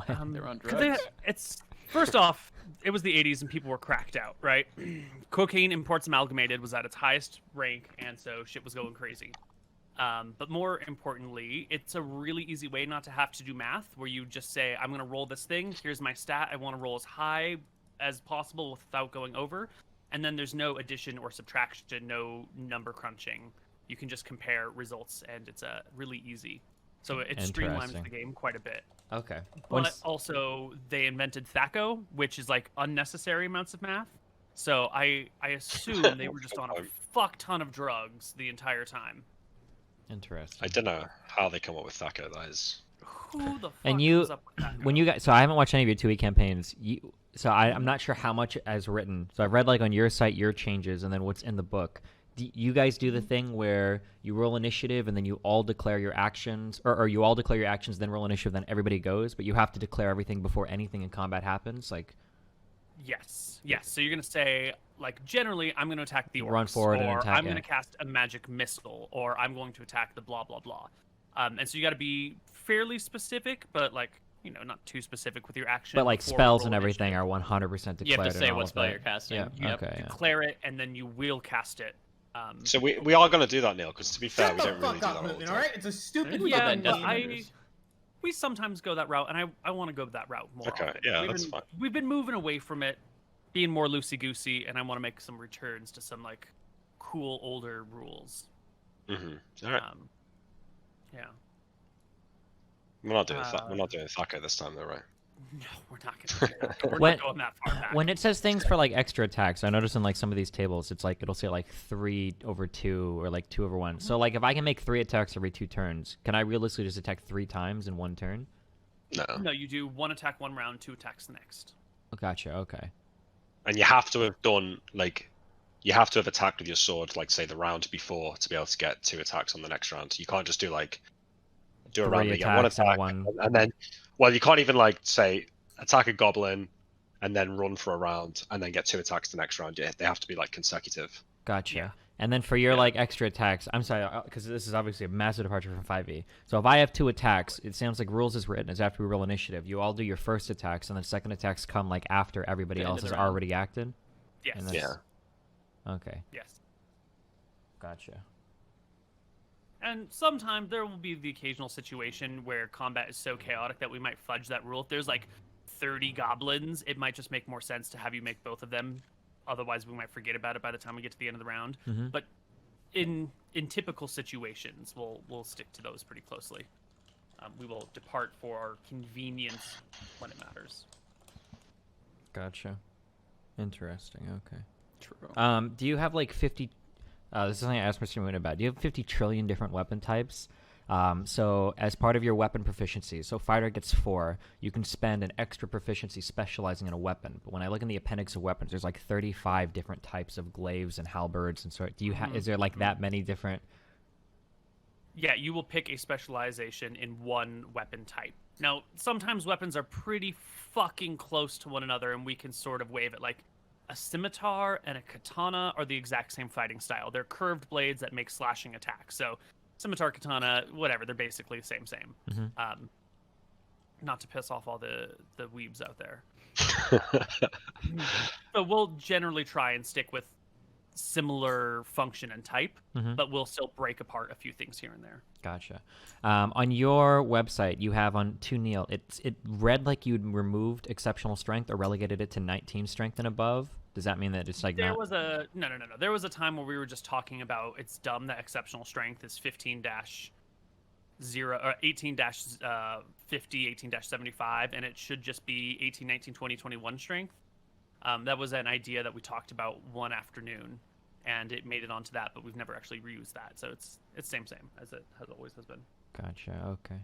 They were on 'Cause drugs. it's first off, it was the 80s and people were cracked out, right? Cocaine imports amalgamated was at its highest rank, and so shit was going crazy. But more importantly, it's a really easy way not to have to do math, where you just say, I'm going to roll this thing. Here's my stat. I want to roll as high as possible without going over. And then there's no addition or subtraction, no number crunching. You can just compare results, and it's really easy. So it streamlines the game quite a bit. Okay. But also, they invented THACO, which is like unnecessary amounts of math. So I assume they were just on a fuck ton of drugs the entire time. Interesting. I don't know how they come up with THACO. That is. Who the fuck And you, comes up with THACO? when you guys, so I haven't watched any of your 2E campaigns. So I'm not sure how much as written. So I've read like on your site your changes and then what's in the book. Do you guys do the thing where you roll initiative and then you all declare your actions, or you all declare your actions, then roll initiative, then everybody goes, but you have to declare everything before anything in combat happens? Like. Yes. So you're gonna say, like, generally, I'm gonna attack the orcs, Run forward or and attack, I'm gonna cast a magic missile, or I'm going to attack the blah blah blah. And so you got to be fairly specific, but like, not too specific with your action. But like spells and everything are 100% declared. You have to say and all what of spell that. you're casting. Yeah. You Okay. Yeah. declare it, and then you will cast it. So we are going to do that, Neil, because to be fair, Shut we the don't really fuck do up, that all the Newton, time. all right? It's a stupid Yeah, fucking but game. we sometimes go that route, and I want to go that route more Okay, often. yeah, that's fine. We've been moving away from it, being more loosey-goosey, and I want to make some returns to some, like, cool older rules. Mm-hmm. All right. Yeah. We're not doing we're not doing THACO this time, though, right? No, we're not gonna. We're When- not going that far back. When it says things for like extra attacks, I notice in like some of these tables, it's like it'll say like 3/2 or like 2/1. So like if I can make 3 attacks every 2 turns, can I realistically just attack 3 times in 1 turn? No, you do 1 attack 1 round, 2 attacks the next. Oh, gotcha. Okay. And you have to have done you have to have attacked with your sword, like say the round before, to be able to get 2 attacks on the next round. You can't just do a 3 round where you get 1 attacks and attack, one- and then, well, you can't even like say attack a goblin, and then run for a round, and then get 2 attacks the next round. They have to be like consecutive. Gotcha. Yeah. And then for your like extra attacks, I'm sorry, because this is obviously a massive departure from 5e. So if I have 2 attacks, it sounds like rules is written is after we roll initiative, you all do your first attacks, and then second attacks come like after everybody The end else of has the round. already acted. Yes. And that's- Okay. Yes. Gotcha. And sometimes there will be the occasional situation where combat is so chaotic that we might fudge that rule. If there's like 30 goblins, it might just make more sense to have you make both of them. Otherwise, we might forget about it by the time we get to the end of the round. Mm-hmm. But in typical situations, we'll stick to those pretty closely. We will depart for our convenience when it matters. Gotcha. Interesting. Okay. True. Do you have like 50? This is something I asked MrMouton about. Do you have 50 trillion different weapon types? So as part of your weapon proficiencies, so fighter gets 4, you can spend an extra proficiency specializing in a weapon. But when I look in the appendix of weapons, there's like 35 different types of glaives and halberds and so. Do you is there like that many different? Yeah, you will pick a specialization in one weapon type. Now, sometimes weapons are pretty fucking close to one another, and we can sort of wave it. Like, a scimitar and a katana are the exact same fighting style. They're curved blades that make slashing attacks. So, scimitar, katana, whatever, they're basically the same. Mm-hmm. Not to piss off all the weebs out there. So we'll generally try and stick with similar function and type, Mhm. but we'll still break apart a few things here and there. Gotcha. On your website, you have on to Neil. It read like you'd removed exceptional strength or relegated it to 19 strength and above. Does that mean that it's like There not? was a no. There was a time where we were just talking about it's dumb that exceptional strength is 15-0 or 18-50, 18-75, and it should just be 18, 19, 20, 21 strength. That was an idea that we talked about one afternoon, and it made it onto that, but we've never actually reused that. So it's same as it always has been. Gotcha. Okay.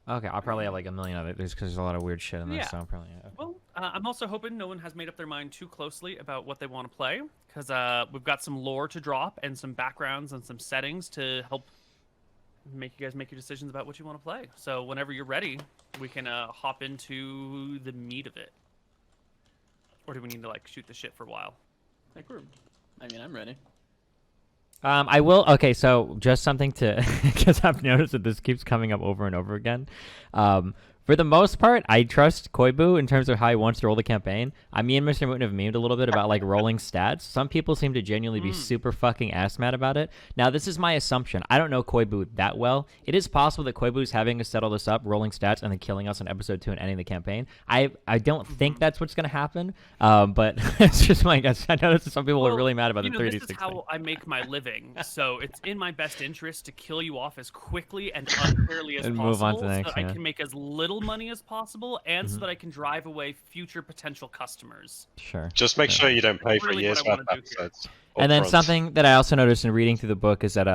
Okay. I'll probably have like a million of it just because there's a lot of weird shit in this. Yeah. So I'll probably. Okay. Well, I'm also hoping no one has made up their mind too closely about what they want to play, because we've got some lore to drop and some backgrounds and some settings to help make you guys make your decisions about what you want to play. So whenever you're ready, we can hop into the meat of it. Or do we need to like shoot the shit for a while? I'm ready. I will. Okay, so just something to, because I've noticed that this keeps coming up over and over again. For the most part, I trust Koibu in terms of how he wants to roll the campaign. Me and MrMouton have memed a little bit about like rolling stats. Some people seem to genuinely be super fucking ass mad about it. Now, this is my assumption. I don't know Koibu that well. It is possible that Koibu is having us settle this up, rolling stats, and then killing us in episode 2 and ending the campaign. I don't think that's what's going to happen, but it's just my guess. I know some people are really mad about the 3d6 This is thing. how I make my living, so it's in my best interest to kill you off as quickly and unfairly as And possible, move on to the next, so that yeah. I can make as little money as possible, and so that I can drive away future potential customers. Sure. Just make sure you don't pay for Really years what I worth of wanna do here. episodes. And then upfront. something that I also noticed in reading through the book is that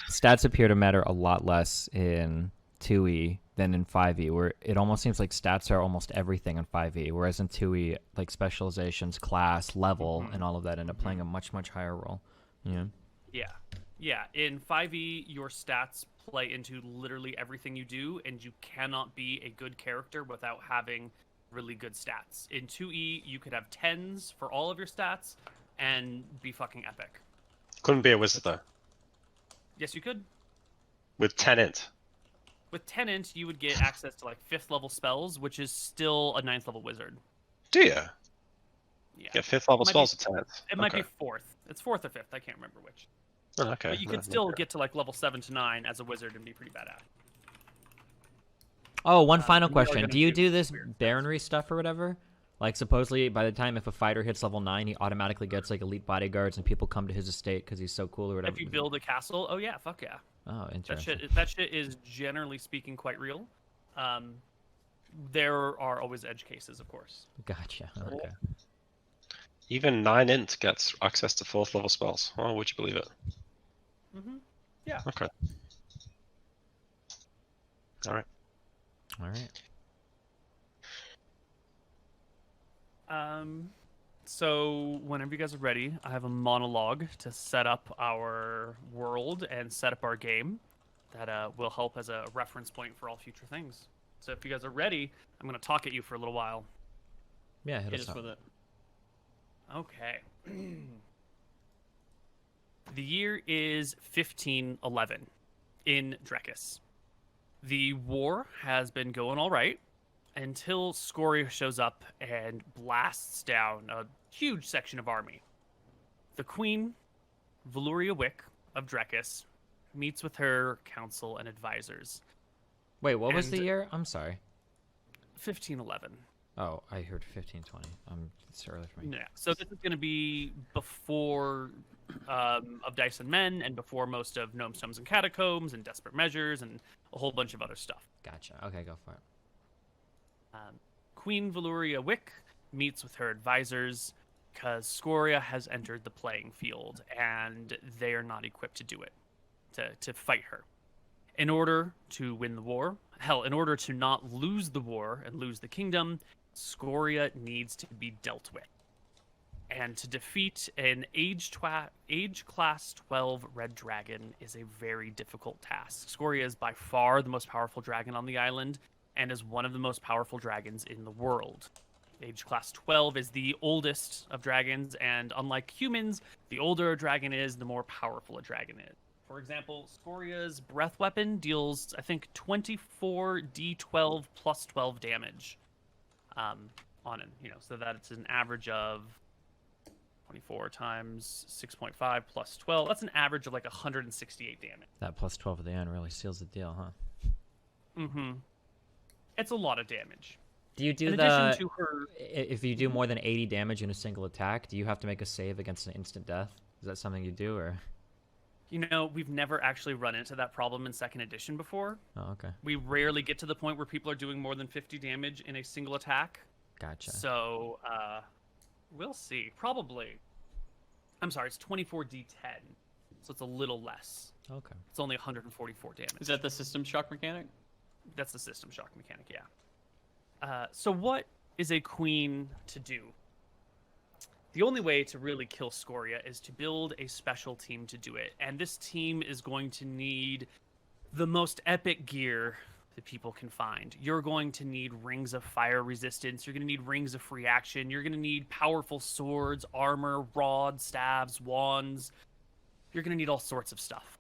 stats appear to matter a lot less in 2e than in 5e, where it almost seems like stats are almost everything in 5e, whereas in 2e, like specializations, class, level, and all of that end up playing a much, much higher role. Yeah. Yeah. In 5e, your stats play into literally everything you do, and you cannot be a good character without having really good stats. In 2e, you could have 10s for all of your stats and be fucking epic. Couldn't be a wizard though. Yes, you could. With 10 int. With 10 int, you would get access to like 5th level spells, which is still a 9th level wizard. Do you? Yeah. Get 5th level Might spells be- at 10th. It might be 4th. It's 4th or 5th. I can't remember which. Oh, okay. But you could still get to like level 7 to 9 as a wizard and be pretty badass. Oh, one final we are question. gonna Do you do do this weird baronry stuff or whatever? Like, supposedly, by the time if a fighter hits level 9, he automatically gets, like, elite bodyguards and people come to his estate because he's so cool or whatever. If you build a castle, oh yeah, fuck yeah. Oh, That interesting. shit is generally speaking quite real. There are always edge cases, of course. Gotcha. Okay. Even 9 int gets access to 4th level spells. Oh, would you believe it? Yeah. Okay. Alright. All right. So whenever you guys are ready, I have a monologue to set up our world and set up our game that will help as a reference point for all future things. So if you guys are ready, I'm going to talk at you for a little while. Yeah, hit Hit us us up. with it. Okay. The year is 1511 in Drekis. The war has been going all right until Scoria shows up and blasts down a huge section of army. The queen, Valeria Wieck of Drekis, meets with her council and advisors. Wait, what was And- the year? I'm sorry. 1511. Oh, I heard 1520. It's early for me. Yeah, so this is going to be before of Dice and Men and before most of Gnomes, Tomes, and Catacombs and Desperate Measures and a whole bunch of other stuff. Gotcha. Okay, go for it. Queen Valeria Wieck meets with her advisors because Scoria has entered the playing field and they are not equipped to do it, to fight her. In order to win the war, hell, in order to not lose the war and lose the kingdom, Scoria needs to be dealt with. And to defeat an age class 12 red dragon is a very difficult task. Scoria is by far the most powerful dragon on the island and is one of the most powerful dragons in the world. Age class 12 is the oldest of dragons, and unlike humans, the older a dragon is, the more powerful a dragon is. For example, Scoria's breath weapon deals, I think, 24 d12 plus 12 damage on it. So that it's an average of 24 times 6.5 plus 12. That's an average of like 168 damage. That plus 12 at the end really seals the deal, huh? Mm-hmm. It's a lot of damage. Do you do In the... addition to her... If you do more than 80 damage in a single attack, do you have to make a save against an instant death? Is that something you do, or...? We've never actually run into that problem in 2nd edition before. Oh, okay. We rarely get to the point where people are doing more than 50 damage in a single attack. Gotcha. So, we'll see. Probably. I'm sorry, it's 24d10. So it's a little less. Okay. It's only 144 damage. Is that the system shock mechanic? That's the system shock mechanic, yeah. So what is a queen to do? The only way to really kill Scoria is to build a special team to do it. And this team is going to need the most epic gear that people can find. You're going to need rings of fire resistance. You're going to need rings of free action. You're going to need powerful swords, armor, rods, staves, wands. You're going to need all sorts of stuff.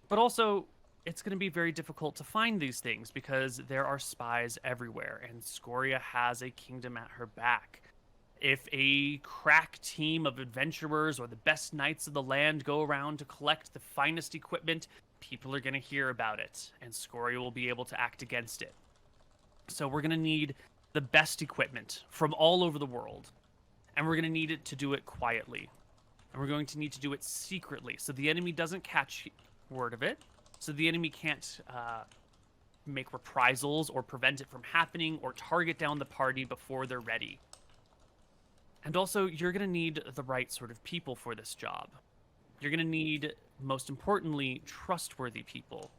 But also, it's going to be very difficult to find these things because there are spies everywhere, and Scoria has a kingdom at her back. If a crack team of adventurers or the best knights of the land go around to collect the finest equipment, people are going to hear about it, and Scoria will be able to act against it. So we're going to need the best equipment from all over the world, and we're going to need it to do it quietly. And we're going to need to do it secretly, so the enemy doesn't catch word of it, so the enemy can't make reprisals or prevent it from happening or target down the party before they're ready. And also, you're going to need the right sort of people for this job. You're going to need, most importantly, trustworthy people,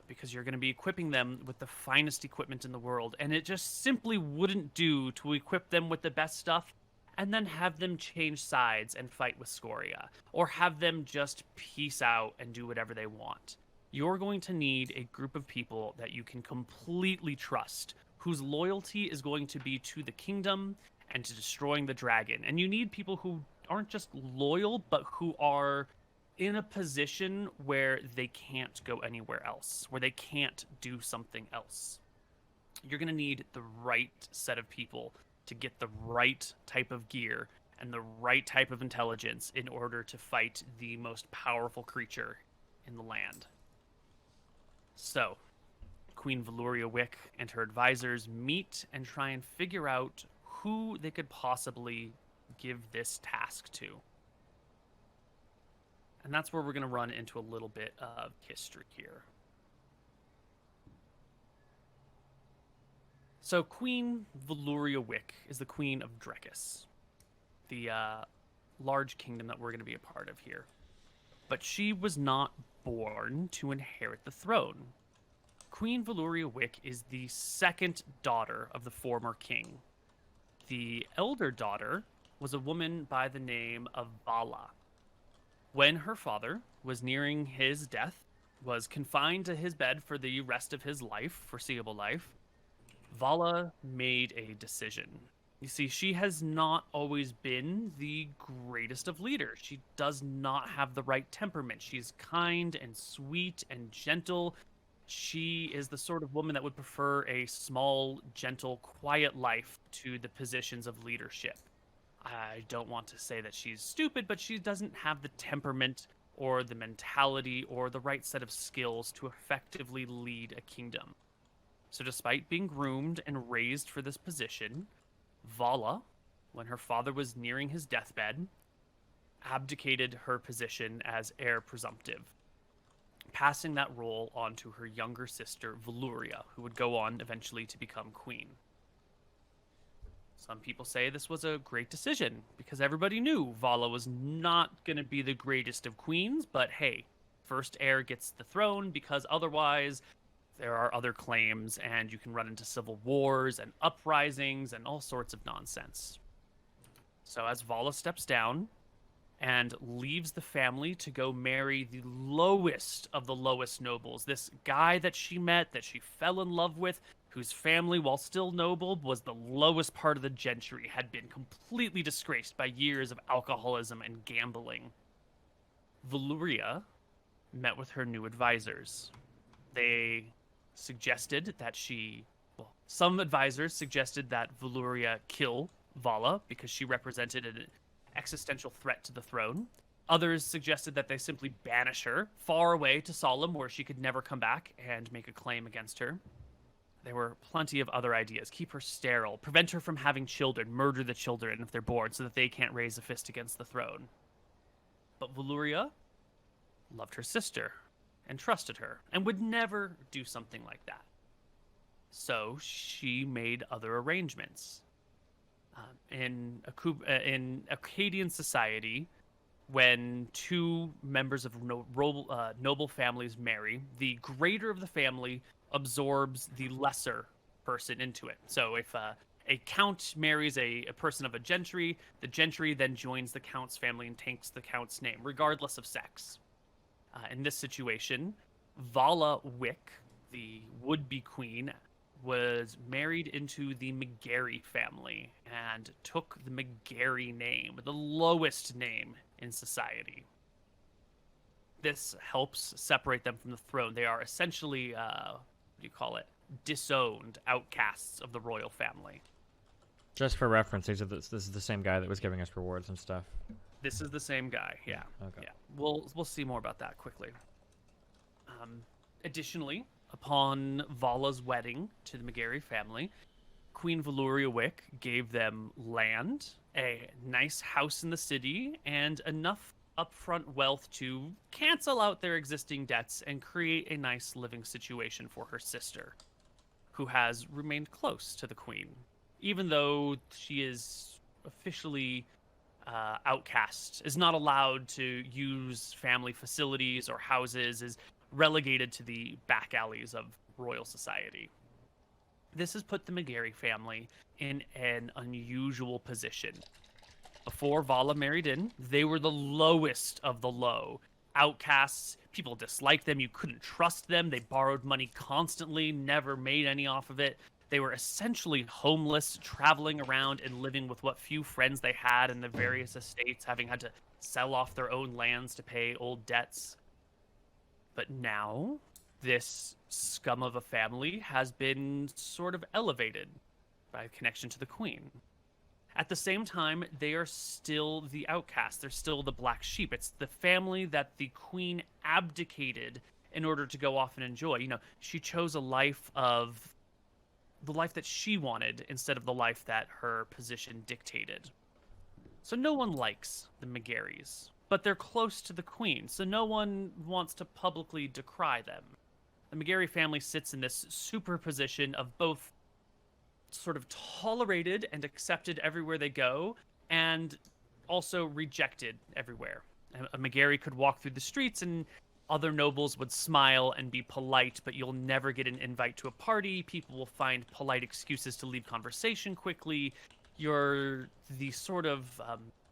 because you're going to be equipping them with the finest equipment in the world, and it just simply wouldn't do to equip them with the best stuff and then have them change sides and fight with Scoria, or have them just peace out and do whatever they want. You're going to need a group of people that you can completely trust, whose loyalty is going to be to the kingdom and to destroying the dragon. And you need people who aren't just loyal, but who are in a position where they can't go anywhere else, where they can't do something else. You're going to need the right set of people to get the right type of gear and the right type of intelligence in order to fight the most powerful creature in the land. So, Queen Valeria Wieck and her advisors meet and try and figure out who they could possibly give this task to. And that's where we're going to run into a little bit of history here. So Queen Valeria Wieck is the queen of Drekis, the large kingdom that we're going to be a part of here. But she was not born to inherit the throne. Queen Valeria Wieck is the second daughter of the former king. The elder daughter was a woman by the name of Vala. When her father was nearing his death, was confined to his bed for the rest of his life, foreseeable life, Vala made a decision. You see, she has not always been the greatest of leaders. She does not have the right temperament. She's kind and sweet and gentle. She is the sort of woman that would prefer a small, gentle, quiet life to the positions of leadership. I don't want to say that she's stupid, but she doesn't have the temperament or the mentality or the right set of skills to effectively lead a kingdom. So despite being groomed and raised for this position, Vala, when her father was nearing his deathbed, abdicated her position as heir presumptive, passing that role on to her younger sister, Valeria, who would go on eventually to become queen. Some people say this was a great decision, because everybody knew Vala was not going to be the greatest of queens, but hey, first heir gets the throne, because otherwise there are other claims, and you can run into civil wars and uprisings and all sorts of nonsense. So as Vala steps down and leaves the family to go marry the lowest of the lowest nobles, this guy that she met, that she fell in love with, whose family, while still noble, was the lowest part of the gentry, had been completely disgraced by years of alcoholism and gambling. Valeria met with her new advisors. They suggested that some advisors suggested that Valeria kill Vala because she represented an existential threat to the throne. Others suggested that they simply banish her far away to Solemn, where she could never come back and make a claim against her. There were plenty of other ideas. Keep her sterile, prevent her from having children, murder the children if they're born so that they can't raise a fist against the throne. But Valeria loved her sister and trusted her and would never do something like that. So she made other arrangements. In Akkadian society, when two members of noble families marry, the greater of the family absorbs the lesser person into it. So if a count marries a person of a gentry, the gentry then joins the count's family and takes the count's name, regardless of sex. In this situation, Vala Wieck, the would-be queen, was married into the McGarry family and took the McGarry name, the lowest name in society. This helps separate them from the throne. They are essentially, what do you call it? Disowned outcasts of the royal family. Just for reference, this is the same guy that was giving us rewards and stuff. This is the same guy, yeah. Okay. Yeah, we'll see more about that quickly. Additionally, upon Vala's wedding to the McGarry family, Queen Valeria Wieck gave them land, a nice house in the city, and enough upfront wealth to cancel out their existing debts and create a nice living situation for her sister, who has remained close to the queen, even though she is officially outcast, is not allowed to use family facilities or houses, is relegated to the back alleys of royal society. This has put the McGarry family in an unusual position. Before Vala married in, they were the lowest of the low. Outcasts, people disliked them, you couldn't trust them, they borrowed money constantly, never made any off of it. They were essentially homeless, traveling around and living with what few friends they had in the various estates, having had to sell off their own lands to pay old debts. But now, this scum of a family has been sort of elevated by a connection to the queen. At the same time, they are still the outcast. They're still the black sheep. It's the family that the queen abdicated in order to go off and enjoy. You know, she chose the life that she wanted instead of the life that her position dictated. So no one likes the McGarrys, but they're close to the queen, so no one wants to publicly decry them. The McGarry family sits in this superposition of both sort of tolerated and accepted everywhere they go, and also rejected everywhere. A McGarry could walk through the streets and other nobles would smile and be polite, but you'll never get an invite to a party. People will find polite excuses to leave conversation quickly. You're the sort of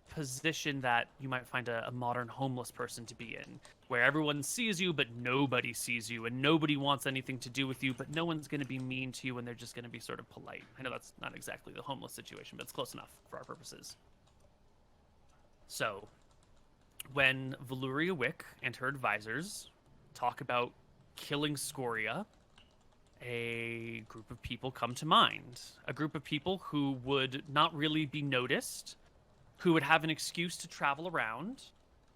position that you might find a modern homeless person to be in, where everyone sees you, but nobody sees you, and nobody wants anything to do with you, but no one's going to be mean to you, and they're just going to be sort of polite. I know that's not exactly the homeless situation, but it's close enough for our purposes. So, when Valeria Wieck and her advisors talk about killing Scoria, a group of people come to mind. A group of people who would not really be noticed, who would have an excuse to travel around,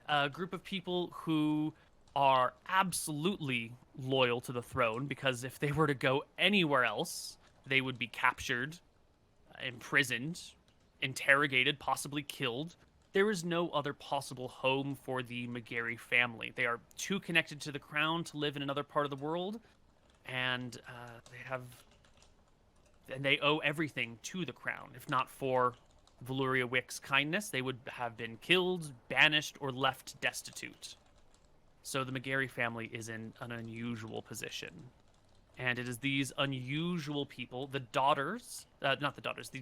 a group of people who are absolutely loyal to the throne, because if they were to go anywhere else, they would be captured, imprisoned, interrogated, possibly killed. There is no other possible home for the McGarry family. They are too connected to the crown to live in another part of the world, and they owe everything to the crown. If not for Valeria Wieck's kindness, they would have been killed, banished, or left destitute. So the McGarry family is in an unusual position. And it is these unusual people, the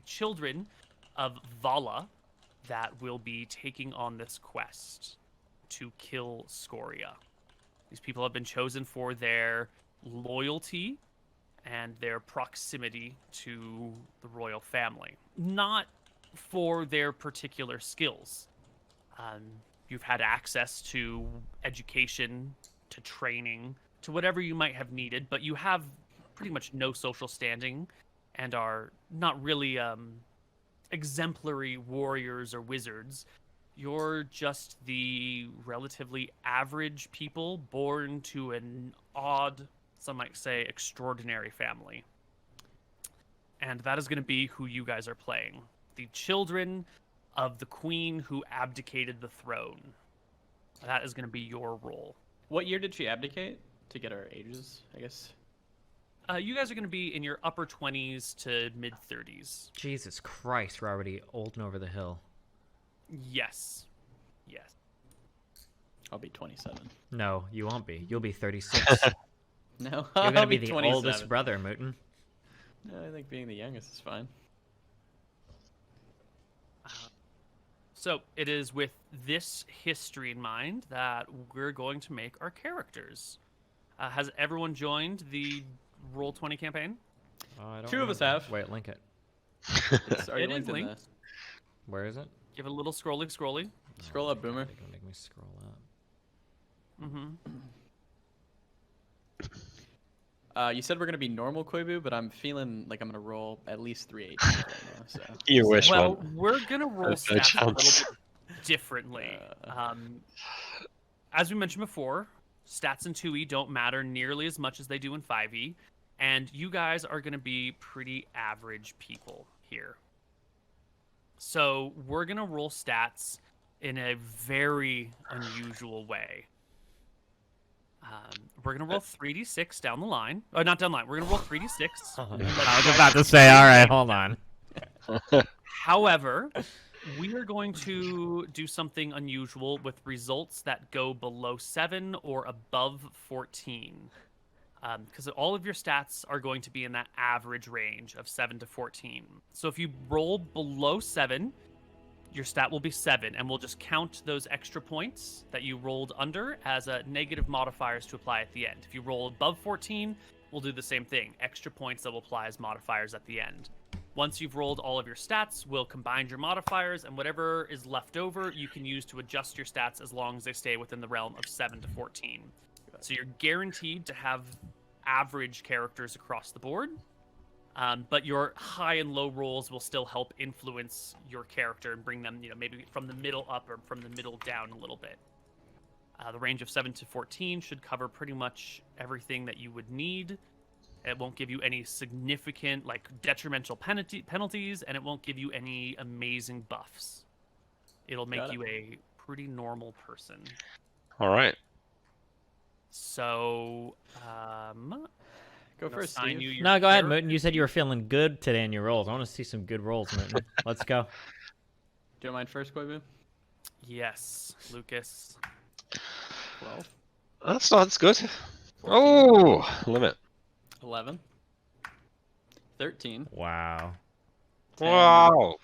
children of Vala, that will be taking on this quest to kill Scoria. These people have been chosen for their loyalty and their proximity to the royal family, not for their particular skills. You've had access to education, to training, to whatever you might have needed, but you have pretty much no social standing and are not really exemplary warriors or wizards. You're just the relatively average people born to an odd, some might say extraordinary family. And that is going to be who you guys are playing. The children of the queen who abdicated the throne. That is going to be your role. What year did she abdicate? To get our ages, I guess. You guys are going to be in your upper 20s to mid 30s. Jesus Christ, we're already old and over the hill. Yes. Yes. I'll be 27. No, you won't be. You'll be 36. No, You're I'll gonna be be the 27. oldest brother, Mooton. No, I think being the youngest is fine. So it is with this history in mind that we're going to make our characters. Has everyone joined the Roll20 campaign? I don't Two of us remember. have. Wait, link it. It's already It is linked in linked. Where is it? Give it a little scrolly. Scroll up, Boomer. They're gonna make me scroll up. You said we're gonna be normal Koibu, but I'm feeling like I'm gonna roll at least 3 8s right now. So You wish, Well, man. we're gonna roll There's no stats a little chance. bit differently. As we mentioned before, stats in 2e don't matter nearly as much as they do in 5e, and you guys are gonna be pretty average people here. So we're gonna roll stats in a very unusual way. We're gonna roll 3d6 down the line. Not down the line. We're gonna roll 3d6. I was about to say, all right, hold on. However, we are going to do something unusual with results that go below 7 or above 14. Because all of your stats are going to be in that average range of 7 to 14. So if you roll below 7, your stat will be 7, and we'll just count those extra points that you rolled under as negative modifiers to apply at the end. If you roll above 14, we'll do the same thing. Extra points that will apply as modifiers at the end. Once you've rolled all of your stats, we'll combine your modifiers, and whatever is left over, you can use to adjust your stats as long as they stay within the realm of 7 to 14. So you're guaranteed to have average characters across the board. But your high and low rolls will still help influence your character and bring them, maybe from the middle up or from the middle down a little bit. The range of 7 to 14 should cover pretty much everything that you would need. It won't give you any significant, detrimental penalties, and it won't give you any amazing buffs. It'll make you a pretty normal person. All right. So, go first, Steve. No, go ahead, Mooton. You said you were feeling good today in your rolls. I want to see some good rolls, Mooton. Let's go. Do you mind first, Koibu? Yes, Lucas. 12. That's good. 14, Oh, limit. 11. 13. Wow. 10, Wow.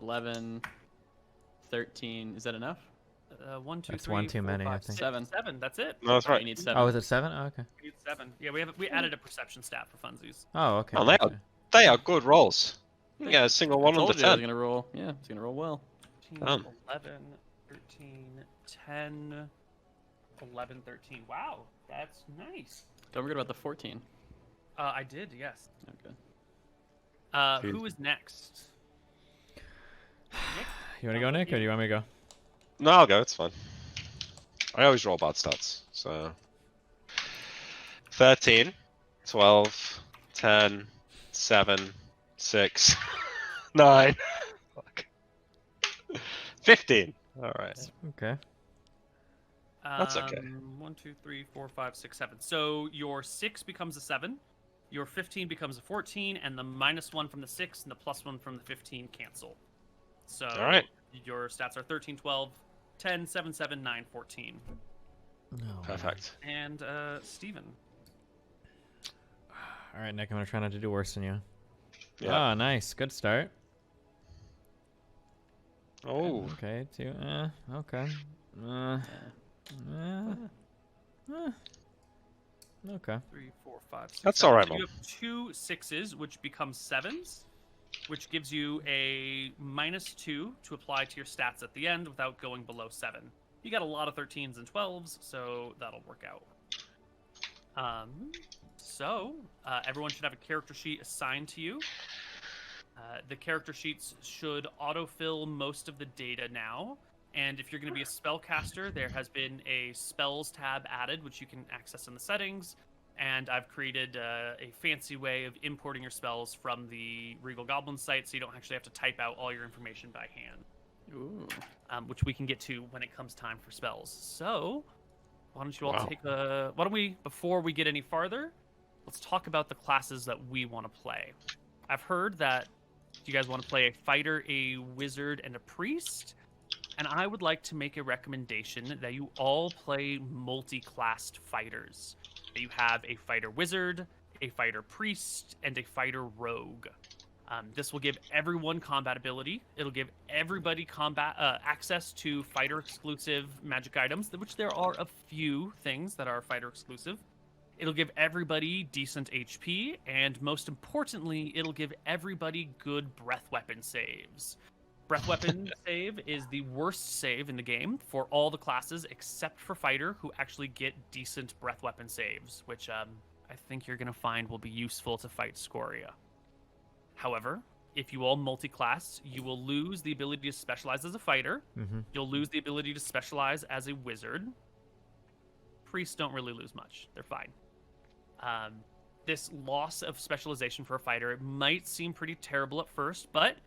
11. 13. Is that enough? 1, 2, That's 3, one too 4, many, 5, I think. 7. 7. That's it. No, that's Oh, right. you need 7. Oh, is it 7? Oh, okay. We need 7. Yeah, we added a perception stat for funsies. Oh, okay. Oh, they are, gotcha. they are good rolls. You get a single one I under told you I was 10. gonna roll. Yeah, it's gonna roll well. 13, 11, 13, 10, 11, 13. Wow, that's nice. Don't forget about the 14. I did, yes. Okay. Who is next? Nick? You want to go, Nick, or do you want me to go? No, I'll go. It's fine. I always roll bad stats. So 13, 12, 10, 7, 6, 9, 15. All right. Okay. That's okay. 1, 2, 3, 4, 5, 6, 7. So your 6 becomes a 7, your 15 becomes a 14, and the -1 from the 6 and the +1 from the 15 cancel. So All right. your stats are 13, 12, 10, 7, 7, 9, 14. No. Perfect. And Steven. All right, Nick, I'm going to try not to do worse than you. Yeah. Oh, nice. Good start. Oh. Okay, 2. Okay. Okay. 3, 4, 5, 6. That's 7. all right, So you Mom. have 2 6s, which become 7s, which gives you a -2 to apply to your stats at the end without going below 7. You got a lot of 13s and 12s, so that'll work out. Everyone should have a character sheet assigned to you. The character sheets should autofill most of the data now. And if you're going to be a spellcaster, there has been a spells tab added, which you can access in the settings. And I've created a fancy way of importing your spells from the Regal Goblin site, so you don't actually have to type out all your information by hand. Ooh. Which we can get to when it comes time for spells. So, why don't you all Wow. why don't we, before we get any farther, let's talk about the classes that we want to play. I've heard that you guys want to play a fighter, a wizard, and a priest. And I would like to make a recommendation that you all play multi-classed fighters. That you have a fighter wizard, a fighter priest, and a fighter rogue. This will give everyone combat ability. It'll give everybody combat access to fighter exclusive magic items, which there are a few things that are fighter exclusive. It'll give everybody decent HP, and most importantly, it'll give everybody good breath weapon saves. Breath weapon save is the worst save in the game for all the classes except for fighter, who actually get decent breath weapon saves, which I think you're going to find will be useful to fight Scoria. However, if you all multi-class, you will lose the ability to specialize as a fighter. You'll lose the ability to specialize as a wizard. Priests don't really lose much. They're fine. This loss of specialization for a fighter, it might seem pretty terrible at first, but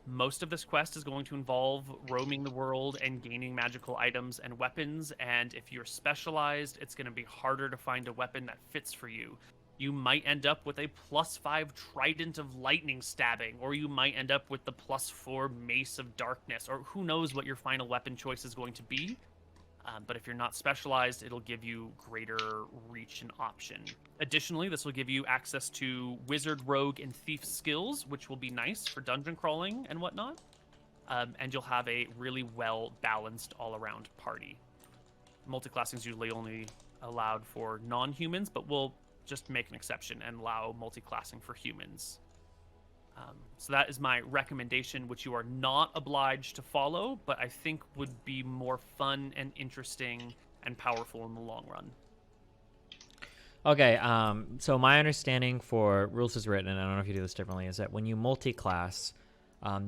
most of this quest is going to involve roaming the world and gaining magical items and weapons, and if you're specialized, it's going to be harder to find a weapon that fits for you. You might end up with a +5 Trident of Lightning Stabbing, or you might end up with the +4 Mace of Darkness, or who knows what your final weapon choice is going to be. But if you're not specialized, it'll give you greater reach and option. Additionally, this will give you access to Wizard, Rogue, and Thief skills, which will be nice for dungeon crawling and whatnot. And you'll have a really well-balanced all-around party. Multiclassing is usually only allowed for non-humans, but we'll just make an exception and allow multiclassing for humans. So that is my recommendation, which you are not obliged to follow, but I think would be more fun and interesting and powerful in the long run. Okay, so my understanding for rules as written, and I don't know if you do this differently, is that when you multi-class,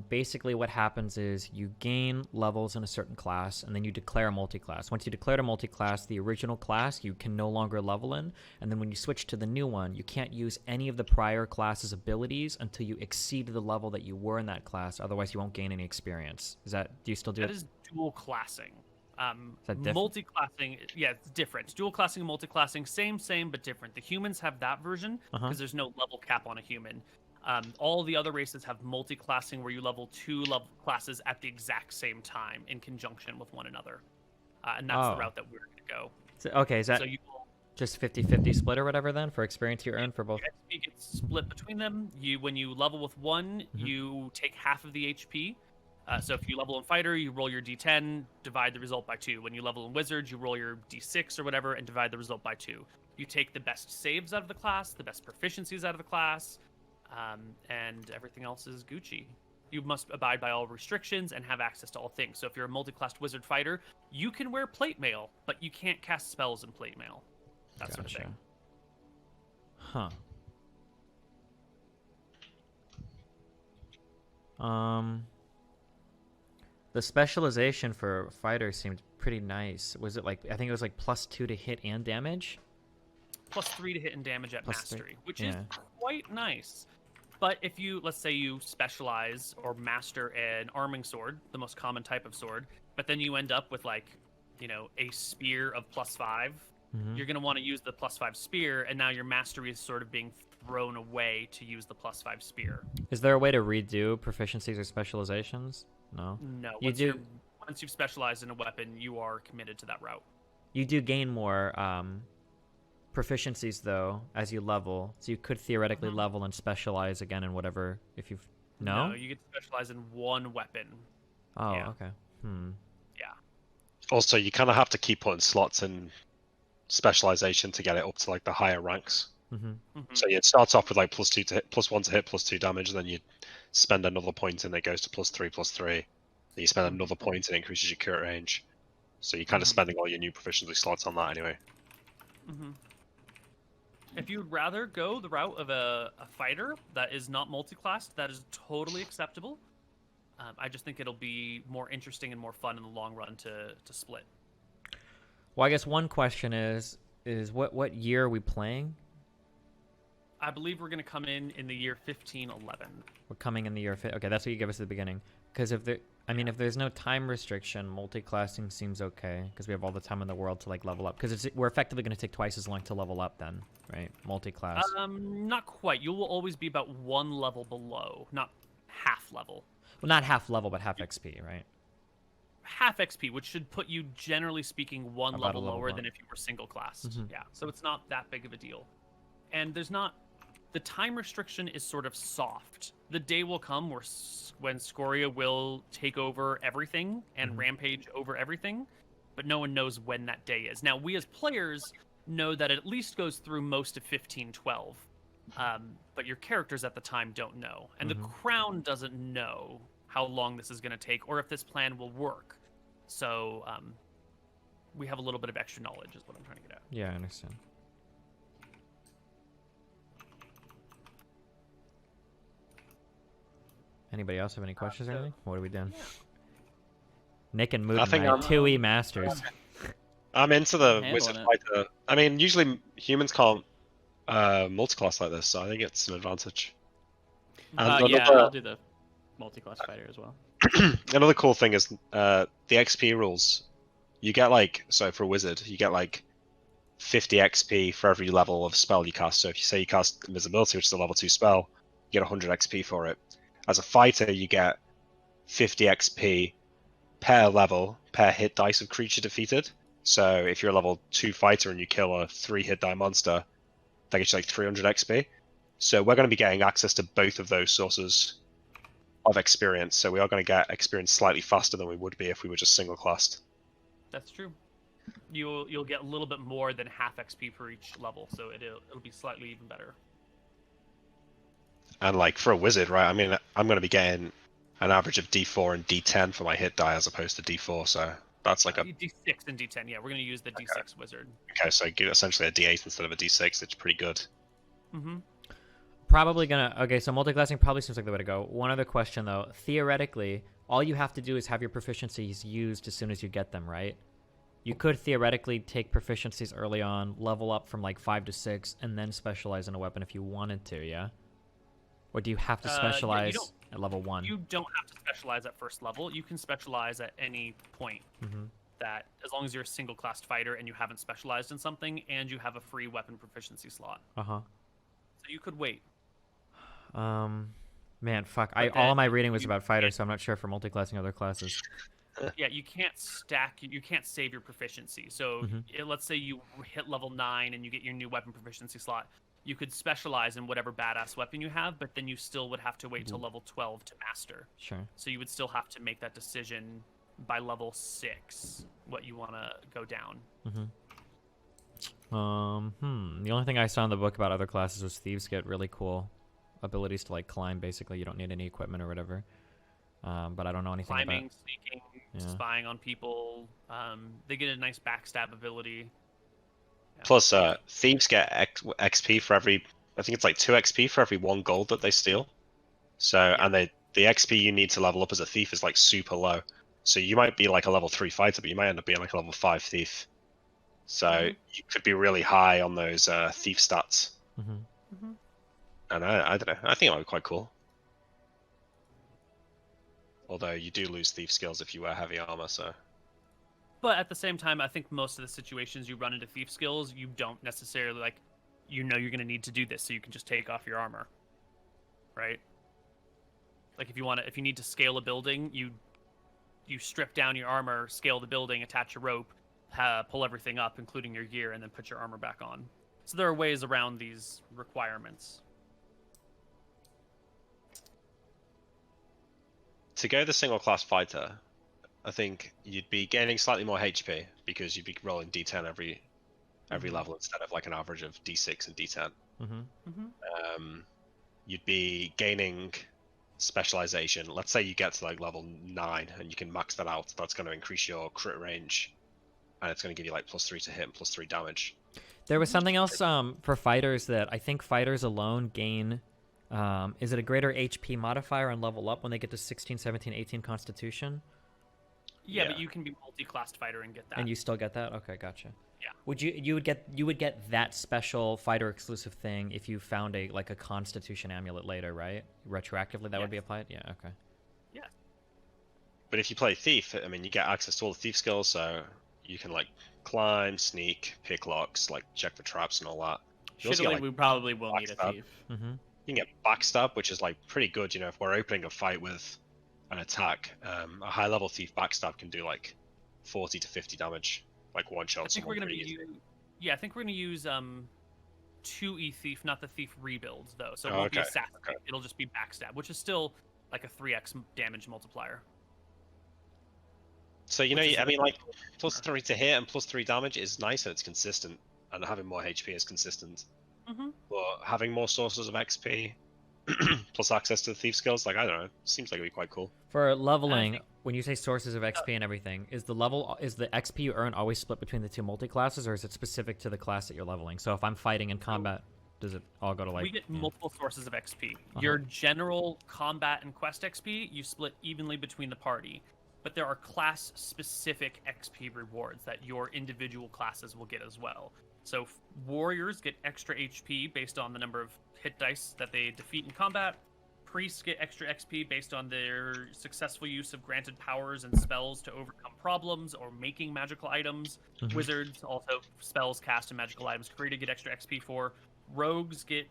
basically what happens is you gain levels in a certain class, and then you declare a multi-class. Once you declare a multi-class, the original class you can no longer level in, and then when you switch to the new one, you can't use any of the prior class's abilities until you exceed the level that you were in that class, otherwise you won't gain any experience. Do you still do it? That is dual classing. That multi-classing, yeah, it's different. Dual classing and multi-classing, same, but different. The humans have that version because there's no level cap on a human. All the other races have multi-classing where you level 2 classes at the exact same time in conjunction with one another. And that's the route that we're going to go. So, okay, is that so you will, just 50-50 split or whatever then for experience you earn for both? XP gets split between them. When you level with one, you take half of the HP. So if you level in fighter, you roll your d10, divide the result by 2. When you level in wizard, you roll your d6 or whatever and divide the result by 2. You take the best saves out of the class, the best proficiencies out of the class, and everything else is Gucci. You must abide by all restrictions and have access to all things. So if you're a multi-classed wizard fighter, you can wear plate mail, but you can't cast spells in plate mail. That sort of thing. Huh. The specialization for fighter seemed pretty nice. Was it like, I think it was like +2 to hit and damage? +3 to hit and damage at mastery, which is yeah. quite nice. But if you, let's say you specialize or master an arming sword, the most common type of sword, but then you end up with like, a spear of +5, you're going to want to use the +5 spear, and now your mastery is sort of being thrown away to use the +5 spear. Is there a way to redo proficiencies or specializations? No. No. Once you've specialized in a weapon, you are committed to that route. You do gain more proficiencies though as you level, so you could theoretically level and specialize again in whatever. If you've no, you get to specialize in one weapon. Oh, yeah. Okay. Yeah. Also, you kind of have to keep putting slots in specialization to get it up to like the higher ranks. So it starts off with like +2 to hit, +1 to hit, +2 damage, and then you spend another point and it goes to +3. Then you spend another point and it increases your crit range. So you're kind of spending all your new proficiency slots on that anyway. If you'd rather go the route of a fighter that is not multi-classed, that is totally acceptable. I just think it'll be more interesting and more fun in the long run to split. Well, I guess one question is what year are we playing? I believe we're going to come in the year 1511. We're coming in the year. Okay, that's what you give us at the beginning. Because if there's no time restriction, multi-classing seems okay. Because we have all the time in the world to like level up. Because we're effectively going to take twice as long to level up then, right? Multi-class. Not quite. You will always be about 1 level below, not half level. Well, not half level, but half XP, right? Half XP, which should put you, generally speaking, one About level a level lower one. than if you were single classed. Yeah, so it's not that big of a deal. And the time restriction is sort of soft. The day will come when Scoria will take over everything and rampage over everything, but no one knows when that day is. Now, we as players know that it at least goes through most of 1512, but your characters at the time don't know. And the Crown doesn't know how long this is going to take or if this plan will work. So we have a little bit of extra knowledge is what I'm trying to get at. Yeah, I understand. Anybody else have any questions or anything? What are we doing? Yeah. Nick and I think Mooton, right? I'm- 2E masters. I'm into the Handling wizard it. fighter. I mean, usually humans can't multiclass like this, so I think it's an advantage. And Yeah, I'll do the multi-class fighter as well. another cool thing is the XP rules. You get like, so for a wizard, you get like 50 XP for every level of spell you cast. So if you say you cast invisibility, which is a level 2 spell, you get 100 XP for it. As a fighter, you get 50 XP per level, per hit dice of creature defeated. So if you're a level 2 fighter and you kill a 3 hit die monster, that gets you like 300 XP. So we're going to be getting access to both of those sources of experience. So we are going to get experience slightly faster than we would be if we were just single classed. That's true. You'll get a little bit more than half XP for each level, so it'll be slightly even better. And like for a wizard, right? I mean, I'm going to be getting an average of D4 and D10 for my hit die as opposed to D4. So that's like a D6 and D10. Yeah, we're gonna use the D6 wizard. okay. So I get essentially a D8 instead of a D6. It's pretty good. Mm-hmm. Probably gonna... Okay, so multiclassing probably seems like the way to go. One other question, though. Theoretically, all you have to do is have your proficiencies used as soon as you get them, right? You could theoretically take proficiencies early on, level up from like 5 to 6, and then specialize in a weapon if you wanted to, yeah? Or do you have to specialize at level 1? You don't have to specialize at first level. You can specialize at any point. Mm-hmm. That as long as you're a single classed fighter and you haven't specialized in something and you have a free weapon proficiency slot. Uh-huh. So you could wait. Man, fuck. But All of then my reading was you about fighters, so I'm not sure for multiclassing other classes. Yeah, you can't stack. You can't save your proficiency. So let's say you hit level 9 and you get your new weapon proficiency slot. You could specialize in whatever badass weapon you have, but then you still would have to wait till level 12 to master. Sure. So you would still have to make that decision by level 6, what you want to go down. The only thing I saw in the book about other classes was thieves get really cool abilities to like climb. Basically, you don't need any equipment or whatever. But I don't know anything Climbing, about... sneaking, Yeah. spying on people. They get a nice backstab ability. Yeah. Plus, thieves get XP for every. I think it's like 2 XP for every 1 gold that they steal. So, and the XP you need to level up as a thief is like super low. So you might be like a level 3 fighter, but you might end up being like a level 5 thief. So you could be really high on those thief stats. And I don't know. I think it might be quite cool. Although you do lose thief skills if you wear heavy armor, so. But at the same time, I think most of the situations you run into thief skills, you don't necessarily like, you're going to need to do this, so you can just take off your armor, right? Like if you need to scale a building, you strip down your armor, scale the building, attach a rope, pull everything up, including your gear, and then put your armor back on. So there are ways around these requirements. To go the single class fighter, I think you'd be gaining slightly more HP because you'd be rolling D10 every level instead of like an average of D6 and D10. You'd be gaining specialization. Let's say you get to like level 9 and you can max that out. That's going to increase your crit range, and it's going to give you like +3 to hit and +3 damage. There was something else for fighters that I think fighters alone gain. Is it a greater HP modifier on level up when they get to 16, 17, 18 Constitution? Yeah, but you can be multi-classed fighter and get that. And you still get that? Okay, gotcha. Yeah. Would you would get that special fighter exclusive thing if you found a Constitution amulet later, right? Retroactively that would be applied? Yeah, okay. Yeah. But if you play thief, I mean, you get access to all the thief skills, so you can like climb, sneak, pick locks, like check for traps and all that. You also Shittily, get, like, we probably will need a backstab. thief. You can get backstab, which is like pretty good. You know, if we're opening a fight with an attack, a high level thief backstab can do like 40 to 50 damage, like one shot. I think we're gonna I think we're gonna use 2E thief, not the thief rebuilds though. So it won't be assassin. Okay. It'll just be backstab, which is still like a 3x damage multiplier. So you know, I mean, like +3 to hit and +3 damage is nice and it's consistent, and having more HP is consistent. But having more sources of XP plus access to the thief skills. Like, I don't know. Seems like it'd be quite cool. For leveling, when you say sources of XP and everything, is the XP you earn always split between the two multi-classes, or is it specific to the class that you're leveling? So if I'm fighting in combat, does it all go to like... We get multiple sources of XP. Your general combat and quest XP, you split evenly between the party. But there are class-specific XP rewards that your individual classes will get as well. So warriors get extra HP based on the number of hit dice that they defeat in combat. Priests get extra XP based on their successful use of granted powers and spells to overcome problems or making magical items. Wizards also spells cast and magical items created get extra XP for. Rogues get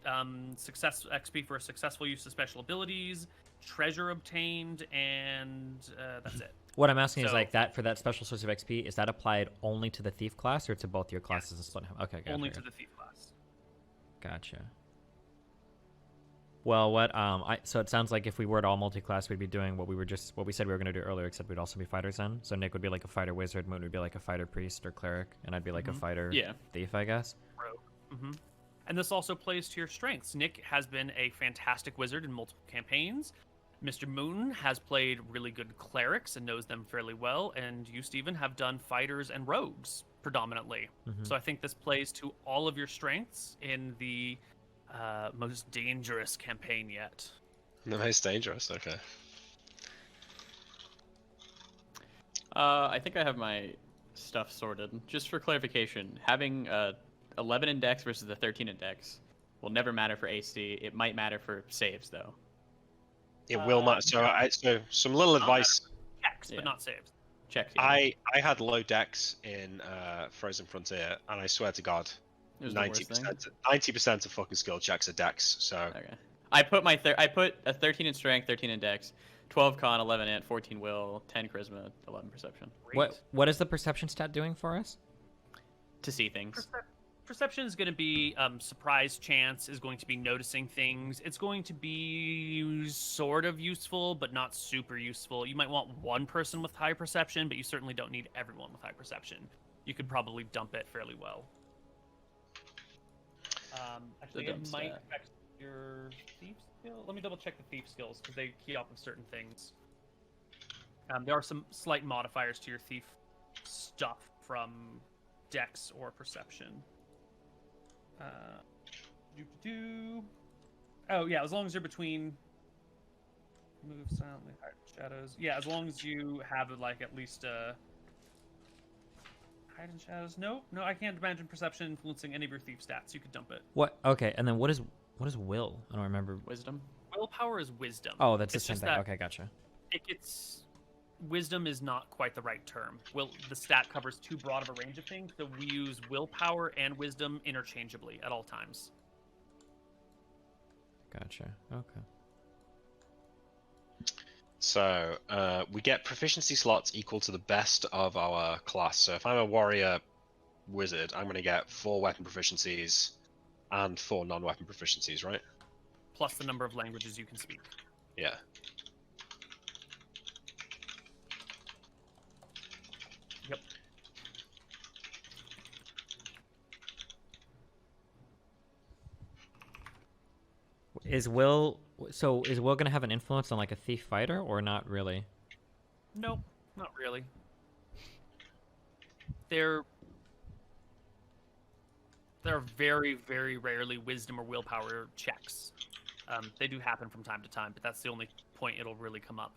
success XP for successful use of special abilities, treasure obtained, and that's it. What I'm asking is like that for that special source of XP, is that applied only to the thief class or to both your classes and split? Okay, gotcha. Only to the thief class. Gotcha. Well, so it sounds like if we were to all multi-class, we'd be doing what we said we were going to do earlier, except we'd also be fighters then. So Nick would be like a fighter wizard, Moon would be like a fighter priest or cleric, and I'd be like a fighter thief, I guess. Rogue. And this also plays to your strengths. Nick has been a fantastic wizard in multiple campaigns. MrMouton has played really good clerics and knows them fairly well, and you, Steven, have done fighters and rogues predominantly. So I think this plays to all of your strengths in the most dangerous campaign yet. The most dangerous, okay. I think I have my stuff sorted. Just for clarification, having 11 in dex versus the 13 in dex will never matter for AC. It might matter for saves, though. It will matter. So, some little advice. Checks, but not saves. Checks. Yeah. I had low dex in Frozen Frontier, and I swear to God, 90% of fucking skill checks are dex. So okay. I put I put a 13 in strength, 13 in dex, 12 con, 11 int, 14 will, 10 charisma, 11 perception. Great. What is the perception stat doing for us? To see things. Perception is going to be surprise chance, is going to be noticing things. It's going to be sort of useful, but not super useful. You might want one person with high perception, but you certainly don't need everyone with high perception. You could probably dump it fairly well. Actually, it might affect your thief skill. Let me double check the thief skills, because they key off of certain things. There are some slight modifiers to your thief stuff from dex or perception. Oh yeah, as long as you're between move silently, hide in shadows. Yeah, as long as you have like at least hide in shadows. No, I can't imagine perception influencing any of your thief stats. You could dump it. What? Okay, and then what is will? I don't remember. Wisdom. Willpower is wisdom. Oh, that's the same thing. Okay, gotcha. It gets. Wisdom is not quite the right term. The stat covers too broad of a range of things, so we use willpower and wisdom interchangeably at all times. Gotcha. Okay. So we get proficiency slots equal to the best of our class. So if I'm a warrior wizard, I'm going to get 4 weapon proficiencies and 4 non-weapon proficiencies, right? Plus the number of languages you can speak. Yeah. Yep. Is Will going to have an influence on like a thief fighter or not really? Nope, not really. There are very, very rarely wisdom or willpower checks. They do happen from time to time, but that's the only point it'll really come up.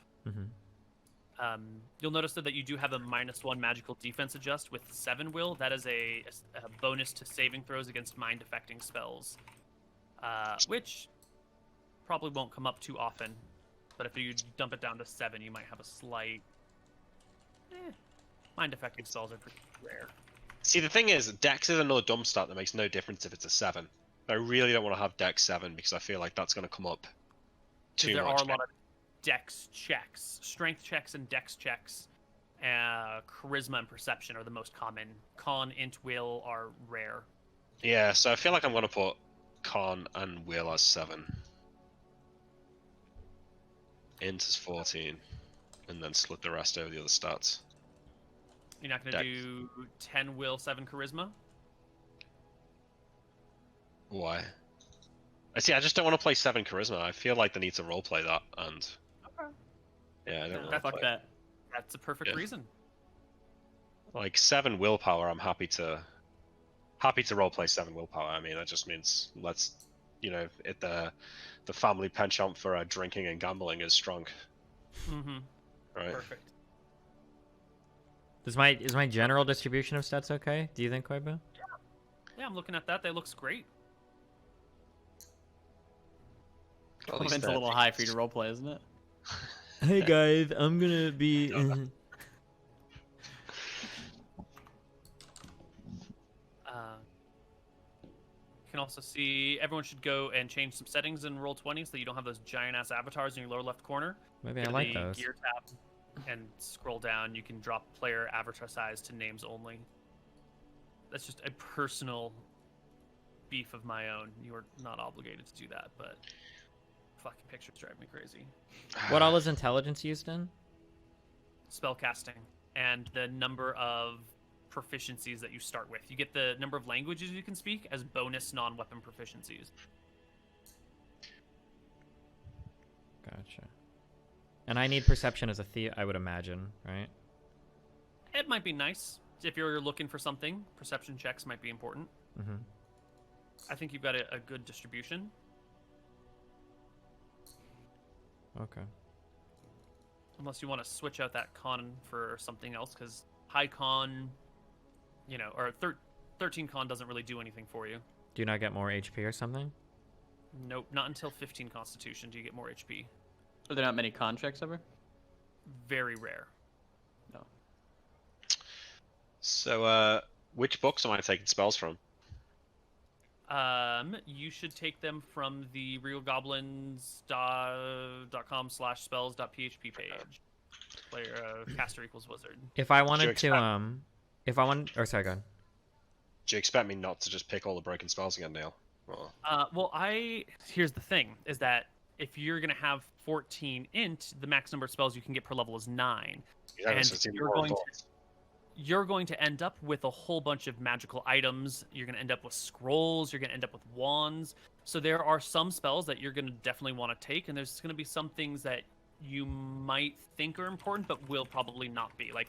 You'll notice though that you do have a -1 magical defense adjust with 7 will. That is a bonus to saving throws against mind-affecting spells, which probably won't come up too often. But if you dump it down to 7, you might have a slight... mind-affecting spells are pretty rare. See, the thing is, Dex is another dumb stat that makes no difference if it's a 7. I really don't want to have Dex 7 because I feel like that's going to come up too much. There are a lot of Dex checks, strength checks, and Dex checks. Charisma and perception are the most common. Con, int, will are rare. Yeah, so I feel like I'm going to put Con and will as 7. Int is 14, and then split the rest over the other stats. You're not going to do 10 will, 7 charisma? Why? I see. I just don't want to play 7 charisma. I feel like they need to roleplay that, and Okay. yeah, I don't want to Fuck play. that. That's a perfect Yeah. reason. Like 7 willpower, I'm happy to roleplay 7 willpower. I mean, that just means let's, the family penchant for drinking and gambling is strong, Mm-hmm. right? Perfect. Is my general distribution of stats okay? Do you think, Koibu? Yeah, I'm looking at that. That looks great. At least It's a that- little high for you to roleplay, isn't it? Hey guys, I'm gonna be. You can also see everyone should go and change some settings in Roll20 so that you don't have those giant ass avatars in your lower left corner. Maybe Go I to like the those. gear tab and scroll down. You can drop player avatar size to names only. That's just a personal beef of my own. You are not obligated to do that, but fucking pictures drive me crazy. What all is intelligence used in? Spellcasting and the number of proficiencies that you start with. You get the number of languages you can speak as bonus non-weapon proficiencies. Gotcha. And I need perception as a I would imagine, right? It might be nice. If you're looking for something, perception checks might be important. Mm-hmm. I think you've got a good distribution. Okay. Unless you want to switch out that con for something else, because high con, or 13 con doesn't really do anything for you. Do you not get more HP or something? Nope, not until 15 constitution do you get more HP. Are there not many con checks ever? Very rare. No. So, which books am I taking spells from? You should take them from the realgoblins.com/spells.php page. Player caster equals wizard. If I wanted expect- to, or sorry, go ahead. Do you expect me not to just pick all the broken spells again, Neil? Or... Here's the thing: is that if you're gonna have 14 int, the max number of spells you can get per level is 9. Yeah, And so it's even you're more going to- involved. You're going to end up with a whole bunch of magical items. You're going to end up with scrolls. You're going to end up with wands. So there are some spells that you're going to definitely want to take, and there's going to be some things that you might think are important, but will probably not be. Like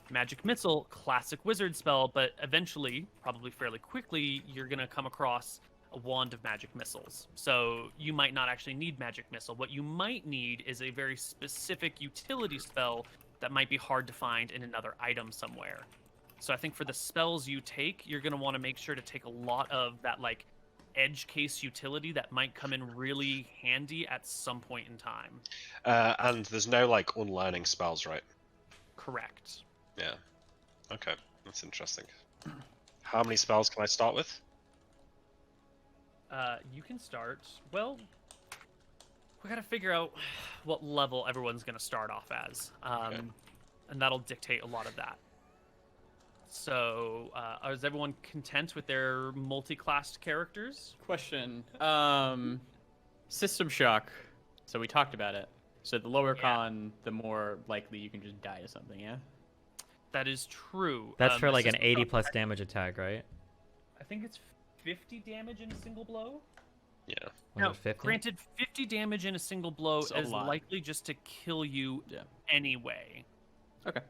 Magic Missile, classic wizard spell, but eventually, probably fairly quickly, you're going to come across a wand of magic missiles. So you might not actually need Magic Missile. What you might need is a very specific utility spell that might be hard to find in another item somewhere. So I think for the spells you take, you're going to want to make sure to take a lot of that edge case utility that might come in really handy at some point in time. And there's no unlearning spells, right? Correct. Yeah. Okay, that's interesting. How many spells can I start with? You can start, well, we got to figure out what level everyone's going to start off as. And that'll dictate a lot of that. So, is everyone content with their multi-classed characters? Question. System shock. So we talked about it. So the lower Yeah. con, the more likely you can just die to something, yeah? That is true. That's for the an system 80 shock plus attack- damage attack, right? I think it's 50 damage in a single blow. Yeah. Was Now, it 50? granted, 50 damage in a single blow It's a is lot. likely just to kill you Yeah. anyway. Okay.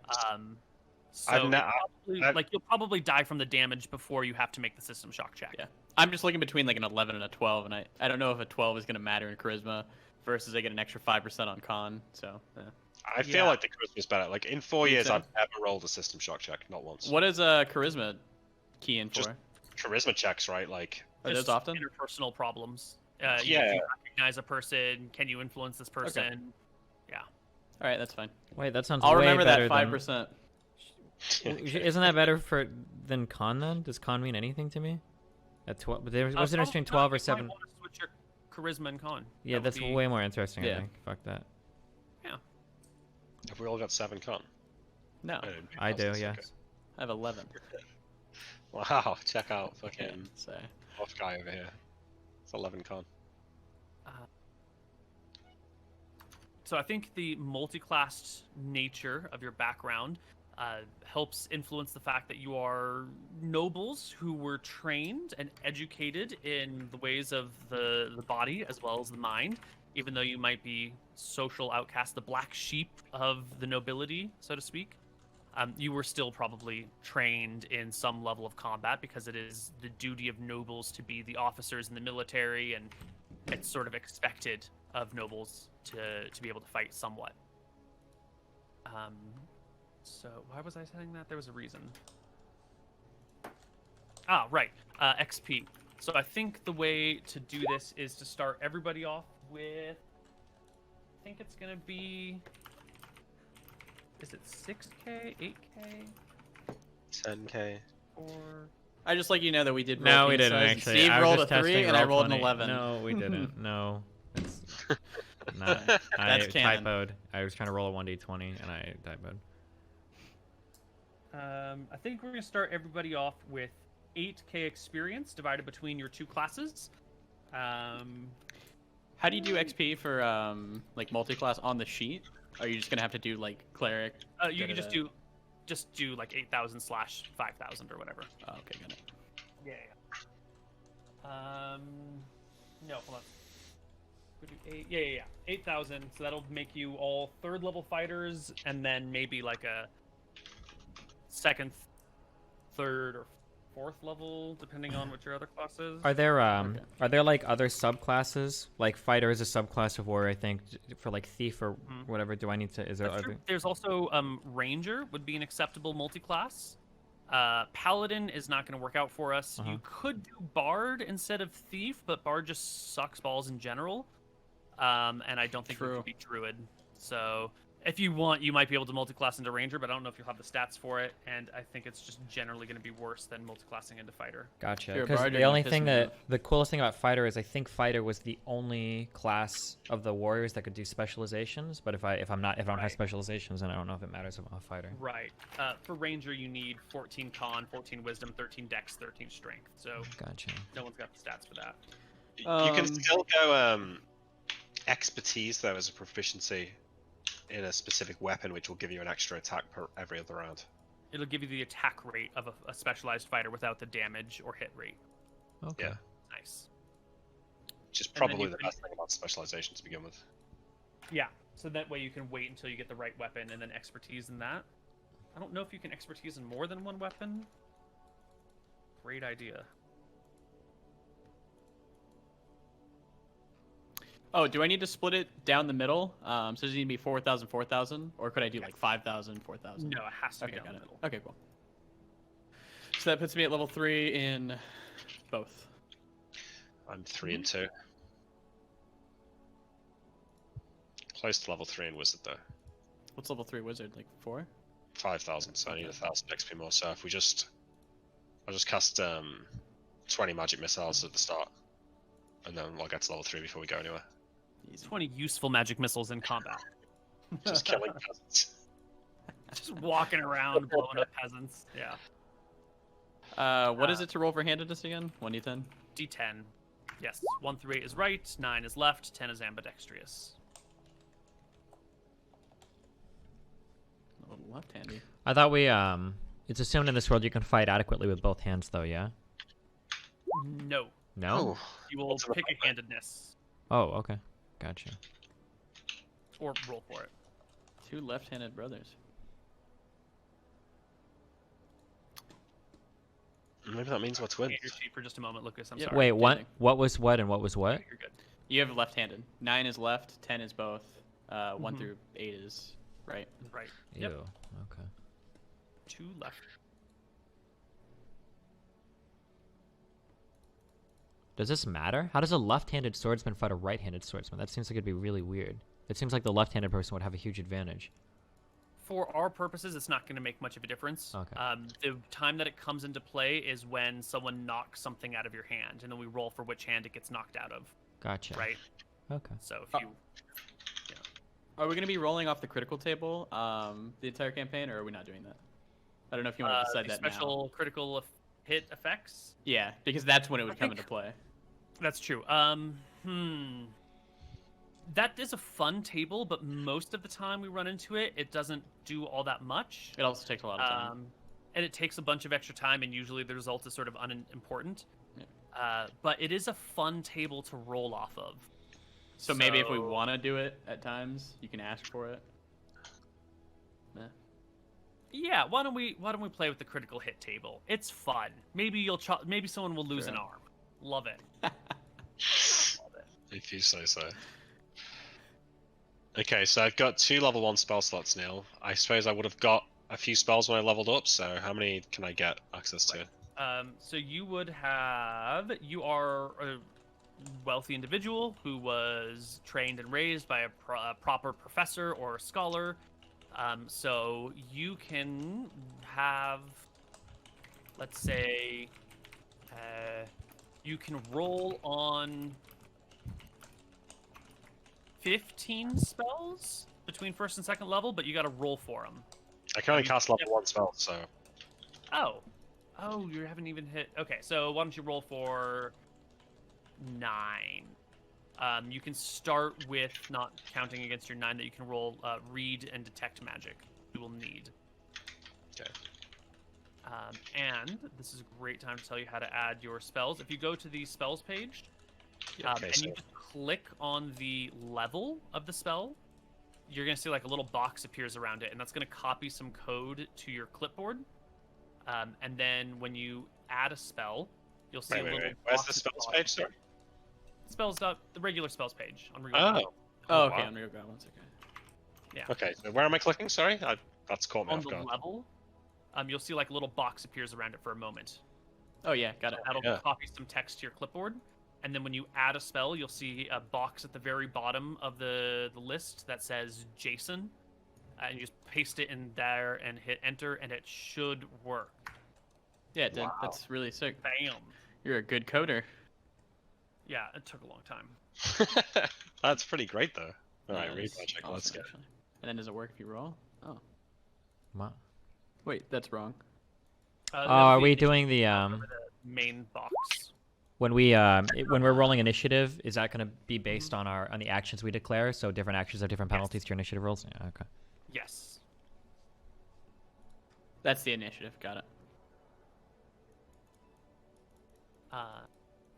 So I've it ne- probably, I've- you'll probably die from the damage before you have to make the system shock check. Yeah. I'm just looking between an 11 and a 12, and I don't know if a 12 is going to matter in charisma versus I get an extra 5% on con, so... Yeah. I feel Yeah. like the charisma's better. In 4 Think years, so? I've never rolled a system shock check, not once. What is a charisma key in for? Just- Charisma checks, right? Are those Just often? interpersonal problems. Yeah. You recognize a person. Can you influence this person? All right, that's fine. Wait, that sounds I'll way remember better that 5%. Isn't that better than con then? Does con mean anything to me? At 12, but there was a difference between 12 or 7. You might want to switch your charisma and con. Yeah, That would that's be- way more interesting. Yeah. I think. Fuck that. Have we all got 7 con? No, I do. Okay. Yes. I have 11. Wow, check out Yeah, fucking so... off guy over here. It's 11 con. So I think the multi-classed nature of your background helps influence the fact that you are nobles who were trained and educated in the ways of the body as well as the mind, even though you might be social outcasts, the black sheep of the nobility, so to speak. You were still probably trained in some level of combat because it is the duty of nobles to be the officers in the military, and it's sort of expected of nobles to be able to fight somewhat. So why was I saying that? There was a reason. Ah, right. XP. So I think the way to do this is to start everybody off with... I think it's going to be... Is it 6k, 8k, 10k. or... I just like you know that we did. No, roll we penis didn't size, and actually. Steve I was rolled a just 3 testing and I roll rolled an 20. 11. No, we didn't. No. It's not. I That's canon. typoed. I was trying to roll a 1d20 and I typoed. I think we're going to start everybody off with 8k experience divided between your two classes. How do you do XP for like multi-class on the sheet? Are you just gonna have to do like cleric? You can just do like 8,000 / 5,000 or whatever. Oh, okay, got it. Yeah. No, hold on. We do 8. Yeah. 8,000. So that'll make you all 3rd level fighters, and then maybe like a 2nd, 3rd, or 4th level, depending on what your other class is. Are there like other subclasses? Like fighter is a subclass of warrior, I think, for like thief or whatever. Do I need to? Is there That's other? true. There's also ranger would be an acceptable multi-class. Paladin is not going to work out for us. You could do bard instead of thief, but bard just sucks balls in general. And I don't think you could be druid. So if you want, you might be able to multi-class into ranger, but I don't know if you'll have the stats for it. And I think it's just generally going to be worse than multi-classing into fighter. Gotcha. You're a Because bard, the you're only gonna thing piss me that the coolest thing about fighter is I think fighter was the only class of the warriors that could do specializations. But if I don't have specializations, then I don't know if it matters if I'm a fighter. Right. For ranger, you need 14 con, 14 wisdom, 13 dex, 13 strength. So Gotcha. no one's got the stats for that. You can still go expertise though as a proficiency in a specific weapon, which will give you an extra attack per every other round. It'll give you the attack rate of a specialized fighter without the damage or hit rate. Okay. Yeah. Nice. Which is And then probably you the can- best thing about specialization to begin with. Yeah. So that way you can wait until you get the right weapon and then expertise in that. I don't know if you can expertise in more than one weapon. Great idea. Oh, do I need to split it down the middle? So does it need to be 4,000, 4,000? Or could I do like 5,000, 4,000? No, it has to be Okay, down got the it. middle. Okay, cool. So that puts me at level 3 in both. I'm 3 and 2. Close to level 3 in wizard though. What's level 3 wizard? Like 4? 5,000, so I need 1,000 XP more. So if we I'll just cast 20 magic missiles at the start, and then I'll get to level 3 before we go anywhere. 20 useful magic missiles in combat. Just killing peasants. Just walking around blowing up peasants. Yeah. What is it to roll for handedness again? 1d10? D10. Yes. 1 through 8 is right, 9 is left, 10 is ambidextrous. A little left-handy. I thought we it's assumed in this world you can fight adequately with both hands though, yeah? No. No? Oh, You will pick a handedness. Oh, okay. Gotcha. Or roll for it. 2 left-handed brothers. maybe that means what's win. Hit your sheet for just a moment, Lucas. I'm Yeah. sorry. Wait, same what? thing. What was what and what was what? You're good. You have left-handed. 9 is left, 10 is both. 1 Mhm. through 8 is right. Right. Ew. Yep. Okay. 2 left. Does this matter? How does a left-handed swordsman fight a right-handed swordsman? That seems like it'd be really weird. It seems like the left-handed person would have a huge advantage. For our purposes, it's not going to make much of a difference. Okay. The time that it comes into play is when someone knocks something out of your hand, and then we roll for which hand it gets knocked out of, Gotcha. right? Okay. So if you... Are we going to be rolling off the critical table the entire campaign, or are we not doing that? I don't know if you want to decide the that special now. critical hit effects? Yeah, because that's when it would I come think- into play. That's true. That is a fun table, but most of the time we run into it, it doesn't do all that much. It also takes a lot of time. And it takes a bunch of extra time, and usually the result is sort of unimportant. Yeah. But it is a fun table to roll off of. So maybe if we want to do it at times, you can ask for it. Yeah, why don't we play with the critical hit table? It's fun. Maybe maybe someone will lose an arm. Love it. Love it. If you say so. Okay, so I've got 2 level 1 spell slots now. I suppose I would have got a few spells when I leveled up, so how many can I get access to? So you are a wealthy individual who was trained and raised by a proper professor or scholar. So you can have, let's say, you can roll on 15 spells between first and second level, but you got to roll for them. I can only cast level 1 spell, so... Oh, you haven't even hit... Okay, so why don't you roll for 9? You can start with, not counting against your 9, that you can roll read and detect magic. You will need. Okay. And this is a great time to tell you how to add your spells. If you go to the spells page, Yeah, okay, and so... you just click on the level of the spell, you're going to see like a little box appears around it, and that's going to copy some code to your clipboard. And then when you add a spell, you'll see a little Where's box the at spells bottom. page, sorry? The regular spells page on Regal. Oh, okay. Wow. I'm gonna go 1 second. Yeah. Okay, so where am I clicking? Sorry, that's caught me On off the guard. level, you'll see like a little box appears around it for a moment. Oh yeah, got it. That'll Yeah. copy some text to your clipboard, and then when you add a spell, you'll see a box at the very bottom of the list that says Jason, and you just paste it in there and hit enter, and it should work. Yeah, it did. Wow. That's really sick. Bam. You're a good coder. Yeah, it took a long time. That's pretty great, though. Alright, That read is magic, awesome, let's go. actually. And then does it work if you roll? Oh. What? Wait, that's wrong. That'll Are be we initiative doing the over the main box? when we're rolling initiative? Is that going to be based on the actions we declare? So different actions have different penalties to your initiative rolls. Yeah, okay. Yes. That's the initiative. Got it.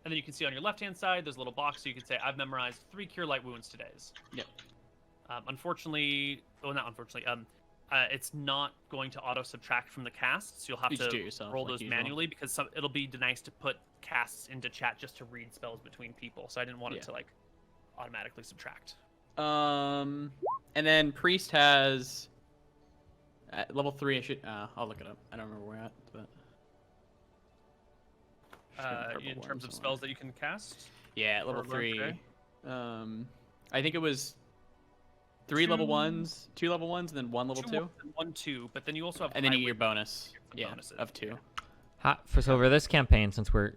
And then you can see on your left-hand side, there's a little box, so you can say, I've memorized 3 Cure Light Wounds todays. Yep. Unfortunately, not unfortunately, it's not going to auto-subtract from the casts. You'll have You just to do it yourself, roll like those usual. manually, because it'll be nice to put casts into chat just to read spells between people, so I didn't want it to, like, automatically subtract. And then priest has at level 3. I should. I'll look it up. I don't remember where we're at, but. In terms of spells that you can cast? Yeah, at level Or learn 3. today? I think it was 3 level 1s, 2 level 1s, and then 1 level 2. 1, 2, but then you also have And then you high get your wit- bonus. some Yeah, bonuses. of 2. So for this campaign, since we're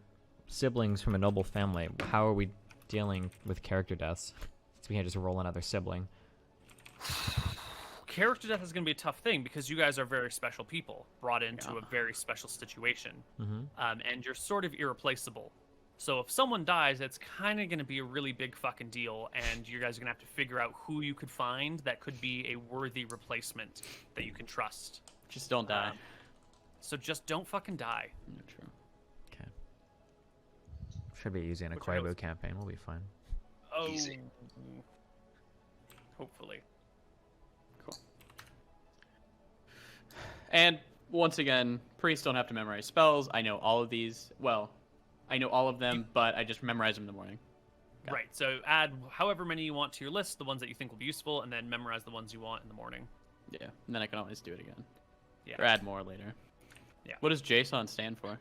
siblings from a noble family, how are we dealing with character deaths? So we can't just roll another sibling. Character death is going to be a tough thing because you guys are very special people brought into Yeah. a very special situation, Mm-hmm. and you're sort of irreplaceable. So if someone dies, it's kind of going to be a really big fucking deal, and you guys are going to have to figure out who you could find that could be a worthy replacement that you can trust. Just don't die. So just don't fucking die. Yeah, true. Okay. Should be easy in a Which I know Koibu is- campaign. We'll be fine. Oh, Easy. hopefully. Cool. And once again, priests don't have to memorize spells. I know all of these. Well, I know all of them, but I just memorize them in the morning. Got it. Right, so add however many you want to your list, the ones that you think will be useful, and then memorize the ones you want in the morning. Yeah, and then I can always do it again. Yeah. Or add more later. Yeah. What does JSON stand for?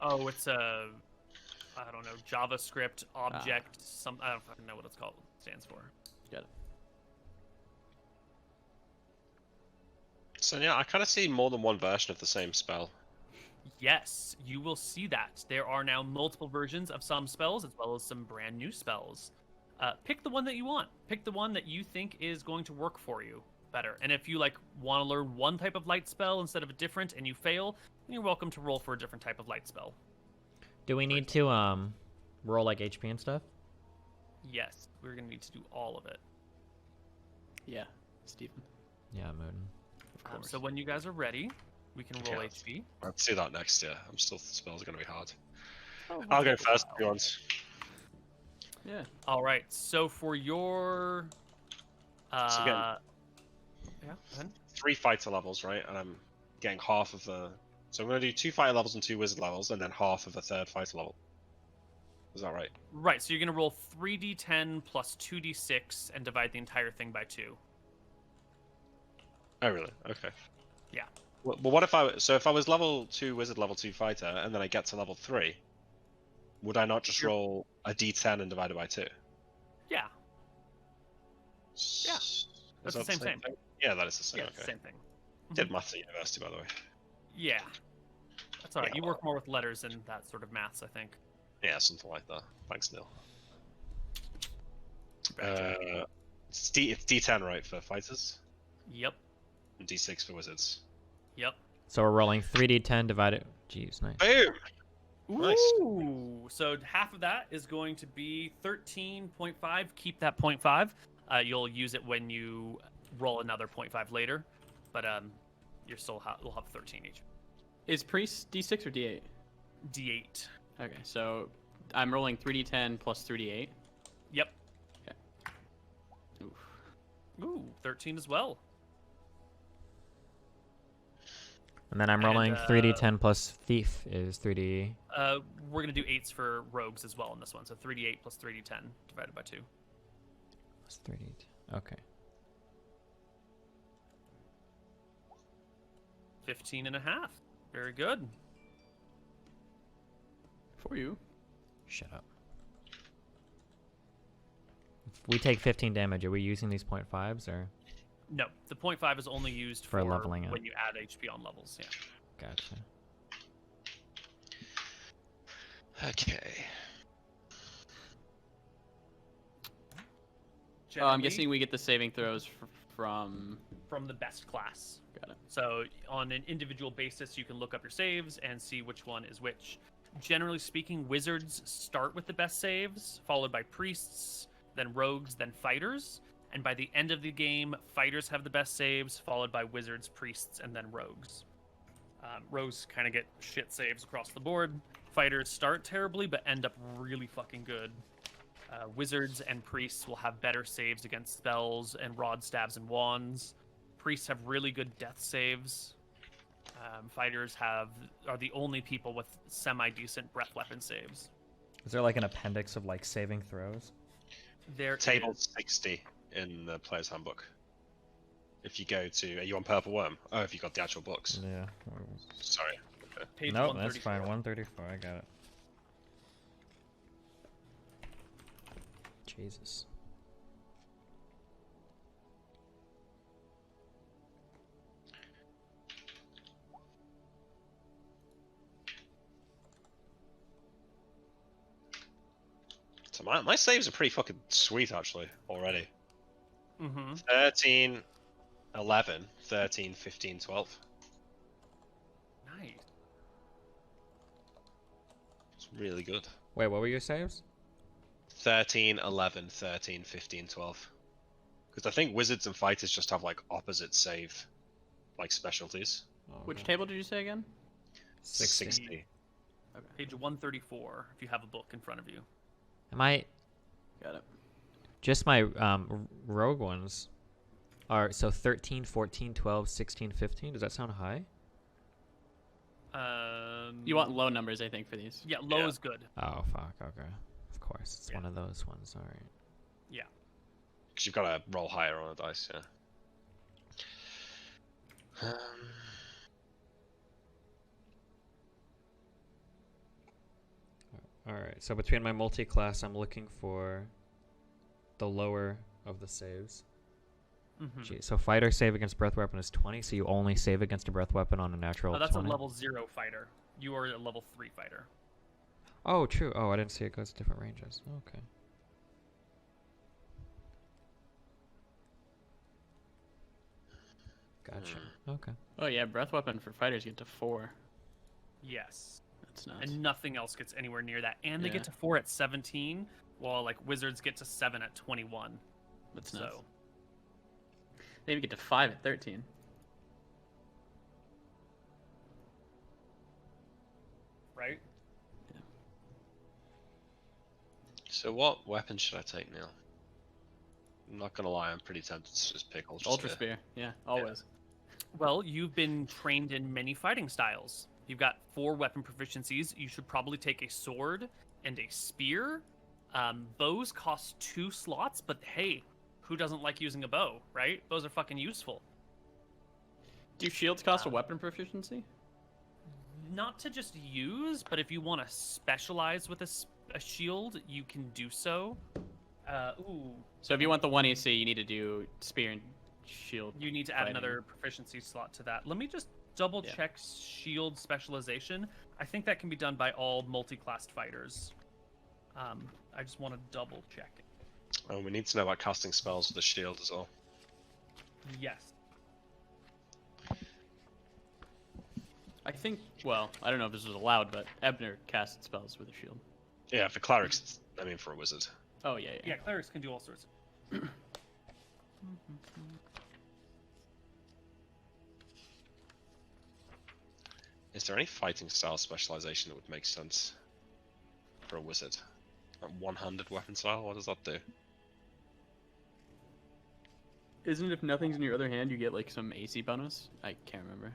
Oh, it's a, I don't know, JavaScript object. I don't fucking know what it's called. Stands for. Got it. So yeah, I kind of see more than one version of the same spell. Yes, you will see that. There are now multiple versions of some spells as well as some brand new spells. Pick the one that you want. Pick the one that you think is going to work for you better. And if you want to learn one type of light spell instead of a different and you fail, then you're welcome to roll for a different type of light spell. Do we need to roll like HP and stuff? Yes, we're gonna need to do all of it. Yeah, Stephen. Yeah, Mooden. Of course. So when you guys are ready, we can roll Okay. HP. Let's do that next. Yeah, I'm still spells are gonna be hard. Oh, I'll go take a first. while. If you want. Yeah. All right. So for your, So again- yeah, go ahead. 3 fighter levels, right? And I'm getting half of the. So I'm gonna do 2 fighter levels and 2 wizard levels, and then half of the 3rd fighter level. Is that right? Right. So you're gonna roll 3d10 plus 2d6 and divide the entire thing by 2. Oh, really? Okay. Yeah. Well, what if if I was level 2 wizard, level 2 fighter, and then I get to level 3, would I not just You're- roll a d10 and divide it by 2? Yeah. Yeah. Is That's that the same thing. Yeah, that is the same. Yeah. It's Okay. the same thing. Did maths at university, by the way. Yeah. That's all right. Yeah, You work more with letters and that sort of maths, I think. Yeah, something like that. Thanks, Neil. Right. It's D10, right, for fighters? Yep. And D6 for wizards. Yep. So we're rolling 3d10 divided. Jeez, nice. Boom! Nice. Ooh. So half of that is going to be 13.5. Keep that 0.5. You'll use it when you roll another 0.5 later, but you're still will have 13 each. Is priest D6 or D8? D8. Okay, so I'm rolling 3d10 plus 3d8. Yep. Oof. Ooh, 13 as well. And then I'm rolling And, 3d10 plus thief is 3d. We're gonna do 8s for rogues as well in this one. So 3d8 plus 3d10 divided by 2. Plus 3d. Okay. 15 and a half. Very good. For you. Shut up. If we take 15 damage, are we using these 0.5s or? No, the 0.5 is only used For for leveling up. when you add HP on levels. Yeah. Gotcha. Okay. I'm Jeremy, guessing we get the saving throws from. from the best class. Got it. So on an individual basis, you can look up your saves and see which one is which. Generally speaking, wizards start with the best saves, followed by priests, then rogues, then fighters. And by the end of the game, fighters have the best saves, followed by wizards, priests, and then rogues. Rogues kind of get shit saves across the board. Fighters start terribly, but end up really fucking good. Wizards and priests will have better saves against spells and rod, stabs, and wands. Priests have really good death saves. Fighters are the only people with semi-decent breath weapon saves. Is there like an appendix of like saving throws? There Table is- 60 in the player's handbook. If you go to, are you on Purple Worm? Oh, if you got the actual books. Yeah. Sorry. Okay. page Nope, that's fine. 134. 134. I got it. Jesus. So my saves are pretty fucking sweet actually already. Mm-hmm. 13, 11, 13, 15, 12. Nice. It's really good. Wait, what were your saves? 13, 11, 13, 15, 12. Because I think wizards and fighters just have like opposite save, like specialties. Oh, Which okay. table did you say again? 60. Okay. Page 134, if you have a book in front of you. Am I Got it. just my rogue ones are so 13, 14, 12, 16, 15? Does that sound high? You want low numbers, I think, for these. Yeah, low Yeah. is good. Oh fuck, okay. Of course. It's Yeah. one of those ones, alright. Yeah. Because you've got to roll higher on a dice, yeah. Alright, so between my multi-class, I'm looking for the lower of the saves. Mm-hmm. Gee, so fighter save against breath weapon is 20, so you only save against a breath weapon on a natural Oh, that's 20? a level 0 fighter. You are a level 3 fighter. Oh, true. Oh, I didn't see it goes to different ranges. Okay. Gotcha. Okay. Oh yeah, breath weapon for fighters get to 4. Yes. That's nuts. And nothing else gets anywhere near that. And they Yeah. get to 4 at 17, Well, like wizards get to 7 at 21. That's So nuts. They even get to 5 at 13. right? So what weapon should I take now? I'm not gonna lie, I'm pretty tempted to just pick Ultra Ultra Spear. Spear, yeah, always. Well, you've been trained in many fighting styles. You've got 4 weapon proficiencies. You should probably take a sword and a spear. Bows cost 2 slots, but hey, who doesn't like using a bow, right? Bows are fucking useful. Do shields cost a weapon proficiency? Not to just use, but if you want to specialize with a shield, you can do so. Ooh, So if you want the 1 AC, you need to do spear and shield. you need to add fighting. another proficiency slot to that. Let me just double check shield specialization. I think that can be done by all multi-classed fighters. I just want to double check it. Oh, we need to know about casting spells with the shield as well. Yes. I think, well, I don't know if this was allowed, but Ebner cast spells with a shield. Yeah, for clerics, I mean for a wizard. Oh, yeah. Yeah, clerics can do all sorts. Is there any fighting style specialization that would make sense for a wizard? Like one-handed weapon style, what does that do? Isn't it if nothing's in your other hand, you get like some AC bonus? I can't remember.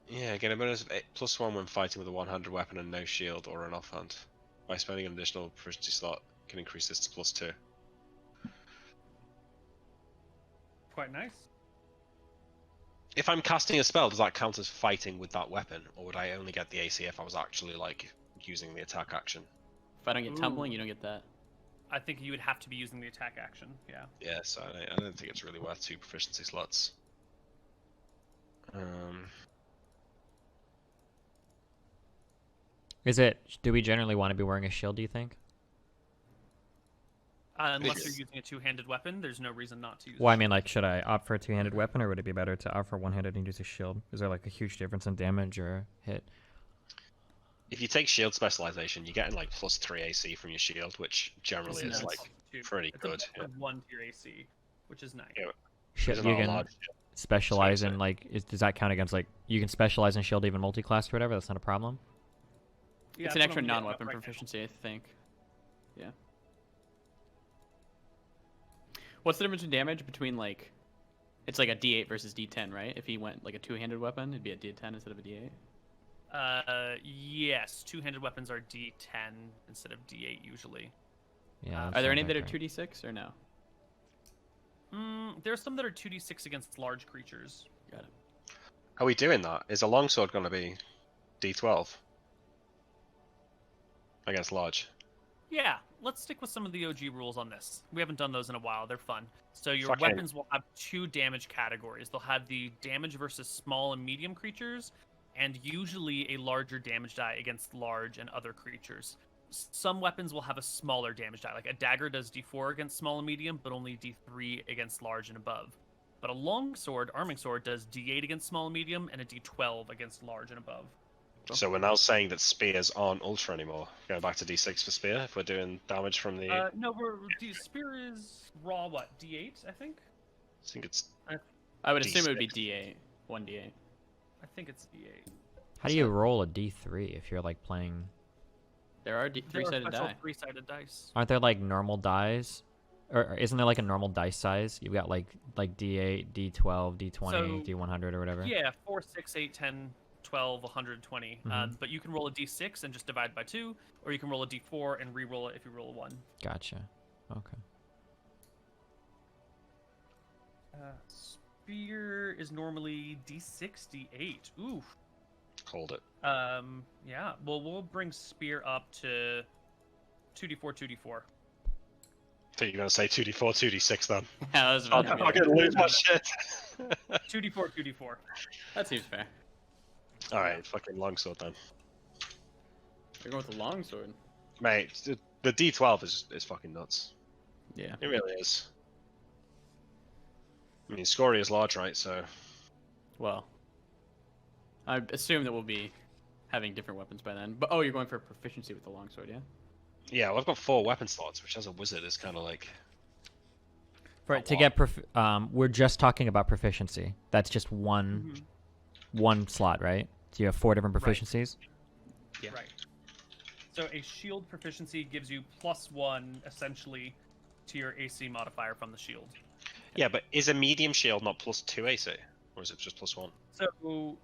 Yeah, get a bonus of +1 when fighting with a one-handed weapon and no shield or an offhand. By spending an additional proficiency slot, can increase this to +2. Quite nice. If I'm casting a spell, does that count as fighting with that weapon, or would I only get the AC if I was actually like using the attack action? If I don't get tumbling, Ooh. you don't get that. I think you would have to be using the attack action. Yeah. Yeah, so I don't think it's really worth 2 proficiency slots. Do we generally want to be wearing a shield, do you think? Unless Yes. you're using a two-handed weapon, there's no reason not to use. Well, I mean, like, should I opt for a two-handed weapon, or would it be better to opt for one-handed and use a shield? Is there like a huge difference in damage or hit? If you take shield specialization, you're getting like +3 AC from your shield, which generally It's is nuts. like pretty It's good. a 1 to your AC, which is nice. Yeah. Shield, Isn't you that a can large shield? specialize Sorry, in like. Does that count against like you can specialize in shield even multi-class or whatever? That's not a problem. Yeah, It's an that's extra what I'm getting at non-weapon right now. proficiency, I think. Yeah. What's the difference in damage between like, it's like a D8 versus D10, right? If he went like a two-handed weapon, it'd be a D10 instead of a D8. Yes, two-handed weapons are D10 instead of D8 usually. Yeah. Are there any that are 2D6 or no? There are some that are 2d6 against large creatures. Got it. Are we doing that? Is a longsword going to be D12 against large? Yeah, let's stick with some of the OG rules on this. We haven't done those in a while. They're fun. So your Fucking- weapons will have 2 damage categories. They'll have the damage versus small and medium creatures, and usually a larger damage die against large and other creatures. Some weapons will have a smaller damage die. Like a dagger does D4 against small and medium, but only D3 against large and above. But a longsword, arming sword, does D8 against small and medium, and a D12 against large and above. So we're now saying that spears aren't ultra anymore. Going back to D6 for spear if we're doing damage from the. I No, spear is raw. What D8? I think. think it's. I would assume it would be D6. D8. 1D8. I think it's D8. How do you roll a D3 if you're like playing? There are There are three-sided special die. 3-sided dice. Aren't there like normal dice? Or isn't there like a normal dice size? You've got like D8, D12, D20, So, D100 or whatever. Yeah, 4, 6, 8, 10, 12, 120. But you can roll a D6 and just divide by 2, or you can roll a D4 and re-roll it if you roll a 1. Gotcha. Okay. Spear is normally D6, D8. Ooh. Called it. Yeah. Well, we'll bring spear up to 2d4, 2d4. I think you're going to say 2d4, 2d6 then. Yeah, that was I'm about to be not going to lose that shit. 2d4, 2d4. That seems fair. Alright, fucking longsword then. You're going with the longsword. Mate, the D12 is fucking nuts. Yeah. It really is. I mean, Scoria is large, right? So. Well, I assume that we'll be having different weapons by then. But oh, you're going for proficiency with the longsword, yeah? Yeah, well, I've got 4 weapon slots, which as a wizard is kind of like. Right, to get we're just talking about proficiency. That's just Mm-hmm. one slot, right? So you have 4 different proficiencies. Yeah. Right. So a shield proficiency gives you +1 essentially to your AC modifier from the shield. Yeah, but is a medium shield not +2 AC, or is it just +1? So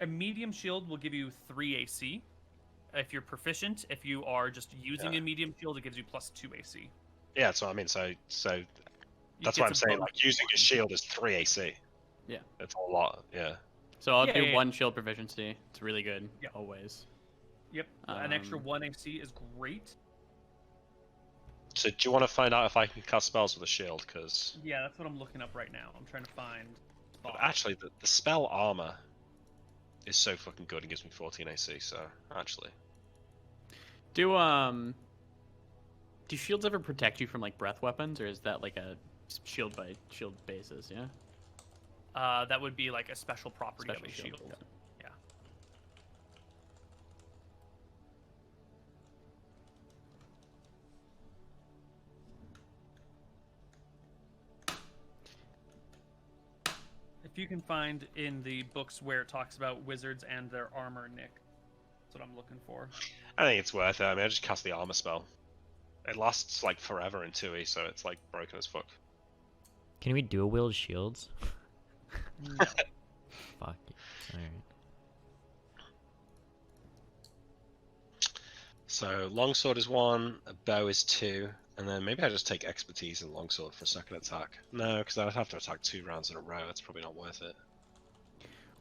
a medium shield will give you 3 AC. If you're proficient, if you are just using a medium shield, it gives you +2 AC. Yeah, that's what I mean. So You that's get why I'm to saying bonus like using a shield is 3 AC. Yeah. That's a lot. Yeah. So I'll Yeah, do yeah, 1 shield proficiency. It's really good. Yeah. Always. Yep, an extra 1 AC is great. So do you want to find out if I can cast spells with a shield? Because Yeah, that's what I'm looking up right now. I'm trying to find. actually, the spell armor is so fucking good. It gives me 14 AC. So actually, Do shields ever protect you from like breath weapons, or is that like a shield by shield basis? Yeah. That would be like a special property of a shield. Yeah. Yeah. If you can find in the books where it talks about wizards and their armor, Nick, that's what I'm looking for. I think it's worth it. I mean, I just cast the armor spell. It lasts like forever in 2e, so it's like broken as fuck. Can we dual wield shields? No. Fuck. Alright. So longsword is 1, a bow is 2, and then maybe I just take expertise in longsword for a second attack. No, because I'd have to attack 2 rounds in a row. It's probably not worth it.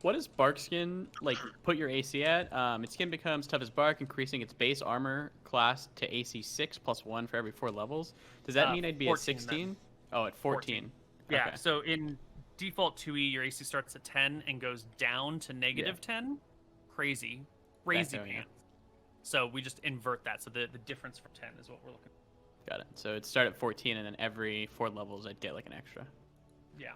What does bark skin like put your AC at? Its skin becomes tough as bark, increasing its base armor class to AC 6 +1 for every 4 levels. Does that mean I'd be at 16? Then. Oh, at 14. Yeah. Okay. So in default 2e, your AC starts at 10 and goes down to -10. Crazy That's pants. how, So we just invert that. So the difference from 10 is what we're looking for. Got it. So it'd start at 14, and then every 4 levels I'd get like an extra. Yeah.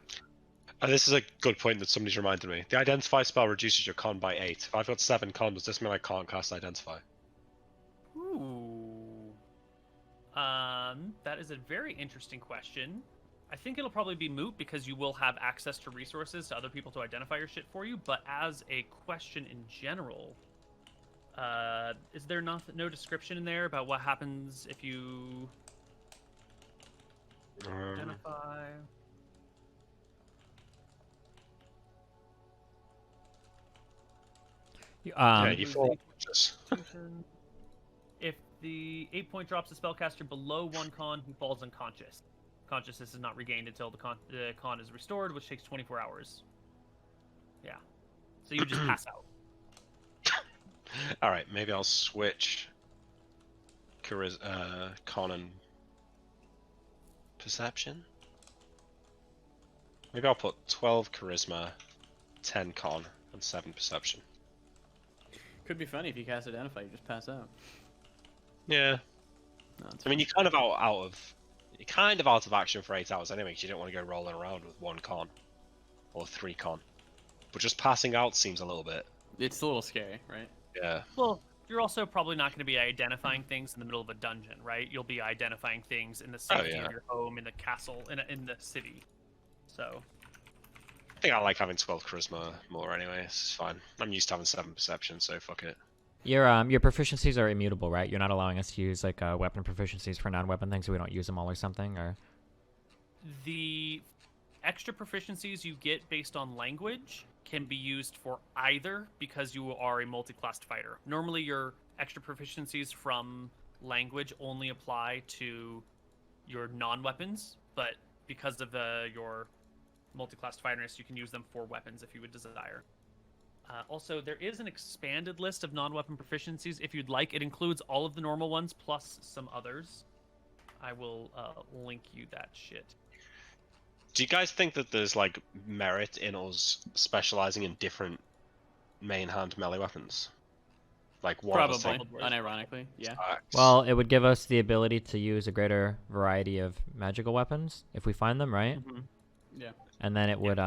This is a good point that somebody's reminded me. The Identify spell reduces your con by 8. If I've got 7 con, does this mean I can't cast Identify? Ooh. That is a very interesting question. I think it'll probably be moot because you will have access to resources to other people to identify your shit for you. But as a question in general, is there no description in there about what happens if you identify? Yeah, you fall unconscious. If the 8-point drops the spellcaster below 1 con, he falls unconscious. Consciousness is not regained until the con is restored, which takes 24 hours. Yeah. So you just pass out. Alright, maybe I'll switch con and perception. Maybe I'll put 12 charisma, 10 con, and 7 perception. Could be funny if you cast Identify, you just pass out. Yeah. No, it's I mean, you're kind of out of action for 8 hours anyway, because you don't want to go rolling around with 1 con or 3 con. But just passing out seems a little bit. It's a little scary, right? Yeah. Well, you're also probably not going to be identifying things in the middle of a dungeon, right? You'll be identifying things in the safety of your home, in the castle, in the city. So. I think I like having 12 charisma more anyway. It's fine. I'm used to having 7 perception, so fuck it. Your proficiencies are immutable, right? You're not allowing us to use like weapon proficiencies for non-weapon things, so we don't use them all or something, or. The extra proficiencies you get based on language can be used for either because you are a multi-classed fighter. Normally, your extra proficiencies from language only apply to your non-weapons, but because of your multi-classed fighterness, you can use them for weapons if you would desire. Also, there is an expanded list of non-weapon proficiencies. If you'd like, it includes all of the normal ones plus some others. I will link you that shit. Do you guys think that there's like merit in us specializing in different main hand melee weapons? Like one Probably, unironically, yeah. Well, it would give us the ability to use a greater variety of magical weapons if we find them, right? Mm-hmm. Yeah. And then it would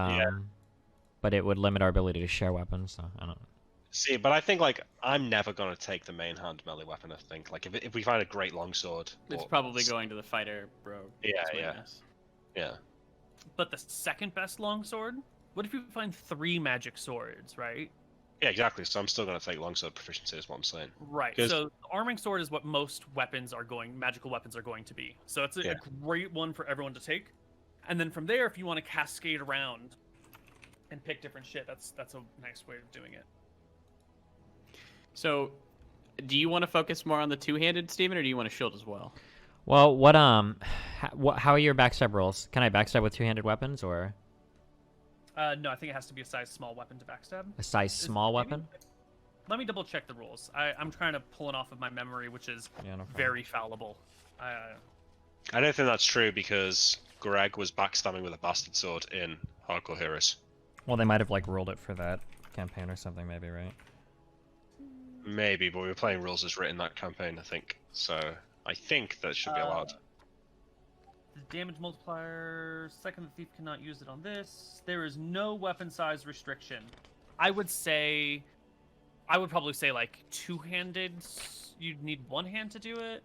but it would limit our ability to share weapons. So I don't. See, but I think like I'm never gonna take the main hand melee weapon. I think like if we find a great longsword, It's or- probably going to the fighter rogue. Yeah, is my yeah. guess. Yeah. But the second best longsword? What if you find 3 magic swords, right? Yeah, exactly. So I'm still gonna take longsword proficiency. Is what I'm saying. Right. 'Cause- So arming sword is what most magical weapons are going to be. So it's a Yeah. great one for everyone to take. And then from there, if you want to cascade around and pick different shit, that's a nice way of doing it. So, do you want to focus more on the two-handed, Steven, or do you want to shield as well? Well, how are your backstab rolls? Can I backstab with two-handed weapons or No, I think it has to be a size small weapon to backstab. a size small maybe? weapon? Let me double check the rules. I'm trying to pull it off of my memory, which is Yeah, no problem. very fallible. I don't think that's true because Greg was backstabbing with a bastard sword in Hardcore Heroes. Well, they might have like ruled it for that campaign or something, maybe, right? Maybe, but we were playing rules as written that campaign, I think. So I think that should be allowed. The damage multiplier. Second, the thief cannot use it on this. There is no weapon size restriction. I would probably say like two-handed. You'd need one hand to do it.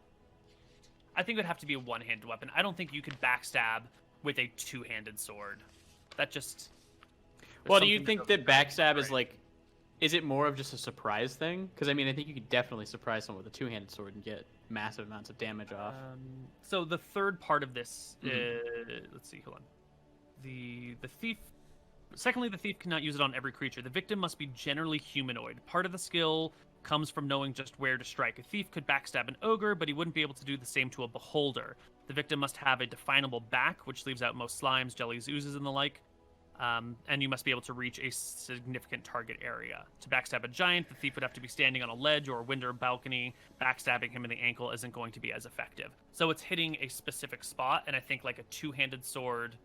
I think it would have to be a one-handed weapon. I don't think you could backstab with a two-handed sword. That just. Well, do you think that backstab is like, is it more of just a surprise thing? Because I mean, I think you could definitely surprise someone with a two-handed sword and get massive amounts of damage off. So the third part of this, let's see, hold on. The thief. Secondly, the thief cannot use it on every creature. The victim must be generally humanoid. Part of the skill comes from knowing just where to strike. A thief could backstab an ogre, but he wouldn't be able to do the same to a beholder. The victim must have a definable back, which leaves out most slimes, jellies, oozes, and the like. And you must be able to reach a significant target area. To backstab a giant, the thief would have to be standing on a ledge or a window or balcony. Backstabbing him in the ankle isn't going to be as effective. So it's hitting a specific spot, and I think like a two-handed sword.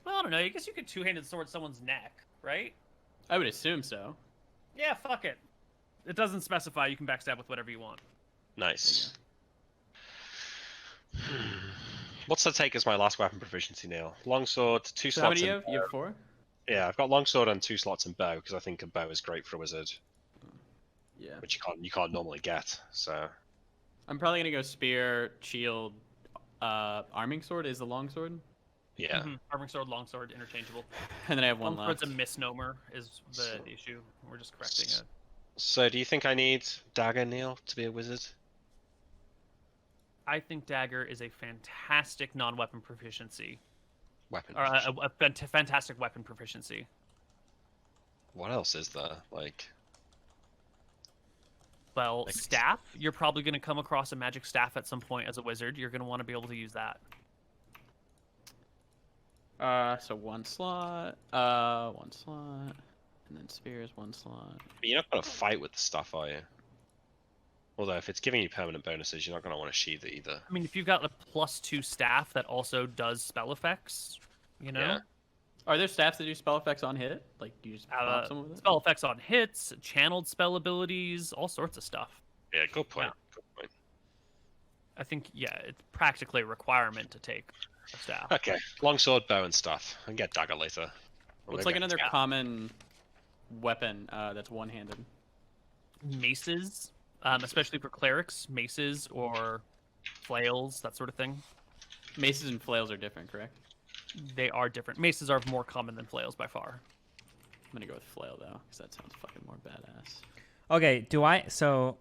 Well, I don't know. I guess you could two-handed sword someone's neck, right? I would assume so. Yeah, fuck it. It doesn't specify. You can backstab with whatever you want. Nice. What's the take as my last weapon proficiency, Neil? Longsword, two So how slots. many in do you have? You have 4? Yeah, I've got longsword and 2 slots in bow because I think a bow is great for a wizard, Yeah. which you can't normally get. So I'm probably gonna go spear, shield, arming sword is the longsword, yeah, Arming sword, longsword, interchangeable. and then I have one Longsword's left. a misnomer, is the issue. We're just correcting it. So do you think I need dagger, Neil, to be a wizard? I think dagger is a fantastic non-weapon proficiency, Weapon. or proficiency. a fantastic weapon proficiency. What else is there? Like, Well, Like- staff. You're probably going to come across a magic staff at some point as a wizard. You're going to want to be able to use that. So one slot, and then spears, one slot. you're not gonna fight with the stuff, are you? Although if it's giving you permanent bonuses, you're not gonna want to sheath it either. I mean, if you've got a +2 staff that also does spell effects, you know, Yeah. Are there staffs that do spell effects on hit? Like, do you just pop someone with it? spell effects on hits, channeled spell abilities, all sorts of stuff. Yeah, good point. Yeah. Good point. I think, yeah, it's practically a requirement to take a staff. Okay, longsword, bow, and stuff. I can get dagger later. Or What's maybe like I can another Yeah. common weapon that's one-handed? Maces, especially for clerics, maces or flails, that sort of thing. Maces and flails are different, correct? They are different. Maces are more common than flails by far. I'm gonna go with flail though, because that sounds fucking more badass. Okay, so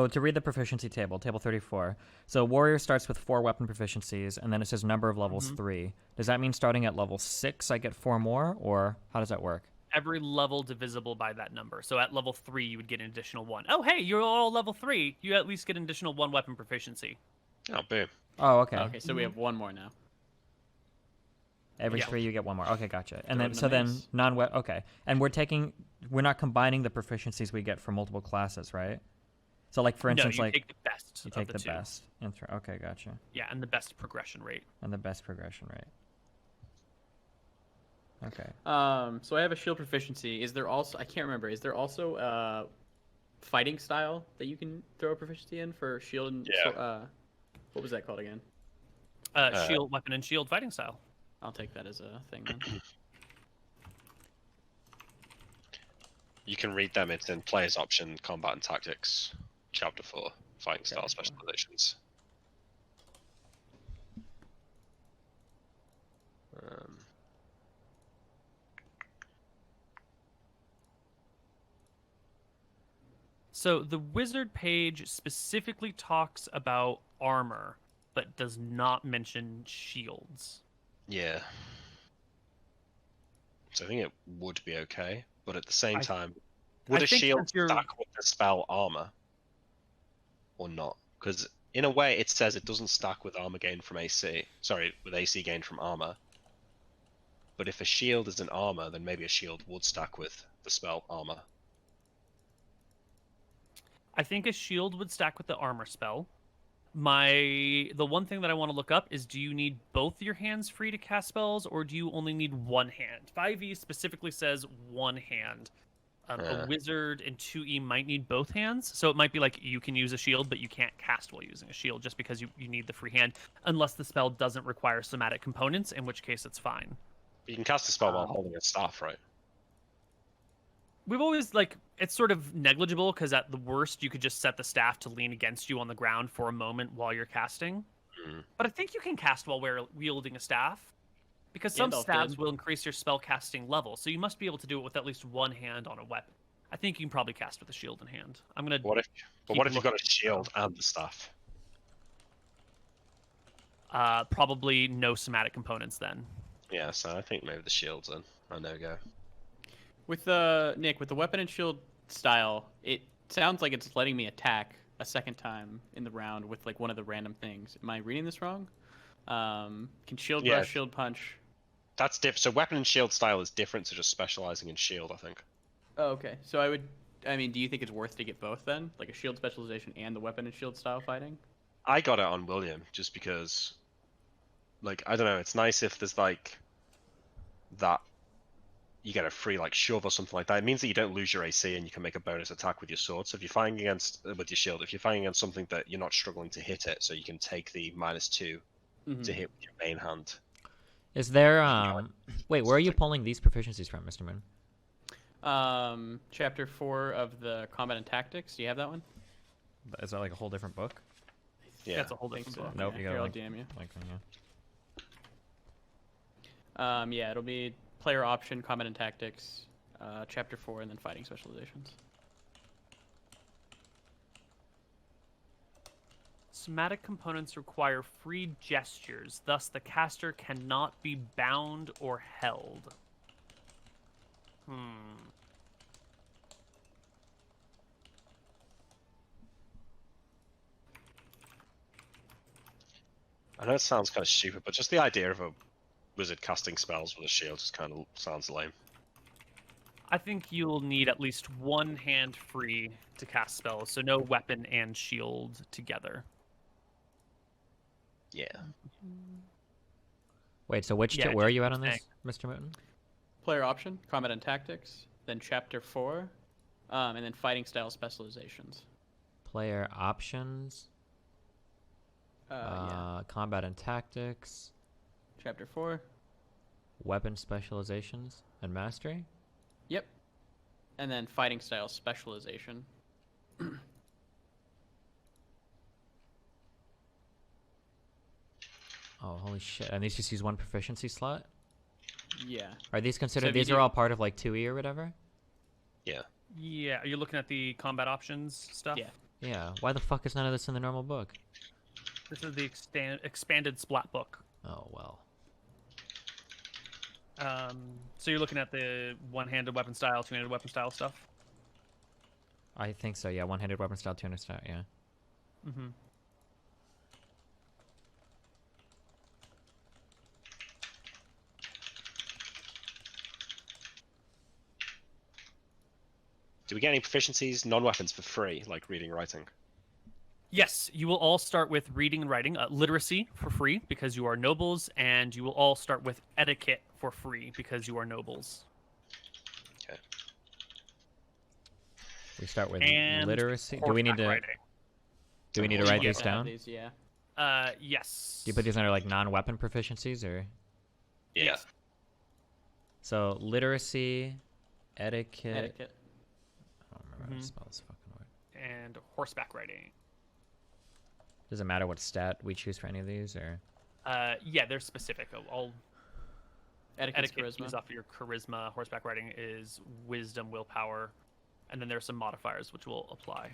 to read the proficiency table, table 34. So warrior starts with 4 weapon proficiencies, and then it says number of levels 3. Does that mean starting at level 6 I get 4 more, or how does that work? Every level divisible by that number. So at level 3, you would get an additional 1. Oh, hey, you're all level 3. You at least get an additional 1 weapon proficiency. Oh, boom. Oh, okay. Okay, so we have one more now. Every Yeah. 3 you get 1 more. Okay, gotcha. And Throw it then in the so then mace. non-weapon. Okay, and we're not combining the proficiencies we get from multiple classes, right? So like for instance, no, you like take the best you of take the the two. best. Okay, gotcha. Yeah, and the best progression rate. And the best progression rate. Okay. So I have a shield proficiency. Is there also? I can't remember. Is there also fighting style that you can throw a proficiency in for shield and? Yeah. What was that called again? Shield, weapon, and shield fighting style. I'll take that as a thing then. You can read them. It's in Player's Option, Combat and Tactics, Chapter 4, Fighting Style Chapter 4. Specializations. So the wizard page specifically talks about armor, but does not mention shields. Yeah. So I think it would be okay, but at the same time, would I a think shield since you're- stack with the spell armor? Or not? Because in a way it says it doesn't stack with armor gain from AC. Sorry, with AC gain from armor. But if a shield is an armor, then maybe a shield would stack with the spell armor. I think a shield would stack with the armor spell. The one thing that I want to look up is, do you need both your hands free to cast spells, or do you only need one hand? 5e specifically says one hand. A wizard in 2e might need both hands, so it might be like you can use a shield, but you can't cast while using a shield just because you need the free hand, unless the spell doesn't require somatic components, in which case it's fine. You can cast a spell while holding a staff, right? We've always, it's sort of negligible, because at the worst, you could just set the staff to lean against you on the ground for a moment while you're casting. But I think you can cast while wielding a staff, because some Gandalf staves did. will increase your spell casting level, so you must be able to do it with at least one hand on a weapon. I think you can probably cast with a shield in hand. I'm gonna. What if keep you've got looking a shield and the staff? Probably no somatic components then. Yeah, so I think maybe the shield's in. A no-go. With Nick, with the weapon and shield style, it sounds like it's letting me attack a second time in the round with like one of the random things. Am I reading this wrong? Can shield Yeah. rush, shield punch? That's different. So weapon and shield style is different to just specializing in shield, I think. Oh, okay. So I mean, do you think it's worth to get both then? Like a shield specialization and the weapon and shield style fighting? I got it on William just because, like, I don't know, it's nice if there's like that you get a free like shove or something like that. It means that you don't lose your AC and you can make a bonus attack with your sword. So if you're fighting against with your shield, if you're fighting against something that you're not struggling to hit it, so you can take the -2 to hit with your main hand. Is there wait, where are you pulling these proficiencies from, Mr. Moon? Chapter 4 of the Combat and Tactics. Do you have that one? Is that like a whole different book? Yeah. That's a whole I think different so. book. Nope, Yeah, you got here, I'll like, DM you. yeah. Yeah, it'll be player option, Combat and Tactics, Chapter 4, and then Fighting Specializations. Somatic components require free gestures, thus the caster cannot be bound or held. I know it sounds kind of stupid, but just the idea of a wizard casting spells with a shield just kind of sounds lame. I think you'll need at least one hand free to cast spells, so no weapon and shield together. Yeah. Wait, so which Yeah, where are just you at on saying. this, Mr. Mooten? Player option, Combat and Tactics, then Chapter 4, and then Fighting Style Specializations. Player options, Yeah. combat and tactics, Chapter 4. weapon specializations, and mastery. Yep. And then Fighting Style Specialization. Oh, holy shit! And these just use one proficiency slot. Yeah. Are these considered? if you These are do- all part of like 2e or whatever. Yeah. Yeah, are you looking at the combat options stuff? Yeah. Yeah. Why the fuck is none of this in the normal book? This is the expanded splat book. Oh well. So you're looking at the one-handed weapon style, two-handed weapon style stuff? I think so. Yeah, one-handed weapon style, two-handed style. Yeah. Mm-hmm. Do we get any proficiencies, non-weapons for free, like reading, writing? Yes, you will all start with reading and writing, literacy for free because you are nobles, and you will all start with etiquette for free because you are nobles. Okay. We start with And literacy. Do we need horseback to? riding. Do we need to You write have these to have down? these, yeah. Yes. Do you put these under like non-weapon proficiencies or? Yeah. Yes. So literacy, etiquette, Etiquette. how to spell this fucking word. And horseback riding. Does it matter what stat we choose for any of these, or? Yeah, they're specific. All Etiquette's etiquette charisma. is off of your charisma. Horseback riding is wisdom, willpower, and then there's some modifiers which will apply.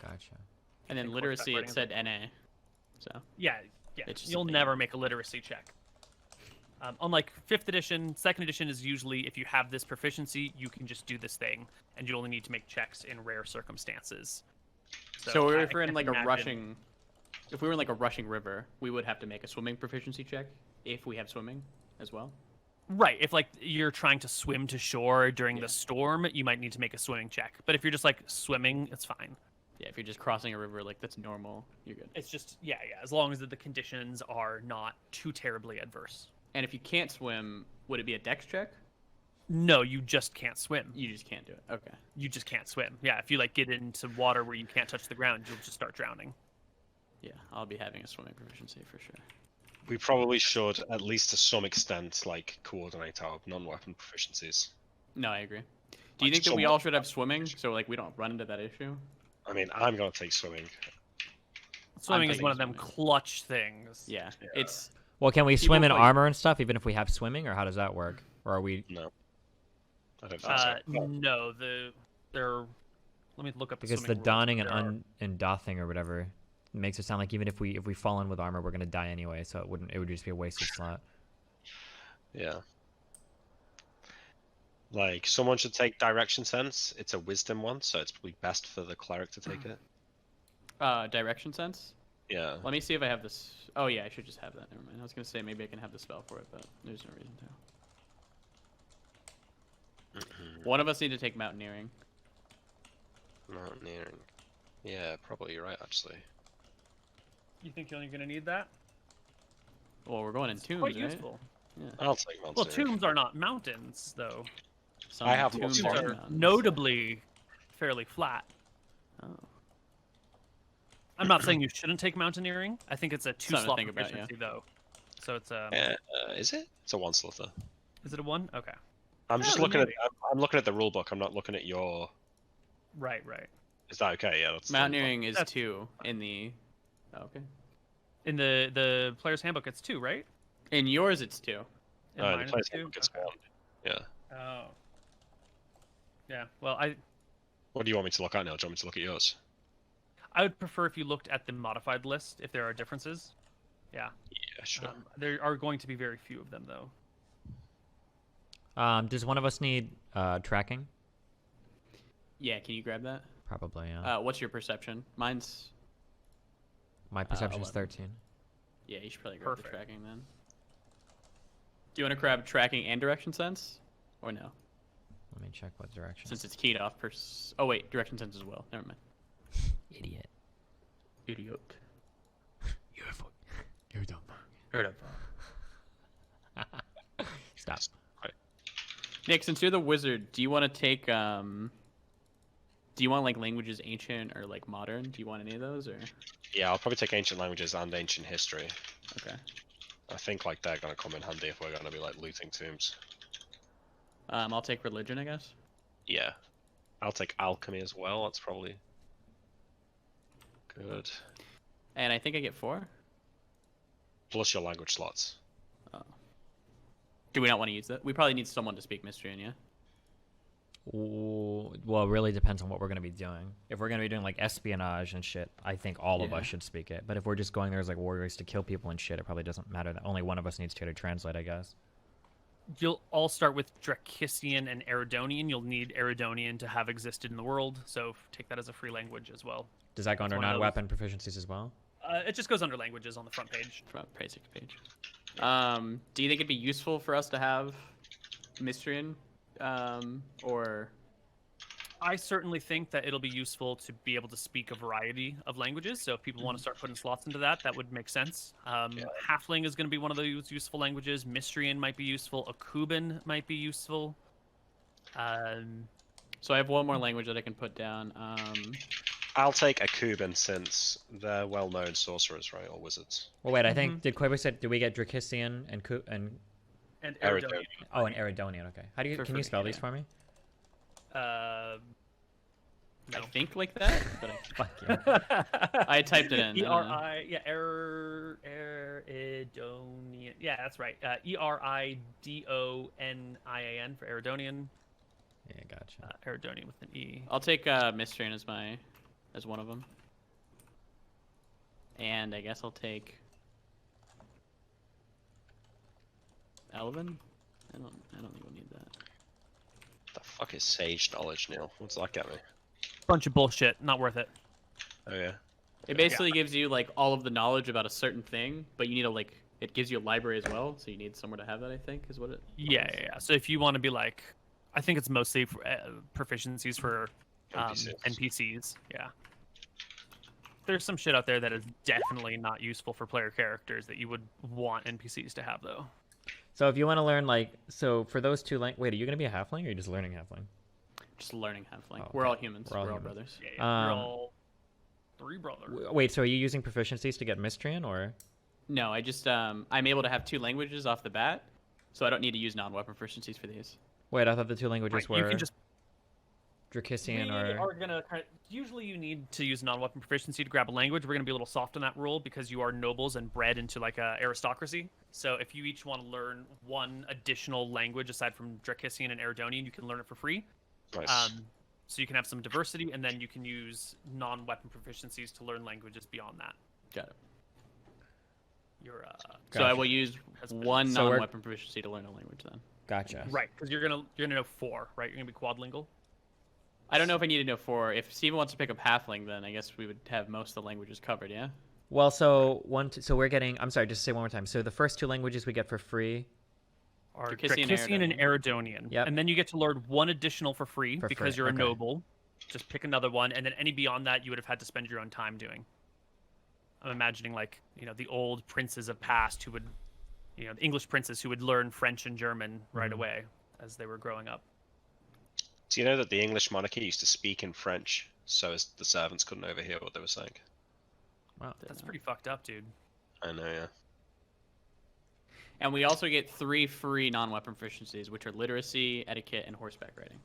Gotcha. And then think literacy, it horseback said NA. So Yeah. It's just You'll a thing. never make a literacy check. Unlike 5th edition, 2nd edition is usually if you have this proficiency, you can just do this thing, and you only need to make checks in rare circumstances. So I if we're in can't like a imagine- rushing, if we were in like a rushing river, we would have to make a swimming proficiency check if we have swimming as well. Right, if like you're trying to swim to shore during Yeah. the storm, you might need to make a swimming check. But if you're just like swimming, it's fine. Yeah, if you're just crossing a river, like that's normal, you're good. It's just yeah, as long as the conditions are not too terribly adverse. And if you can't swim, would it be a dex check? No, you just can't swim. You just can't do it. Okay. You just can't swim. Yeah, if you like get into water where you can't touch the ground, you'll just start drowning. Yeah, I'll be having a swimming proficiency for sure. We probably should, at least to some extent, like coordinate our non-weapon proficiencies. No, I agree. Do you Like think that we somewhat- all should have swimming so like we don't run into that issue? I mean, I'm gonna take swimming. Swimming is thinking one of them swimming. clutch things. Yeah, Yeah. it's Well, can we People swim in play- armor and stuff even if we have swimming, or how does that work? Or are we? No, I don't think so. No, they're. Let me look up the Because the swimming rules. donning There are- and dothing or whatever makes it sound like even if we fall in with armor, we're gonna die anyway. So it would just be a wasted slot. Yeah. Like, someone should take direction sense. It's a wisdom one, so it's probably best for the cleric to take it. direction sense. Yeah. Let me see if I have this. Oh yeah, I should just have that. Never mind. I was gonna say maybe I can have the spell for it, but there's no reason to. One of us need to take mountaineering. Mountaineering. Yeah, probably you're right, actually. You think you're only going to need that? Well, we're going in tombs, Quite right? useful. I'll take mountaineering. Well, tombs are not mountains, though. Some I have tombs lots are of Tombs are mountains. notably fairly flat. Oh. I'm not saying you shouldn't take mountaineering. I think it's a Something to 2-slot think about, yeah. proficiency, though. So it's Is it? It's a one slaughter. Is it a 1? Okay. I'm just Yeah, looking at. maybe. I'm looking at the rule book. I'm not looking at your. Right. Is that okay? Yeah, that's Mountaineering is That's- 2 in the. Oh, okay. In the player's handbook, it's 2, right? In yours, it's 2. In The mine, it's player's 2? handbook is Okay. one. Yeah. Oh. Yeah. Well, I What do you want me to look at now? Do you want me to look at yours? would prefer if you looked at the modified list if there are differences. Yeah. Yeah, sure. There are going to be very few of them, though. Does one of us need tracking? Yeah, can you grab that? Probably. Yeah. What's your perception? Mine's. My perception is 11. 13. Yeah, you should probably grab Perfect. the tracking then. Do you want to grab tracking and direction sense, or no? Let me check what direction. Since it's keyed off. Oh wait, direction sense as well. Never mind. Idiot. Idiot. You're dumb. Heard of. Stop. Nick, since you're the wizard, do you want to take Do you want like languages ancient or like modern? Do you want any of those or? Yeah, I'll probably take ancient languages and ancient history. Okay. I think like they're gonna come in handy if we're gonna be like looting tombs. I'll take religion, I guess. Yeah. I'll take alchemy as well. That's probably good. And I think I get 4. Plus your language slots. Do we not want to use that? We probably need someone to speak Mystrian, yeah? Ooh, well, it really depends on what we're going to be doing. If we're going to be doing like espionage and shit, I think all of Yeah. us should speak it. But if we're just going there as like warriors to kill people and shit, it probably doesn't matter. That only one of us needs to translate, I guess. You'll all start with Dracissian and Eridonian. You'll need Eridonian to have existed in the world, so take that as a free language as well. Does that go under one of those. non-weapon proficiencies as well? It just goes under languages on the front page. Front basic page. Do you think it'd be useful for us to have Mystrian? Or I certainly think that it'll be useful to be able to speak a variety of languages. So if people want to start putting slots into that, that would make sense. Halfling is going to be one of those useful languages. Mystrian might be useful. Akuban might be useful. so I have one more language that I can put down. I'll take a Kuban since they're well-known sorcerers, right, or wizards. Well, wait, I think did Koibu said did we get Dracissian and And Eridonian. Eridonian. oh and Eridonian? Okay, how do you For can you spell these yeah. for me? I think like that, but Fuck you. I typed it in. Eridonian. Yeah, that's right. Eridonian for Eridonian. Yeah, gotcha. Eridonian with an E. I'll take Mystrian as one of them, and I guess I'll take Elven. I don't think we'll need that. The fuck is sage knowledge, Neil? What's that get me? Bunch of bullshit. Not worth it. Oh yeah. It basically gives you like all of the knowledge about a certain thing, but you need to it gives you a library as well, so you need somewhere to have that. I think is what it. Yeah. So if you want to be like, I think it's mostly for, proficiencies for NPCs. Yeah. There's some shit out there that is definitely not useful for player characters that you would want NPCs to have though. So if you want to learn so for those two wait, are you gonna be a halfling or are you just learning halfling? Just learning halfling. Oh, We're okay. all humans. We're all humans. brothers. Yeah. We're all 3 brothers. Wait, so are you using proficiencies to get Mystrian or? No, I just I'm able to have 2 languages off the bat, so I don't need to use non-weapon proficiencies for these. Wait, I thought the 2 languages Right, were you can just Drakissian we or. are gonna usually you need to use non-weapon proficiency to grab a language. We're gonna be a little soft on that rule because you are nobles and bred into like a aristocracy. So if you each want to learn one additional language aside from Drakissian and Eridonian, you can learn it for free. Nice. So you can have some diversity, and then you can use non-weapon proficiencies to learn languages beyond that. Got it. You're So I will use husband. one So we're- non-weapon proficiency to learn a language then. Gotcha. right, because you're gonna know 4, right? You're gonna be quadlingual. I don't know if I need to know 4. If Steven wants to pick up halfling, then I guess we would have most of the languages covered. Yeah. Well, so we're getting. I'm sorry, just say one more time. So the first 2 languages we get for free. Are Drakissian, Drakissian and Eridonian. Yep. And then you get to learn one additional for free For because free, you're a okay. noble. Just pick another one, and then any beyond that you would have had to spend your own time doing. I'm imagining like, the old princes of past who would, the English princes who would learn French and German right away as they were growing up. Do you know that the English monarchy used to speak in French so as the servants couldn't overhear what they were saying? Wow. That's pretty fucked up, dude. I know, yeah. And we also get 3 free non-weapon proficiencies, which are literacy, etiquette, and horseback riding.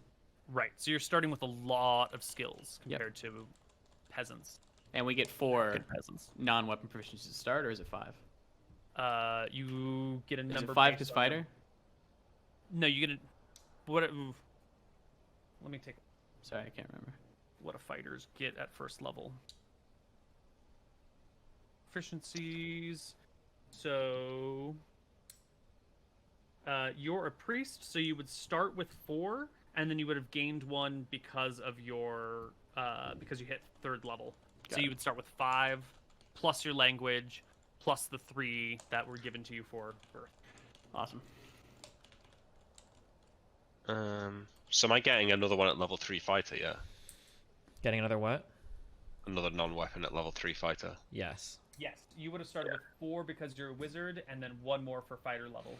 Right. So you're starting with a lot of skills Yep. compared to peasants. And we get 4 Good peasants. non-weapon proficiencies to start, or is it 5? You get a Is number. it 5 based because on fighter? No, you get a. What? Let me take Sorry, I can't remember. what a fighters get at first level. Proficiencies. So you're a priest, so you would start with 4, and then you would have gained 1 because of your because you hit 3rd level. Got So it. you would start with 5 plus your language plus the 3 that were given to you for birth. Awesome. So am I getting another one at level 3 fighter? Yeah, Getting another what? another non-weapon at level 3 fighter. Yes. Yes, you would have started with 4 because you're a wizard, and then 1 more for fighter level.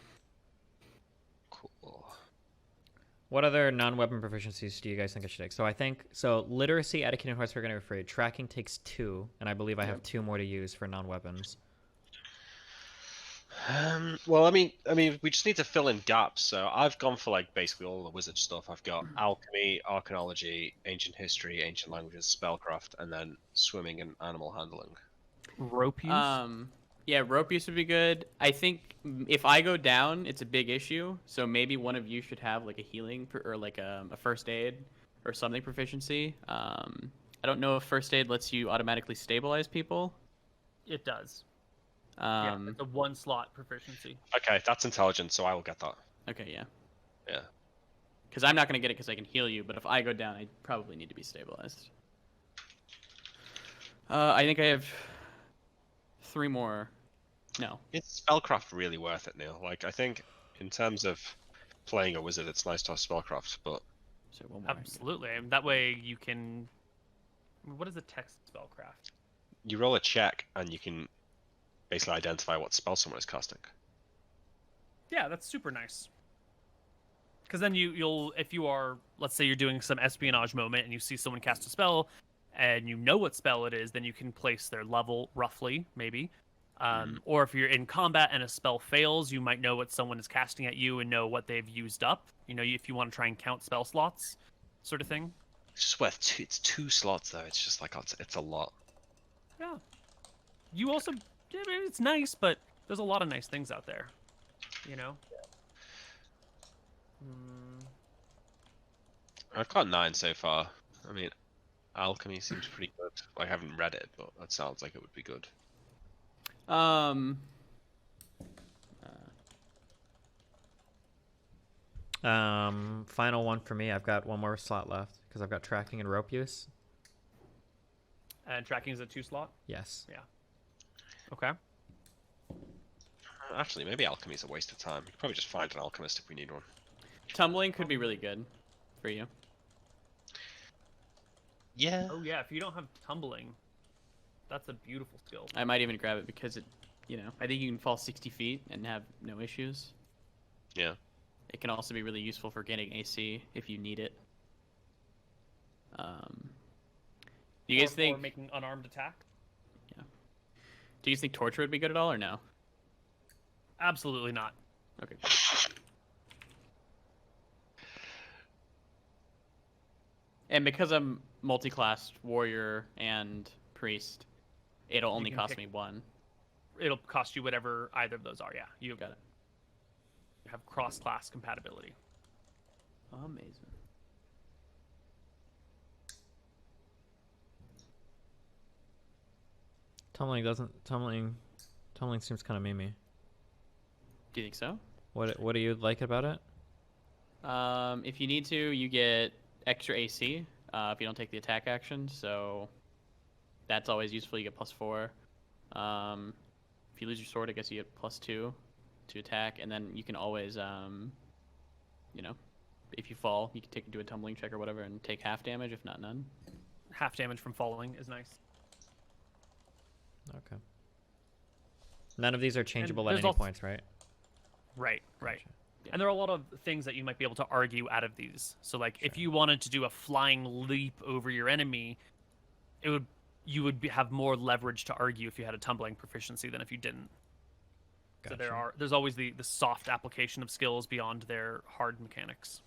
Cool. What other non-weapon proficiencies do you guys think I should take? So I think literacy, etiquette, and horseback riding are free. Tracking takes 2, and I believe I have 2 more to use for non-weapons. Well, I mean, we just need to fill in gaps. So I've gone for like basically all the wizard stuff. I've got alchemy, arcanology, ancient history, ancient languages, spellcraft, and then swimming and animal handling. Rope use? Yeah, rope use would be good. I think if I go down, it's a big issue. So maybe one of you should have like a healing or like a first aid or something proficiency. I don't know if first aid lets you automatically stabilize people. It does. Yeah, it's a 1-slot proficiency. Okay, that's intelligent, so I will get that. Okay, yeah. Yeah. Because I'm not going to get it because I can heal you, but if I go down, I probably need to be stabilized. I think I have 3 more. No. Is spellcraft really worth it, Neil? Like, I think in terms of playing a wizard, it's nice to have spellcraft, but So one more. Absolutely. And that way you can... What is a text spellcraft? you roll a check and you can basically identify what spell someone is casting. Yeah, that's super nice. Because then you'll, if you are, let's say you're doing some espionage moment and you see someone cast a spell and you know what spell it is, then you can place their level roughly, maybe. Or if you're in combat and a spell fails, you might know what someone is casting at you and know what they've used up. You know, if you want to try and count spell slots, sort of thing. It's just worth two. It's 2 slots though. It's just like it's a lot. Yeah. You also, I mean, it's nice, but there's a lot of nice things out there. You know. I've got 9 so far. I mean, alchemy seems pretty good. I haven't read it, but that sounds like it would be good. Final one for me. I've got one more slot left because I've got tracking and rope use. And tracking is a 2 slot. Yes. Yeah. Okay. Actually, maybe alchemy's a waste of time. We could probably just find an alchemist if we need one. Tumbling could be really good for you. Yeah. Oh yeah, if you don't have tumbling, that's a beautiful skill. I might even grab it because it, I think you can fall 60 feet and have no issues. Yeah. It can also be really useful for getting AC if you need it. Do you guys think for making unarmed attack? Yeah. Do you guys think torture would be good at all or no? Absolutely not. Okay. And because I'm multi-classed warrior and priest, it'll only cost me 1. It'll cost you whatever either of those are. Yeah, you Got it. have cross-class compatibility. Amazing. Tumbling seems kind of memey. Do you think so? What do you like about it? If you need to, you get extra AC if you don't take the attack action, so that's always useful. You get +4. If you lose your sword, I guess you get +2 to attack, and then you can always, if you fall, you can do a tumbling check or whatever and take half damage, if not none. Half damage from falling is nice. Okay. None of these are changeable at there's any points, right? Right. Gotcha. Yeah. And there are a lot of things that you might be able to argue out of these. So, like, if you wanted to do a flying leap over your enemy, you would have more leverage to argue if you had a tumbling proficiency than if you didn't. Gotcha. So there's always the soft application of skills beyond their hard mechanics.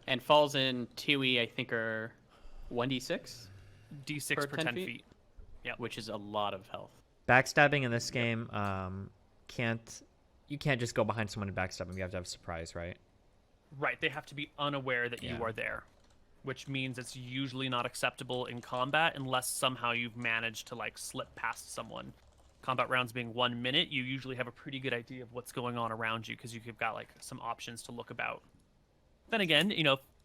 And falls in 2E, I think, are 1d6, D6 per 10 feet. Yep. which is a lot of health. Backstabbing in this game, you can't just go behind someone and backstab them. You have to have surprise, right? Right, they have to be unaware that you are there, which means it's usually not acceptable in combat unless somehow you've managed to slip past someone. Combat rounds being 1 minute, you usually have a pretty good idea of what's going on around you because you've got some options to look about. Then again,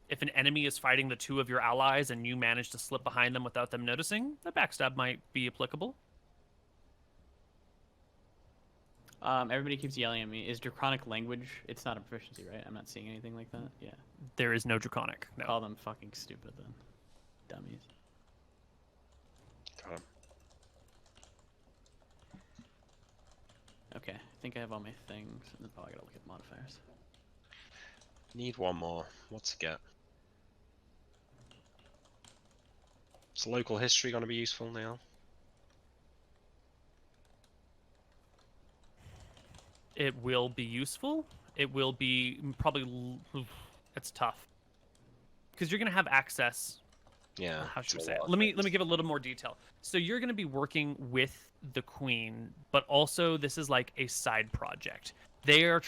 if an enemy is fighting the 2 of your allies and you manage to slip behind them without them noticing, the backstab might be applicable. Everybody keeps yelling at me. Is Draconic language? It's not a proficiency, right? I'm not seeing anything like that. Yeah. There is no Draconic. No. Call them fucking stupid then. Dummies. Got him. Okay, I think I have all my things. And then, I gotta look at modifiers. Need one more. What's it get? Is local history going to be useful now? It will be useful. It will be probably... It's tough. Because you're going to have access... Yeah. How should we say it? Let me give a little more detail. So you're going to be working with the queen, but also this is like a side project. They're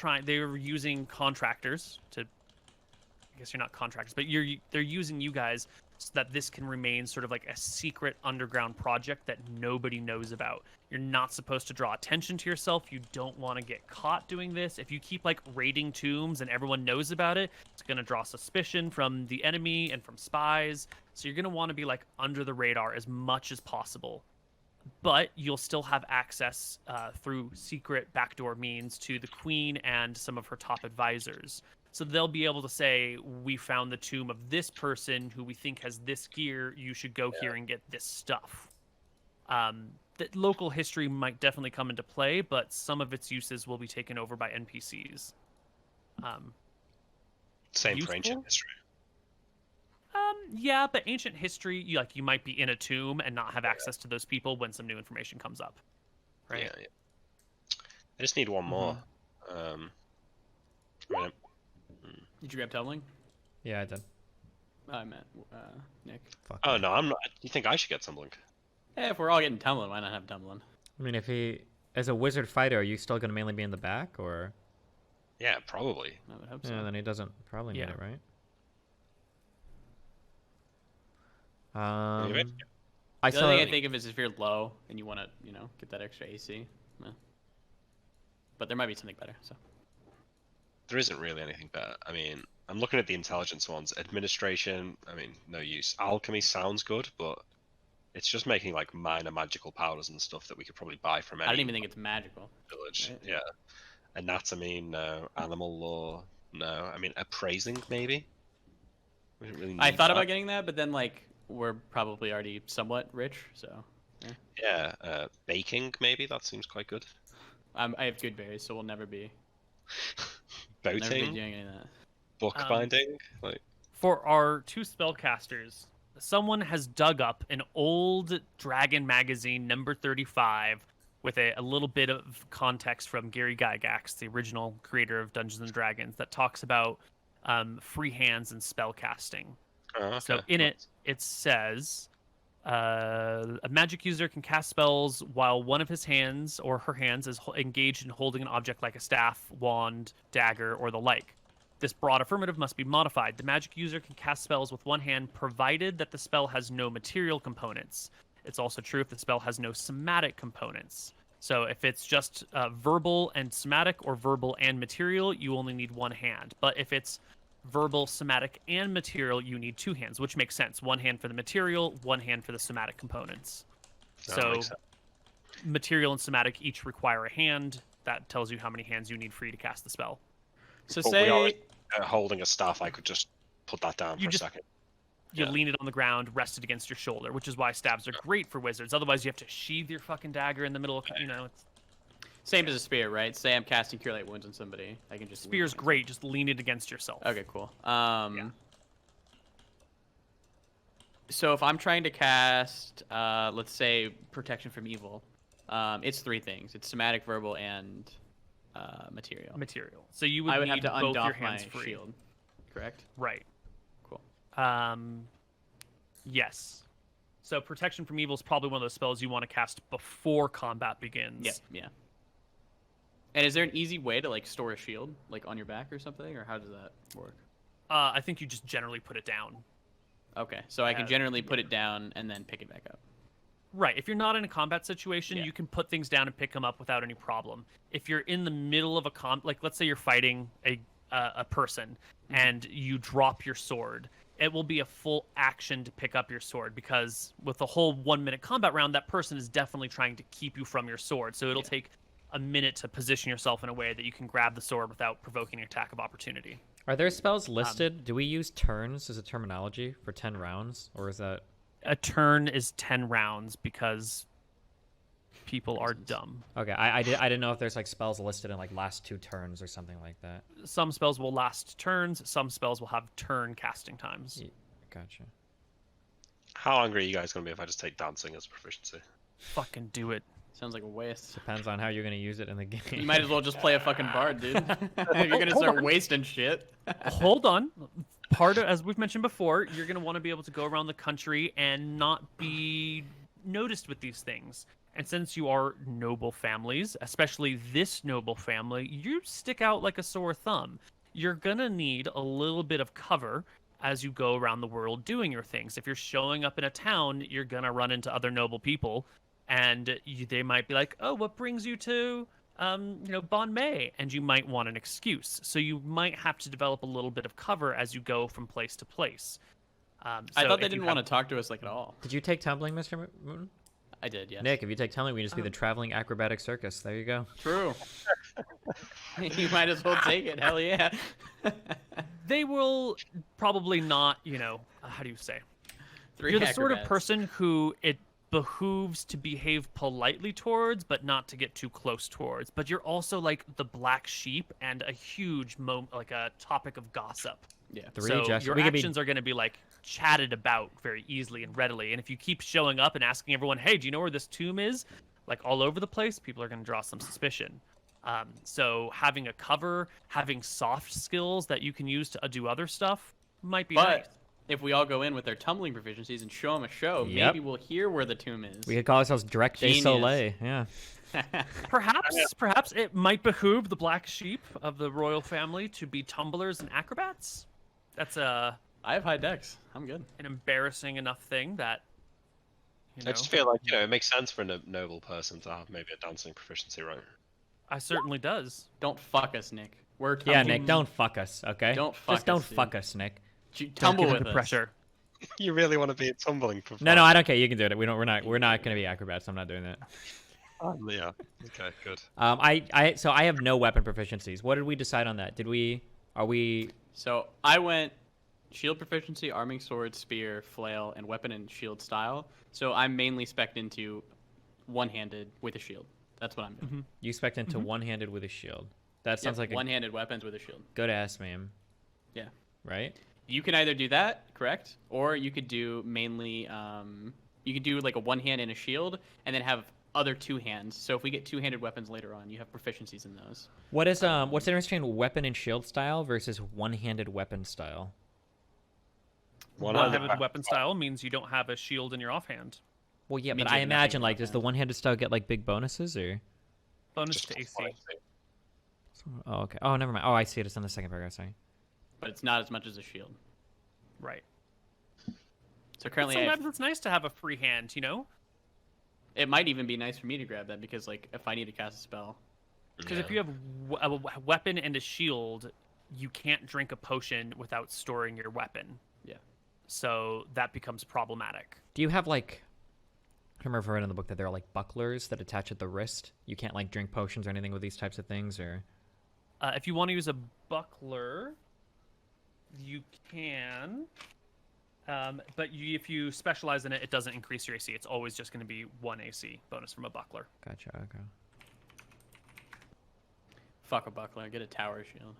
using contractors to... I guess you're not contractors, but they're using you guys so that this can remain sort of like a secret underground project that nobody knows about. You're not supposed to draw attention to yourself. You don't want to get caught doing this. If you keep raiding tombs and everyone knows about it, it's going to draw suspicion from the enemy and from spies. So you're going to want to be under the radar as much as possible. But you'll still have access through secret backdoor means to the queen and some of her top advisors. So they'll be able to say, we found the tomb of this person who we think has this gear. You should go here and get this stuff. That local history might definitely come into play, but some of its uses will be taken over by NPCs. Same for ancient history. Yeah, but ancient history, you might be in a tomb and not have access to those people when some new information comes up. Right? Yeah. I just need one more. Right. Did you grab tumbling? Yeah, I did. I meant Nick. Fuck. Oh no, I'm not. You think I should get tumbling? Hey, if we're all getting tumbling, why not have tumbling? I mean, if he, as a wizard fighter, are you still going to mainly be in the back, or? Yeah, probably. I would hope Yeah, so. then he doesn't probably need Yeah. it, right? Anyway. I The saw. other thing I think of is if you're low and you want to, get that extra AC. But there might be something better. So There isn't really anything better. I mean, I'm looking at the intelligence ones. Administration, I mean, no use. Alchemy sounds good, but it's just making like minor magical powders and stuff that we could probably buy from any I don't even think it's magical. village. right? Yeah. Anatomy, no. Animal law, no. I mean, appraising, maybe? We don't really I need thought that. about getting that, but then we're probably already somewhat rich, so Yeah, baking, maybe? That seems quite good. I have good berries, so we'll never be doing Boating, any of that. bookbinding, like For our 2 spellcasters, someone has dug up an old Dragon magazine, number 35, with a little bit of context from Gary Gygax, the original creator of Dungeons and Dragons, that talks about free hands and spellcasting. oh, okay. So in it says a magic user can cast spells while one of his hands or her hands is engaged in holding an object like a staff, wand, dagger, or the like. This broad affirmative must be modified. The magic user can cast spells with one hand provided that the spell has no material components. It's also true if the spell has no somatic components. So if it's just verbal and somatic or verbal and material, you only need one hand. But if it's verbal, somatic, and material, you need 2 hands, which makes sense. 1 hand for the material, 1 hand for the somatic components. That So makes sense. material and somatic each require a hand. That tells you how many hands you need free to cast the spell. So But we say are holding a staff, I could just put that down You for a just- second. You Yeah. lean it on the ground, rest it against your shoulder, which is why stabs are great for wizards. Otherwise, you have to sheathe your fucking dagger in the middle of, it's, same as a spear, right? Say I'm casting Cure Light Wounds on somebody, I can just lean spear's on it. great. Just lean it against yourself. Okay, cool. Yeah. So if I'm trying to cast, let's say, Protection from Evil, it's 3 things. It's somatic, verbal, and material. Material. So you would I would need have to both your undoff hands my free. shield, correct? Right. Cool. Yes. So protection from evil is probably one of those spells you want to cast before combat begins. Yeah. And is there an easy way to store a shield, on your back or something, or how does that work? I think you just generally put it down. Okay, so I can generally put it down and then pick it back up. Right. If you're not in a combat situation, Yeah. you can put things down and pick them up without any problem. If you're in the middle of a let's say you're fighting a person and you drop your sword, it will be a full action to pick up your sword because with the whole 1-minute combat round, that person is definitely trying to keep you from your sword. So it'll take a minute to position yourself in a way that you can grab the sword without provoking an attack of opportunity. Are there spells listed? Do we use turns as a terminology for 10 rounds, or is that? A turn is 10 rounds because people are dumb. Okay, I didn't know if there's spells listed in last 2 turns or something like that. Some spells will last turns, some spells will have turn casting times. Gotcha. How angry are you guys going to be if I just take dancing as a proficiency? Fucking do it. Sounds like a waste. Depends on how you're gonna use it in the game. You might as well just play a fucking bard, dude. You're gonna start wasting shit. Hold on. Part of, as we've mentioned before, you're going to want to be able to go around the country and not be noticed with these things. And since you are noble families, especially this noble family, you stick out like a sore thumb. You're going to need a little bit of cover as you go around the world doing your things. If you're showing up in a town, you're going to run into other noble people, and they might be like, oh, what brings you to Bon May, and you might want an excuse. So you might have to develop a little bit of cover as you go from place to place. I thought they didn't want to talk to us at all. Did you take tumbling, Mr. Moon? I did, yes. Nick, if you take tumbling, we just be the traveling acrobatic circus. There you go. True. You might as well take it. Hell yeah. They will probably not, how do you say? 3 You're the sort of acrobats. person who it behooves to behave politely towards, but not to get too close towards. But you're also like the black sheep and a huge a topic of gossip. Yeah. So your actions are going to be chatted about very easily and readily. And if you keep showing up and asking everyone, hey, do you know where this tomb is? All over the place, people are going to draw some suspicion. So having a cover, having soft skills that you can use to do other stuff might be But nice. if we all go in with our tumbling proficiencies and show them a show, Yep. maybe we'll hear where the tomb is. We could call ourselves Direct Day Genius. Soleil. Yeah. Perhaps it might behoove the black sheep of the royal family to be tumblers and acrobats. That's I have high dex. I'm good. an embarrassing enough thing that I just feel like it makes sense for a noble person to have maybe a dancing proficiency, right? I certainly does. Don't fuck us, Nick. We're Yeah, tumbling. Nick, don't fuck us, okay? Don't fuck Just don't us, dude. fuck us, Nick. Tumble Don't give with it the us. pressure. You really want to be a tumbling for No, I don't care. You can do it. We're not gonna be acrobats. I'm not doing that. Yeah. Okay, good. So I have no weapon proficiencies. What did we decide on that? Are we? So I went shield proficiency, arming sword, spear, flail, and weapon and shield style. So I'm mainly spec'd into one-handed with a shield. That's what I'm doing. You spec into one-handed with a shield. That sounds like a one-handed weapons with a shield. good ass ma'am. Yeah. Right? You can either do that, correct, or you could do mainly you could do like a one hand and a shield, and then have other two hands. So if we get two-handed weapons later on, you have proficiencies in those. What is what's the difference between weapon and shield style versus one-handed weapon style? One-handed weapon style means you don't have a shield in your offhand. Well, yeah, Means but you I have imagine nothing like does the one-handed style get like big bonuses or? Bonus Just to AC. Oh, okay. Oh, never mind. Oh, I see it. It's on the second paragraph. Sorry. But it's not as much as a shield. Right. So currently, I have, Sometimes it's nice to have a free hand, you know? it might even be nice for me to grab that because like if I need to cast a spell. Because if you have a weapon and a shield, you can't drink a potion without storing your weapon. Yeah. So that becomes problematic. Do you have like? I remember if I read in the book that there are like bucklers that attach at the wrist. You can't like drink potions or anything with these types of things, or. If you want to use a buckler, you can. But if you specialize in it, it doesn't increase your AC. It's always just going to be 1 AC bonus from a buckler. Gotcha. Okay. Fuck a buckler. Get a tower shield.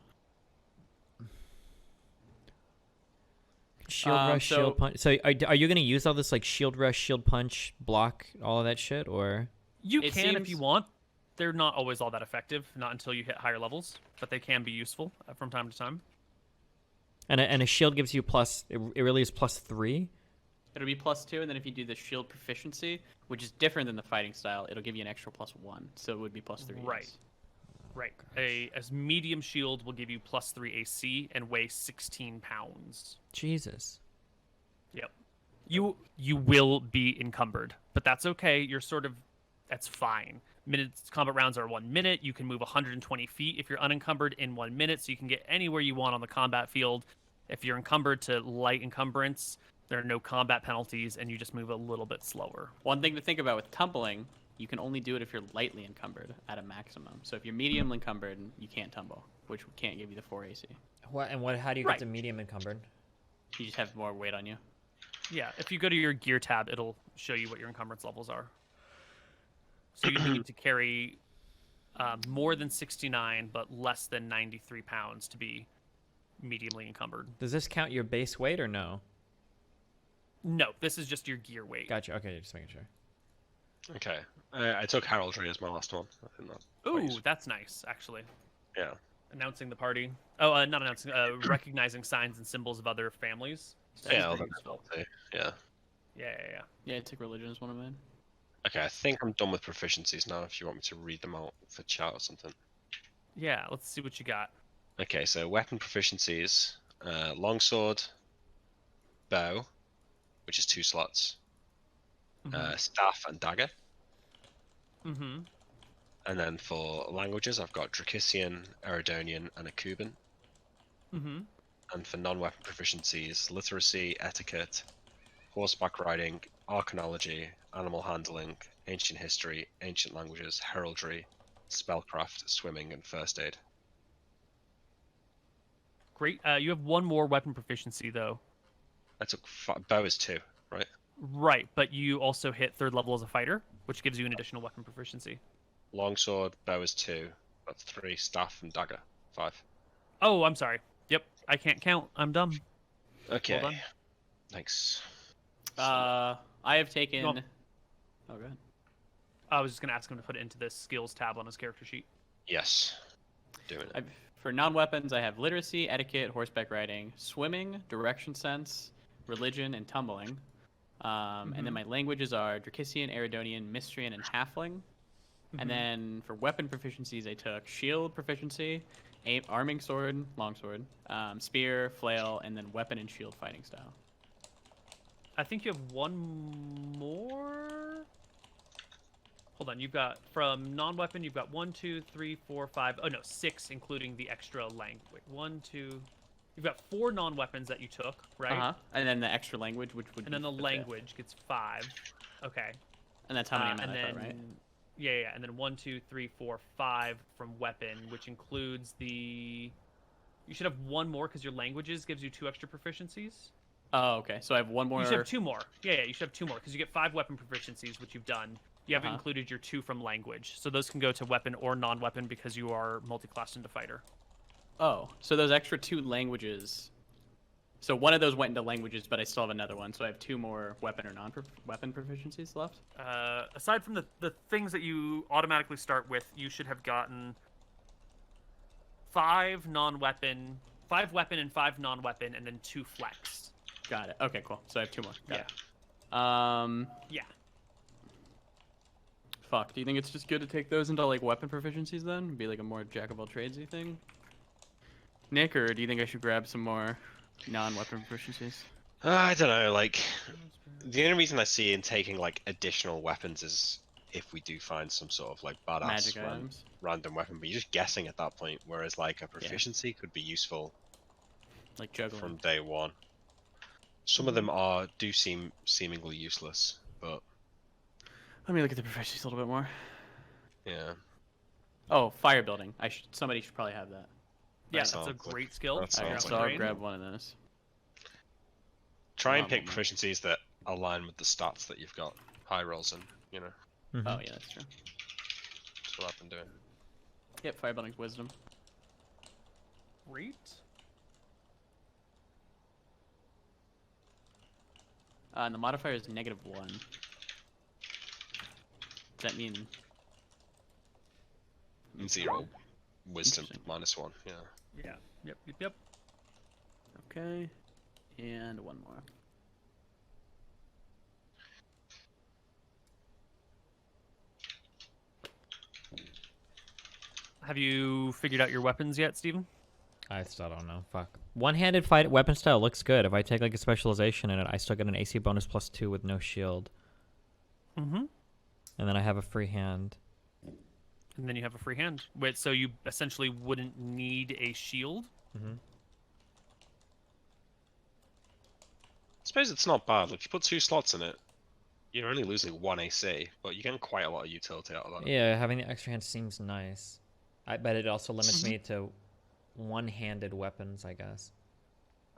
Shield rush, so- shield punch. So are you gonna use all this like shield rush, shield punch, block, all of that shit, or? You It can if you seems- want. They're not always all that effective, not until you hit higher levels, but they can be useful from time to time. And a shield gives you plus. It really is +3. It'll be +2, and then if you do the shield proficiency, which is different than the fighting style, it'll give you an extra +1. So it would be +3. Right. yes. Right. A medium shield will give you +3 AC and weigh 16 pounds. Jesus. Yep. You will be encumbered, but that's okay. That's fine. Combat rounds are 1 minute. You can move 120 feet if you're unencumbered in 1 minute, so you can get anywhere you want on the combat field. If you're encumbered to light encumbrance, there are no combat penalties, and you just move a little bit slower. One thing to think about with tumbling, you can only do it if you're lightly encumbered at a maximum. So if you're medium encumbered, you can't tumble, which can't give you the 4 AC. What and what? How do you Right. get to medium encumbered? You just have more weight on you. Yeah, if you go to your gear tab, it'll show you what your encumbrance levels are. So you need to carry more than 69, but less than 93 pounds to be mediumly encumbered. Does this count your base weight or no? No, this is just your gear weight. Gotcha. Okay, just making sure. Okay. I took heraldry as my last one. I think that's quite Ooh, useful. that's nice, actually. Yeah. Announcing the party. Oh, not announcing. Recognizing signs and symbols of other families. That's Yeah, pretty that's useful. too. Yeah. Yeah. Yeah, I took religion as one of mine. Okay, I think I'm done with proficiencies now. If you want me to read them out for chat or something. Yeah, let's see what you got. Okay, so weapon proficiencies: longsword, bow, which is 2 slots, staff and dagger. Mm-hmm. And then for languages, I've got Dracissian, Eridonian, and a Cuban. Mm-hmm. And for non-weapon proficiencies, literacy, etiquette, horseback riding, arcanology, animal handling, ancient history, ancient languages, heraldry, spellcraft, swimming, and first aid. Great. You have one more weapon proficiency, though. I took bow is 2, right? Right, but you also hit 3rd level as a fighter, which gives you an additional weapon proficiency. Longsword, bow is 2, that's 3, staff and dagger, 5. Oh, I'm sorry. Yep, I can't count. I'm dumb. Okay. done. Thanks. I have taken. No. Oh, good. I was just going to ask him to put it into the skills tab on his character sheet. Yes. Doing it. For non-weapons, I have literacy, etiquette, horseback riding, swimming, direction sense, religion, and tumbling. And then my languages are Dracissian, Eridonian, Mystrian, and Halfling. And then for weapon proficiencies, I took shield proficiency, arming sword, longsword, spear, flail, and then weapon and shield fighting style. I think you have one more. Hold on, you've got from non-weapon. You've got 1, 2, 3, 4, 5. Oh no, 6, including the extra language. 1, 2. You've got 4 non-weapons that you took, right? And then the extra language, which would. And then the language gets 5. Okay. And that's how many I thought, right? Yeah. And then 1, 2, 3, 4, 5 from weapon, which includes the. You should have one more because your languages gives you 2 extra proficiencies. Oh, okay. So I have one more. You should have 2 more. Yeah, you should have 2 more because you get 5 weapon proficiencies, which you've done. You haven't included your 2 from language, so those can go to weapon or non-weapon because you are multi-classed into fighter. Oh, so those extra 2 languages. So one of those went into languages, but I still have another one, so I have 2 more weapon or non-weapon proficiencies left. Aside from the things that you automatically start with, you should have gotten 5 non-weapon, 5 weapon and 5 non-weapon, and then 2 flex. Got it. Okay, cool. So I have 2 more. Got it. Yeah. Fuck. Do you think it's just good to take those into like weapon proficiencies then? Be like a more jack of all tradesy thing? Nick, or do you think I should grab some more non-weapon proficiencies? I don't know. Like, the only reason I see in taking like additional weapons is if we do find some sort of like badass Magic items. Random weapon, but you're just guessing at that point. Whereas like a proficiency could be useful, like juggling from day one. Some of them do seem seemingly useless, but. Let me look at the proficiencies a little bit more. Yeah. Oh, fire building. Somebody should probably have that. Yeah, that's a great skill. That Okay, sounds so I'll grab one of those. Try and pick proficiencies that align with the stats that you've got. High rolls in, you know. Oh yeah, that's true. That's what I've been doing. Yep, fire building's wisdom. Great. And the modifier is -1. Does that mean 0? Wisdom Interesting. -1, yeah. Yeah. Yep. Okay. And one more. Have you figured out your weapons yet, Steven? I still don't know. Fuck. One-handed fight weapon style looks good. If I take like a specialization in it, I still get an AC bonus +2 with no shield. And then I have a free hand. And then you have a free hand. Wait, so you essentially wouldn't need a shield? I suppose it's not bad. If you put 2 slots in it, you're only losing 1 AC, but you're getting quite a lot of utility out of that. Yeah, having the extra hand seems nice. I bet it also limits me to one-handed weapons, I guess.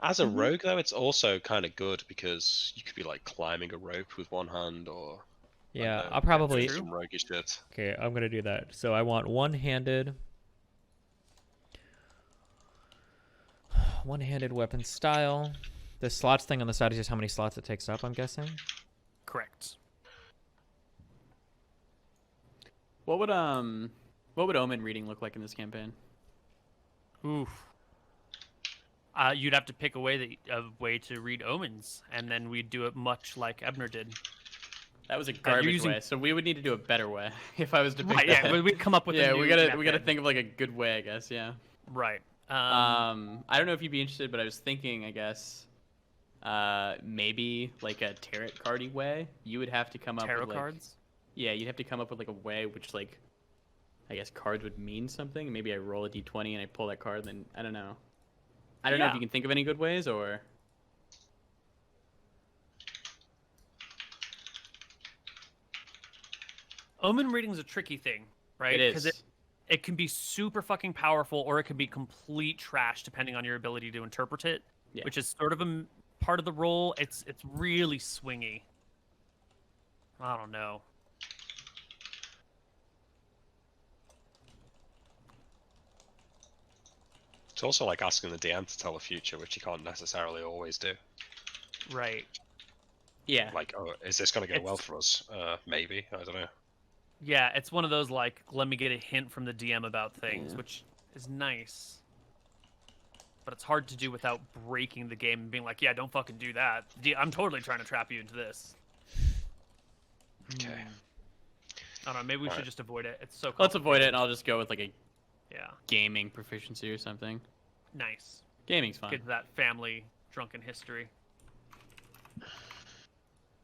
As a rogue, though, it's also kind of good because you could be like climbing a rope with one hand, or yeah, I'll probably do some roguish shit. Okay, I'm gonna do that. So I want one-handed weapon style. The slots thing on the side is just how many slots it takes up, I'm guessing. Correct. What would omen reading look like in this campaign? Oof. You'd have to pick a way to read omens, and then we'd do it much like Ebner did. That was a garbage way, so we would need to do a better way if I was to pick Right, that. yeah, we'd come up with a new we gotta think of like a good way, I guess. Yeah. Right. I don't know if you'd be interested, but I was thinking, I guess, maybe like a tarot cardy way. You would have to come up tarot with like, cards. Yeah, you'd have to come up with like a way which like, I guess cards would mean something. Maybe I roll a d20 and I pull that card, and then I don't know. I don't know if you can think of any good ways or. Omen reading is a tricky thing, right? It is. Because it can be super fucking powerful, or it can be complete trash depending on your ability to interpret it, which is sort of a part of the role. It's really swingy. I don't know. It's also like asking the DM to tell the future, which you can't necessarily always do. Right. Yeah. Like, oh, is this going to go well for us? Maybe. I don't know. Yeah, it's one of those like, let me get a hint from the DM about things, Yeah. which is nice. But it's hard to do without breaking the game and being like, yeah, don't fucking do that. I'm totally trying to trap you into this. Okay. I don't know, maybe we should Alright. just avoid it. It's so Let's avoid it, and complicated. I'll just go with like a Yeah, gaming proficiency or something. nice. Gaming's fun. Get to that family drunken history.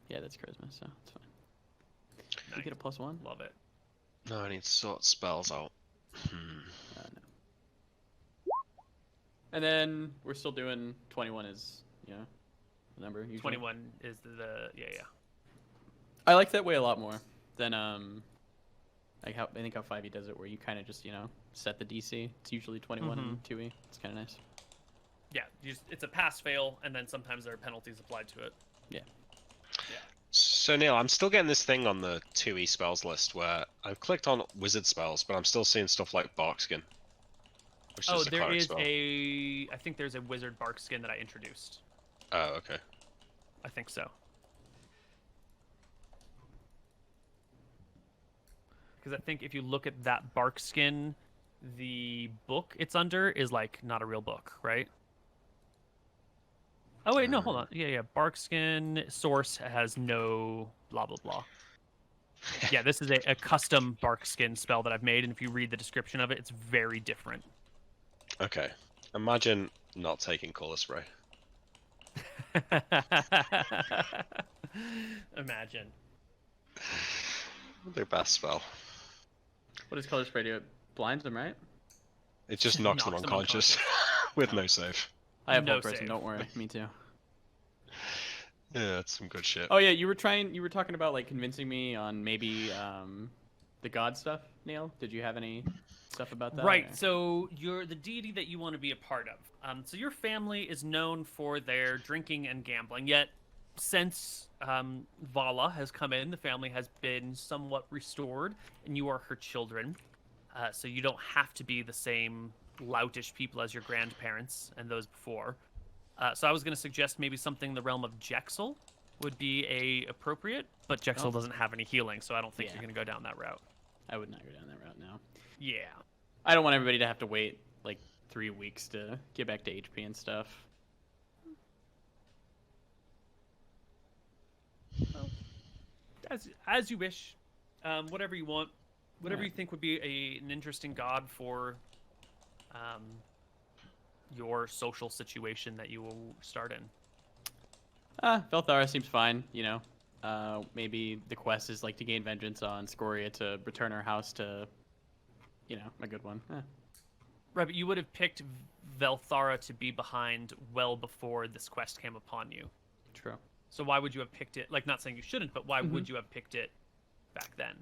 Yeah, that's charisma, so it's fine. Nice. You get a +1? Love it. No, I need to sort spells out. No. And then we're still doing 21 is, the number usually. 21 is yeah. I like that way a lot more than like how I think how 5e does it, where you kind of just set the DC. It's usually 21 and 2e. It's kind of nice. Yeah, it's a pass fail, and then sometimes there are penalties applied to it. Yeah. So Neil, I'm still getting this thing on the 2e spells list where I've clicked on wizard spells, but I'm still seeing stuff like bark skin. Which Oh, is a there cleric is spell. I think there's a wizard bark skin that I introduced. Oh, okay. I think so. Because I think if you look at that bark skin, the book it's under is like not a real book, right? Oh wait, no, hold on. Yeah, bark skin source has no blah blah blah. Yeah, this is a custom bark skin spell that I've made, and if you read the description of it, it's very different. Okay. Imagine not taking color spray. Imagine. The best spell. What does color spray do? It blinds them, right? It just knocks them Knocks them unconscious with no save. I have No no person. save. Don't worry. Me too. Yeah, that's some good shit. Oh yeah, you were talking about like convincing me on maybe the god stuff, Neil. Did you have any stuff about that? Right. or- So you're the deity that you want to be a part of. So your family is known for their drinking and gambling. Yet, since Vala has come in, the family has been somewhat restored, and you are her children. So you don't have to be the same loutish people as your grandparents and those before. So I was going to suggest maybe something in the realm of Jexel would be appropriate, but Jexel Oh. doesn't have any healing, so I don't think Yeah. you're going to go down that route. I would not go down that route now. Yeah. I don't want everybody to have to wait like 3 weeks to get back to HP and stuff. Well, as you wish, whatever you want, whatever Alright. you think would be an interesting god for your social situation that you will start in. Velthara seems fine. Maybe the quest is like to gain vengeance on Scoria to return her house to, a good one. Right, but you would have picked Velthara to be behind well before this quest came upon you. True. So why would you have picked it? Like, not saying you shouldn't, but why would you have picked it back then?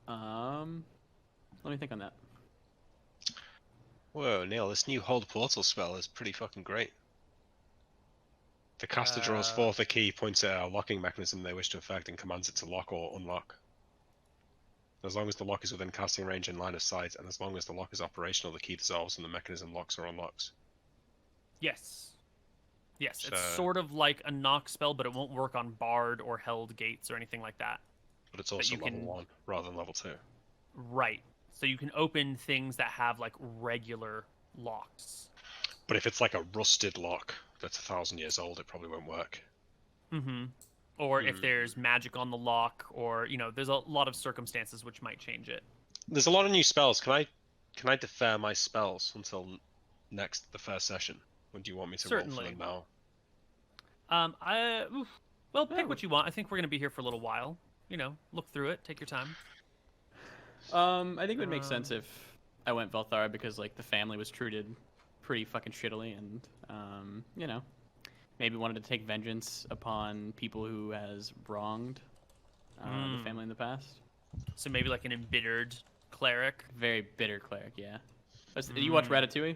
Let me think on that. Whoa, Neil, this new hold portal spell is pretty fucking great. The caster draws forth a key, points at a locking mechanism they wish to affect, and commands it to lock or unlock. As long as the lock is within casting range and line of sight, and as long as the lock is operational, the key dissolves and the mechanism locks or unlocks. Yes. Yes, it's So- sort of like a knock spell, but it won't work on barred or held gates or anything like that. But it's also you level can- 1 rather than level 2. Right. So you can open things that have like regular locks. But if it's like a rusted lock that's 1,000 years old, it probably won't work. Mm-hmm. Or if there's magic on the lock, or there's a lot of circumstances which might change it. There's a lot of new spells. Can I defer my spells until the first session? Or do you want me to roll for Certainly. them now? Pick what you want. I think we're gonna be here for a little while. Look through it, take your time. I think it would make sense if I went Velthara because like the family was treated pretty fucking shittily, and maybe wanted to take vengeance upon people who has wronged the family in the past. So maybe like an embittered cleric. Very bitter cleric, yeah. You watch Ratatouille?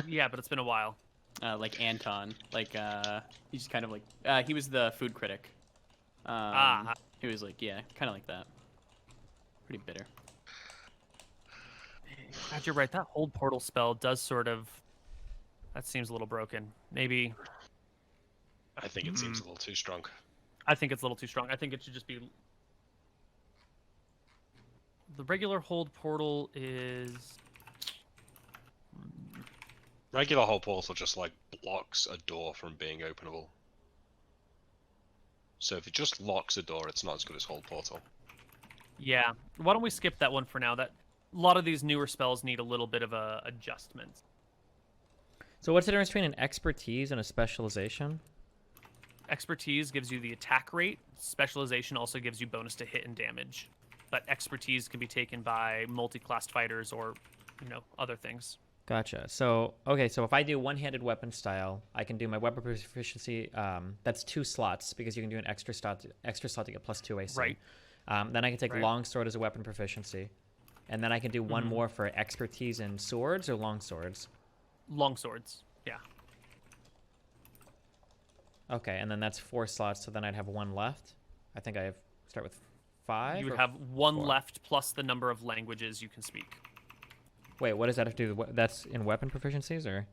Yeah, but it's been a while. Like Anton, he's kind of like he was the food critic. He was like, yeah, kind of like that. Pretty bitter. God, you're right. That hold portal spell does sort of. That seems a little broken. Maybe. I think it seems a little too strong. I think it's a little too strong. I think it should just be The regular hold portal is... Regular hold portal just like blocks a door from being openable. So if it just locks a door, it's not as good as hold portal. Yeah. Why don't we skip that one for now? That a lot of these newer spells need a little bit of a adjustment. So what's the difference between an expertise and a specialization? Expertise gives you the attack rate. Specialization also gives you bonus to hit and damage. But expertise can be taken by multi-classed fighters or, other things. Gotcha. So, okay, so if I do one-handed weapon style, I can do my weapon proficiency. That's 2 slots because you can do an extra slot to get +2 AC. Right. Then I can take Right. longsword as a weapon proficiency. And then I can do one more for expertise in swords or longswords. Longswords, yeah. Okay, and then that's 4 slots, so then I'd have 1 left. I think I start with 5? You would or have 1 4? left plus the number of languages you can speak. Wait, what does that have to do with... That's in weapon proficiencies, or...?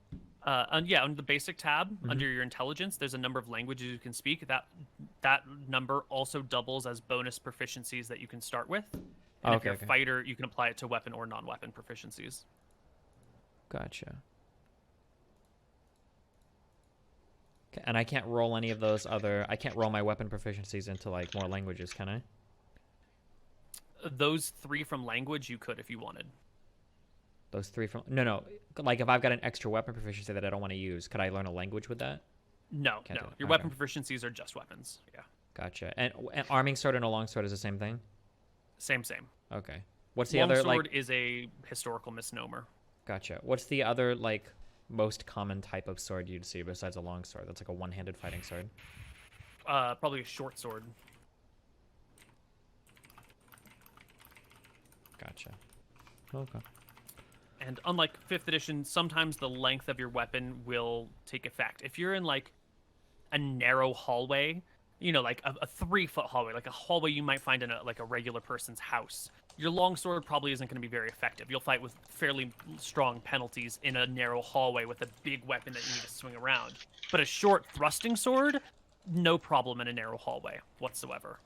On the basic tab, under your intelligence, there's a number of languages you can speak. That number also doubles as bonus proficiencies that you can start with. And if you're a fighter, you can apply it to weapon or non-weapon proficiencies. Gotcha. Okay, and I can't roll any of those other... I can't roll my weapon proficiencies into, like, more languages, can I? Those 3 from language you could if you wanted. Those 3 from... No. Like, if I've got an extra weapon proficiency that I don't want to use, could I learn a language with that? No. Can't do it. Your Okay. weapon proficiencies are just weapons. Yeah. Gotcha. And arming sword and a longsword is the same thing? Same. Okay. What's the other, Longsword like... is a historical misnomer. Gotcha. What's the other, like, most common type of sword you'd see besides a longsword? That's like a one-handed fighting sword. Probably a short sword. Gotcha. Okay. And unlike 5th edition, sometimes the length of your weapon will take effect. If you're in, like, a narrow hallway, like a 3-foot hallway, like a hallway you might find in a regular person's house, your longsword probably isn't going to be very effective. You'll fight with fairly strong penalties in a narrow hallway with a big weapon that you need to swing around. But a short thrusting sword, no problem in a narrow hallway whatsoever.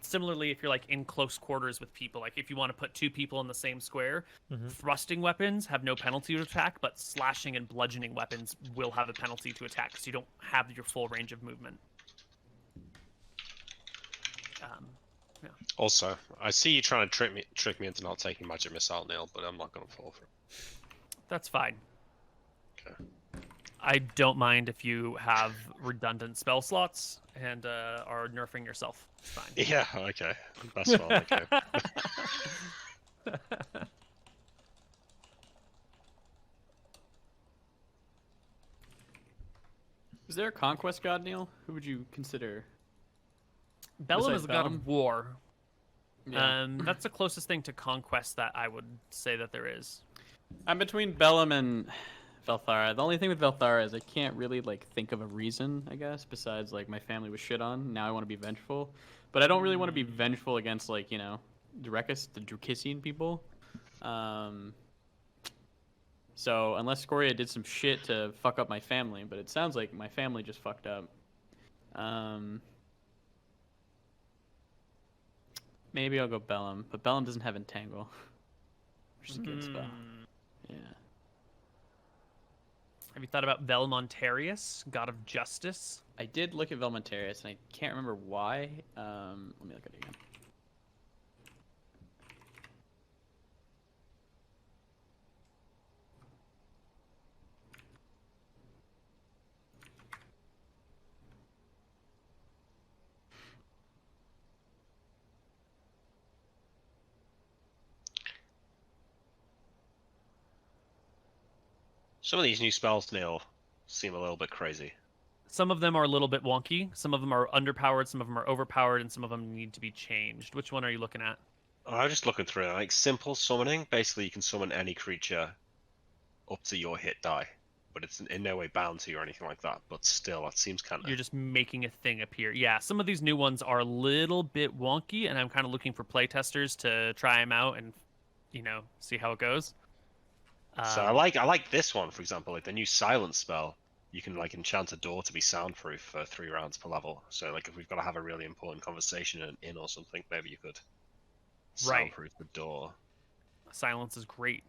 Similarly, if you're like in close quarters with people, like if you want to put 2 people in the same square, thrusting weapons have no penalty to attack, but slashing and bludgeoning weapons will have a penalty to attack, so you don't have your full range of movement. Yeah. Also, I see you trying to trick me into not taking magic missile, Neil, but I'm not going to fall for it. That's fine. Okay. I don't mind if you have redundant spell slots and are nerfing yourself. It's fine. Yeah, okay. That's fine, okay. Is there a conquest god, Neil? Who would you consider? Bellum Besides is a god Bellum? of war. Yeah. That's the closest thing to conquest that I would say that there is. I'm between Bellum and Velthara. The only thing with Velthara is I can't really think of a reason, I guess, besides my family was shit on. Now I want to be vengeful, but I don't really want to be vengeful against the Drakissian people. So unless Scoria did some shit to fuck up my family, but it sounds like my family just fucked up. Maybe I'll go Bellum, but Bellum doesn't have Entangle, which is a good spell. Yeah. Have you thought about Velmontarius, god of justice? I did look at Velmontarius, and I can't remember why. Let me look at it again. Some of these new spells, Neil, seem a little bit crazy. Some of them are a little bit wonky. Some of them are underpowered. Some of them are overpowered, and some of them need to be changed. Which one are you looking at? I'm just looking through it. Like simple summoning, basically you can summon any creature up to your hit die, but it's in no way bound to you or anything like that. But still, that seems kind of... You're just making a thing appear. Yeah, some of these new ones are a little bit wonky, and I'm kind of looking for playtesters to try them out and, see how it goes. So I like this one, for example, like the new silence spell. You can enchant a door to be soundproof for 3 rounds per level. So if we've got to have a really important conversation in or something, maybe you could. Right. Soundproof the door. Silence is great.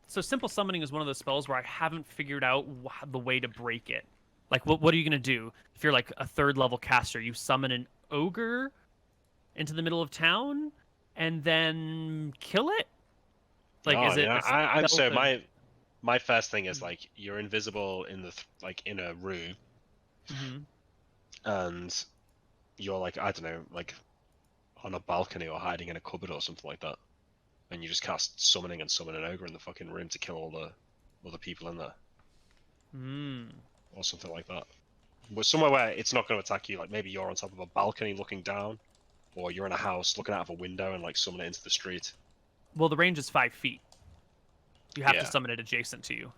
So simple summoning is one of those spells where I haven't figured out the way to break it. Like, what are you gonna do if you're like a 3rd level caster? You summon an ogre into the middle of town and then kill it? Like, Oh, is it? yeah. A I'm spell so to- my first thing is like you're invisible in the like in a room, Mhm. and you're like, I don't know, like on a balcony or hiding in a cupboard or something like that, and you just cast summoning and summon an ogre in the fucking room to kill all the other people in there, or something like that. But somewhere where it's not going to attack you, like maybe you're on top of a balcony looking down, or you're in a house looking out of a window and like summon it into the street. Well, the range is 5 feet. You have Yeah. to summon it adjacent to you.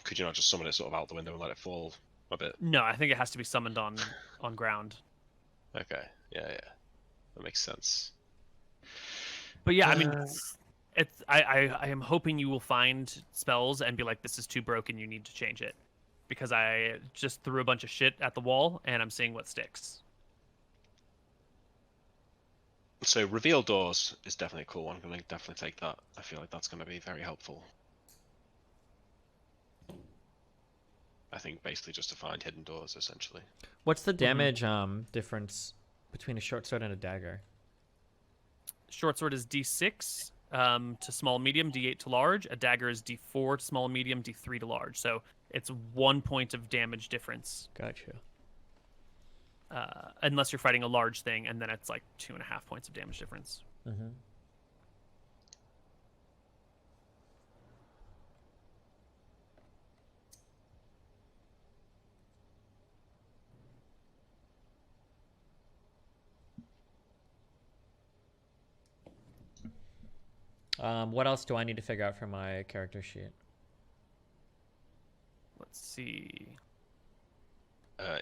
Could you not just summon it sort of out the window and let it fall a bit? No, I think it has to be summoned on ground. Okay, yeah, that makes sense. But yeah, I mean, I am hoping you will find spells and be like, this is too broken, you need to change it, because I just threw a bunch of shit at the wall and I'm seeing what sticks. So reveal doors is definitely a cool one. I'm gonna definitely take that. I feel like that's gonna be very helpful. I think basically just to find hidden doors, essentially. What's the damage difference between a short sword and a dagger? Short sword is D6 to small medium, D8 to large. A dagger is D4 to small medium, D3 to large. So it's 1 point of damage difference. Gotcha. Unless you're fighting a large thing, and then it's like 2.5 points of damage difference. Mm-hmm. What else do I need to figure out for my character sheet? Let's see.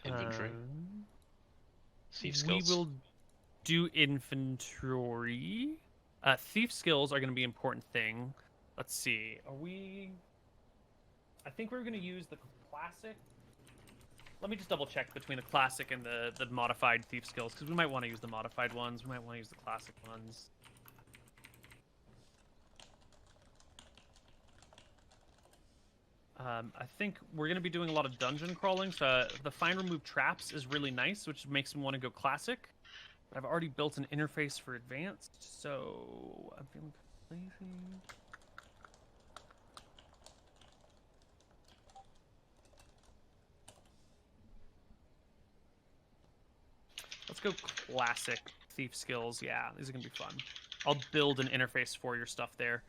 Inventory. Thief We skills. will do inventory. Thief skills are going to be an important thing. Let's see. I think we're going to use the classic. Let me just double check between the classic and the modified thief skills, because we might want to use the modified ones. We might want to use the classic ones. I think we're going to be doing a lot of dungeon crawling, so the find remove traps is really nice, which makes me want to go classic. But I've already built an interface for advanced, so I'm feeling lazy. Let's go classic thief skills. Yeah, these are going to be fun. I'll build an interface for your stuff there.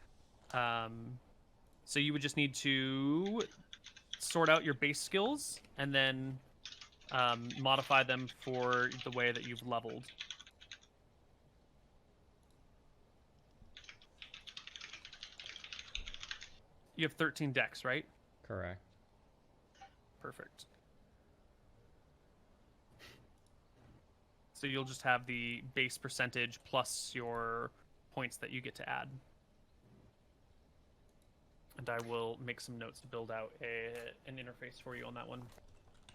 So you would just need to sort out your base skills and then modify them for the way that you've leveled. You have 13 decks, right? Correct. Perfect. So you'll just have the base percentage plus your points that you get to add. And I will make some notes to build out an interface for you on that one.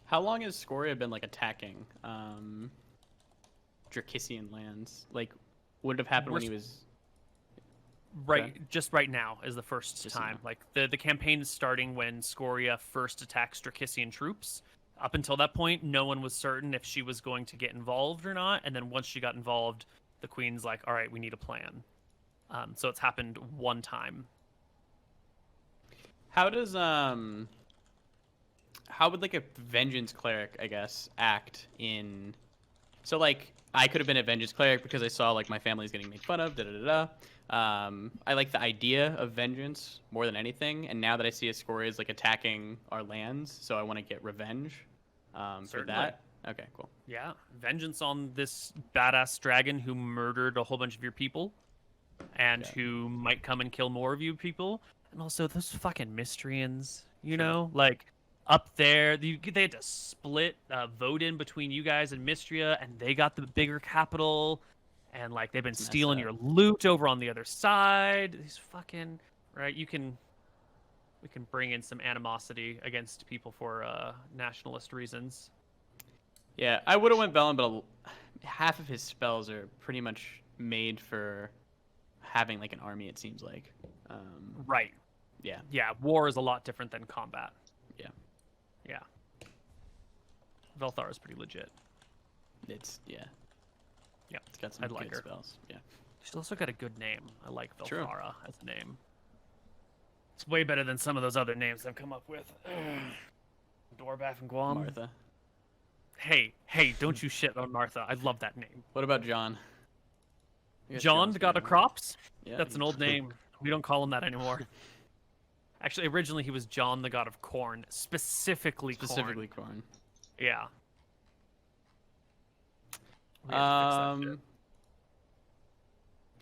How long has Scoria been like attacking Dracissian lands? Like, would it have happened when he was Just right now is the first Just time. now. Like the campaign is starting when Scoria first attacks Dracissian troops. Up until that point, no one was certain if she was going to get involved or not. And then once she got involved, the queen's like, "All right, we need a plan." So it's happened one time. How does how would like a vengeance cleric, I guess, act in? So like I could have been a vengeance cleric because I saw like my family's getting made fun of. I like the idea of vengeance more than anything, and now that I see Scoria is like attacking our lands, so I want to get revenge for Certainly. that. Okay, cool. Yeah, vengeance on this badass dragon who murdered a whole bunch of your people, and Yeah. who might come and kill more of you people. And also those fucking Mystrians, you Sure. know, like up there, they had to split vote in between you guys and Mystria, and they got the bigger capital, and like they've been Messed stealing up. your loot over on the other side. These fucking right, we can bring in some animosity against people for nationalist reasons. Yeah, I would have went Velen, but half of his spells are pretty much made for having like an army. It seems like. Right. Yeah. Yeah. War is a lot different than combat. Yeah. Yeah. Velthar is pretty legit. It's Yep. It's got some I'd like good her. spells. Yeah. She's also got a good name. I like True. Velthara as a name. It's way better than some of those other names I've come up with. Dorbath and Guam. Martha. Hey, don't you shit on Martha. I love that name. What about John? I guess John John's the God good, of right? Crops? Yeah. That's an old name. We don't call him that anymore. Actually, originally he was John the God of Corn. Specifically Specifically corn. corn. Yeah. We had to fix that shit.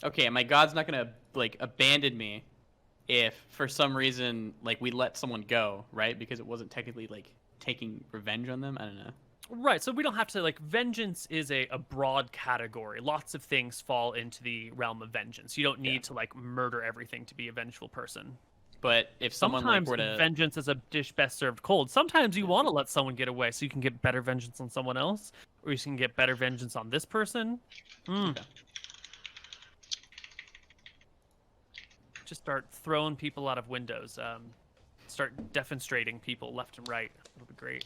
Okay, my god's not gonna like abandon me if for some reason like we let someone go, right? Because it wasn't technically like taking revenge on them. I don't know. Right, so we don't have to, like, vengeance is a broad category. Lots of things fall into the realm of vengeance. You don't need to, like, murder everything to be a vengeful person. But if someone like Sometimes were to vengeance is a dish best served cold. Sometimes you want to let someone get away so you can get better vengeance on someone else, or you can get better vengeance on this person. Okay. Just start throwing people out of windows. Start defenestrating people left and right. It'll be great.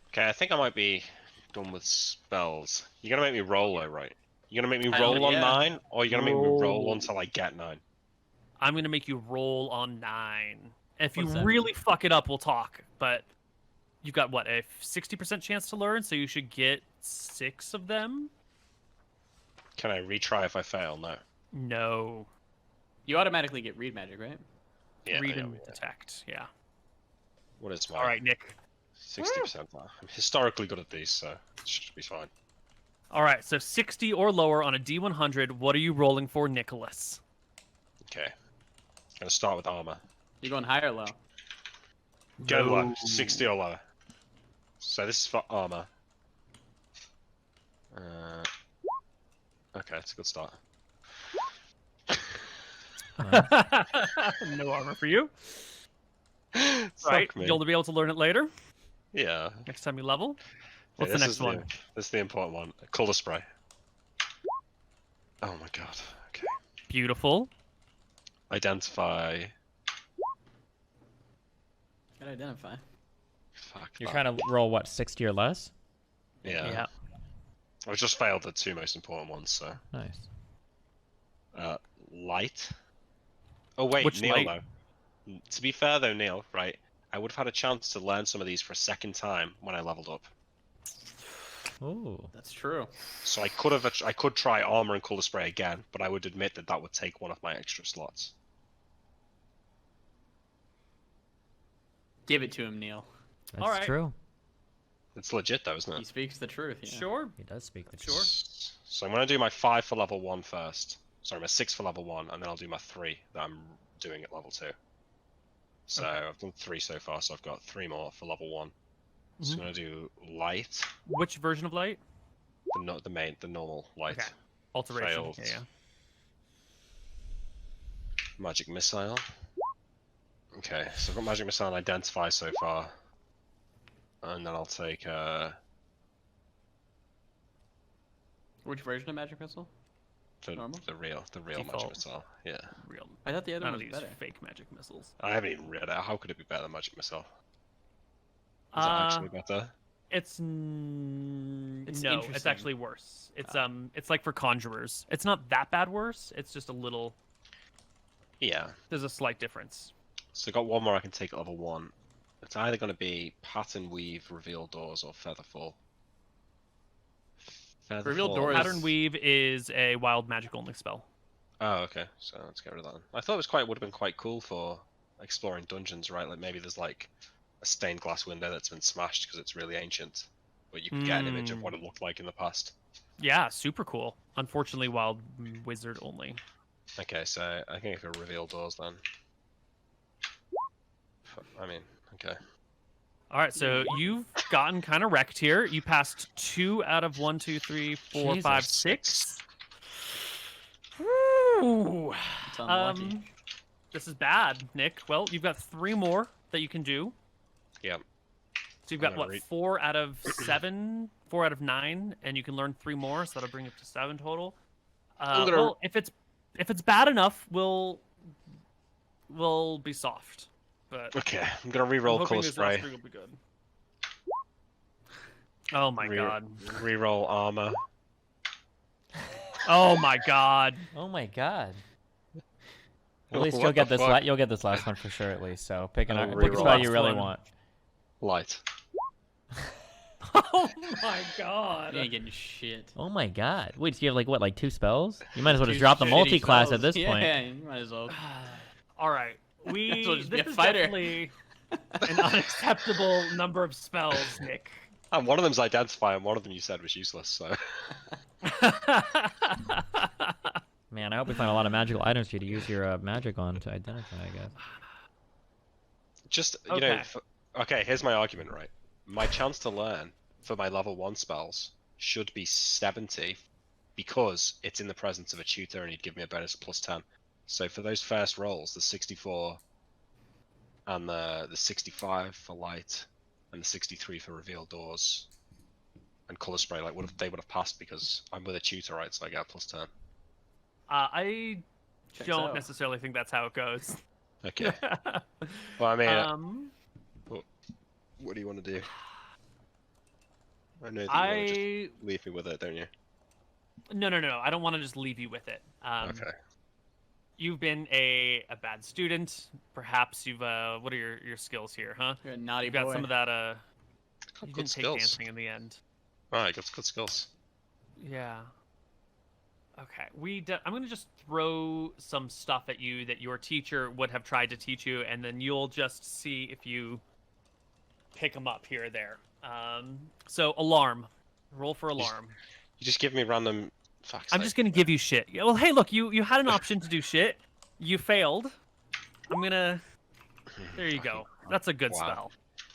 Okay, I think I might be done with spells. You're gonna make me roll though, right? You're gonna make me Hell roll on yeah. 9, or you're gonna make me roll Roll. until I get 9? I'm going to make you roll on 9. If you What's that really fuck it up, we'll talk. But you've got, what, a 60% chance to learn, so you should get 6 of them? Can I retry if I fail? No. No. you automatically get read magic, right? Yeah. Read I and know, yeah. detect, yeah. What is my? All right, Nick. 60%. I'm historically good at these, so it should be fine. All right, so 60 or lower on a D100. What are you rolling for, Nicholas? Okay. Gonna start with armor. You going high or low? Go low. No. 60 or lower. So this is for armor. Okay, it's a good start. No armor for you. Fuck Right, me. you'll be able to learn it later, Yeah. next time you level. Okay, What's the this next is one? This is the important one. Color spray. Oh my god. Okay. Beautiful. Identify. Gotta identify. Fuck. You're that. trying to roll what, 60 or less? Yeah. I've just failed the 2 most important ones, so. Nice. Light. Oh wait, Which Neil light? though. To be fair though, Neil, right? I would have had a chance to learn some of these for a second time when I leveled up. Ooh. That's true. So I could try armor and color spray again, but I would admit that would take one of my extra slots. Give it to him, Neil. That's All right. true. It's legit though, isn't He it? speaks the truth. Yeah. Sure. He does speak the Sure. truth. So I'm gonna do my 5 for level 1 first. Sorry, my 6 for level 1, and then I'll do my 3 that I'm doing at level 2. So Okay. I've done 3 so far, so I've got 3 more for level 1. So Mhm. I'm gonna do light, Which version of light? the normal light. Okay. Alteration. Failed. Yeah. Magic missile. Okay, so I've got magic missile and identify so far, and then I'll take Which version of magic missile? Normal? the real magic Default. missile. Yeah, Real. I thought the other None one of was these better. fake magic missiles. I haven't even read it. How could it be better than magic missile? Is it actually better? It's It's no, it's interesting. actually worse. It's like for conjurers. It's not that bad worse. It's just a little. Yeah. There's a slight difference. So I got one more I can take at level 1. It's either going to be pattern weave, reveal doors, or feather fall. Reveal doors- Pattern weave is a wild magic only spell. Oh, okay. So let's get rid of that. I thought it would have been quite cool for exploring dungeons, right? Like maybe there's like a stained glass window that's been smashed because it's really ancient, but you can get an image of what it looked like in the past. Yeah, super cool. Unfortunately, wild wizard only. Okay, so I think I could reveal doors then. I mean, okay. All right, so you've gotten kind of wrecked here. You passed 2 out of 1, 2, 3, 4, 5, Jesus. 6. Woo! It's unlucky. This is bad, Nick. Well, you've got 3 more that you can do. Yep. So you've I'm got gonna what, 4 out of 7 4 out of 9, and you can learn 3 more, so that'll bring it to 7 total. I'm gonna- Well, if it's bad enough, we'll be soft. But Okay, I'm gonna I'm re-roll hoping color this last spray. 3 will be good. Oh my god. Re-roll armor. Oh my god. Oh my god. At What least you'll get the this. fuck? You'll get this last one for sure. At least so pick I'll pick a reroll spell you last really one. want. Light. Oh my god. You ain't getting shit. Oh my god. Wait, so you have like what, like 2 spells? You might as well just Two drop the shitty multi-class at spells. this point. Yeah, you might as well. All right. Might as well just be This a is fighter. definitely an unacceptable number of spells, Nick. And one of them's identify, and one of them you said was useless. So Man, I hope we find a lot of magical items for you to use your magic on to identify, I guess. just Okay. okay. Here's my argument. Right, my chance to learn for my level 1 spells should be 70, because it's in the presence of a tutor, and he'd give me a bonus of +10. So for those first rolls, the 64 and the 65 for light, and the 63 for reveal doors, and color spray, like they would have passed because I'm with a tutor, right? So I get a +10. I Checks don't out. necessarily think that's how it goes. Okay. Well, I mean, um, what do you want to do? I know that you want to just leave me with it, don't you? No. I don't want to just leave you with it. Okay. You've been a bad student. Perhaps you've what are your skills here, huh? You're a naughty You've got boy. some of that you Good didn't take skills. dancing in the end. Alright, good skills. Yeah. Okay. I'm gonna just throw some stuff at you that your teacher would have tried to teach you, and then you'll just see if you pick them up here or there. So alarm. Roll for alarm. You just give me random facts. I'm just gonna give you shit. Yeah, well, hey, look, you had an option to do shit. You failed. I'm gonna. There you go. That's a good Wow. spell.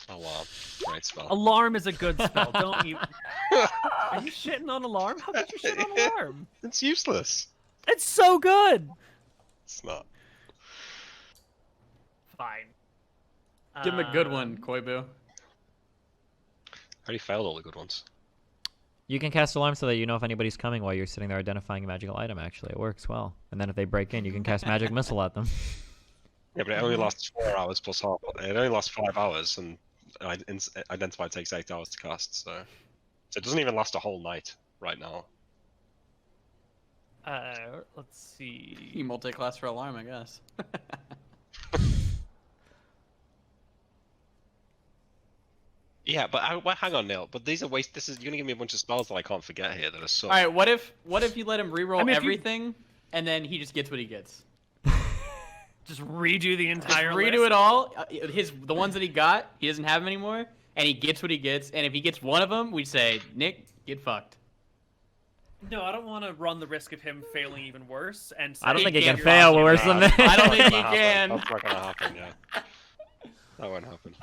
Oh wow, great spell. Alarm is a good spell. Don't you? Are you shitting on alarm? How could you shit on alarm? It's useless. It's so good. It's not. Fine. Give him a good one, Koibu. I already failed all the good ones. You can cast alarm so that you know if anybody's coming while you're sitting there identifying a magical item. Actually, it works well. And then if they break in, you can cast magic missile at them. Yeah, but it only lasts 4 hours plus half. It only lasts 5 hours, and identify takes 8 hours to cast. So it doesn't even last a whole night right now. Let's see. You multi-class for alarm, I guess. Yeah, but well, hang on, Neil. But these are waste. You're gonna give me a bunch of spells that I can't forget here that are so. All right, what if you let him reroll I mean, if you- everything, and then he just gets what he gets? Just redo the Just entire redo list? it all. The ones that he got, he doesn't have them anymore, and he gets what he gets. And if he gets one of them, we say, Nick, get fucked. No, I don't want to run the risk of him failing even worse. And I don't say, think it can't can be fail wrong, worse you're than right. that. I don't think That's he not can. That's not gonna happen. Yeah. That won't happen.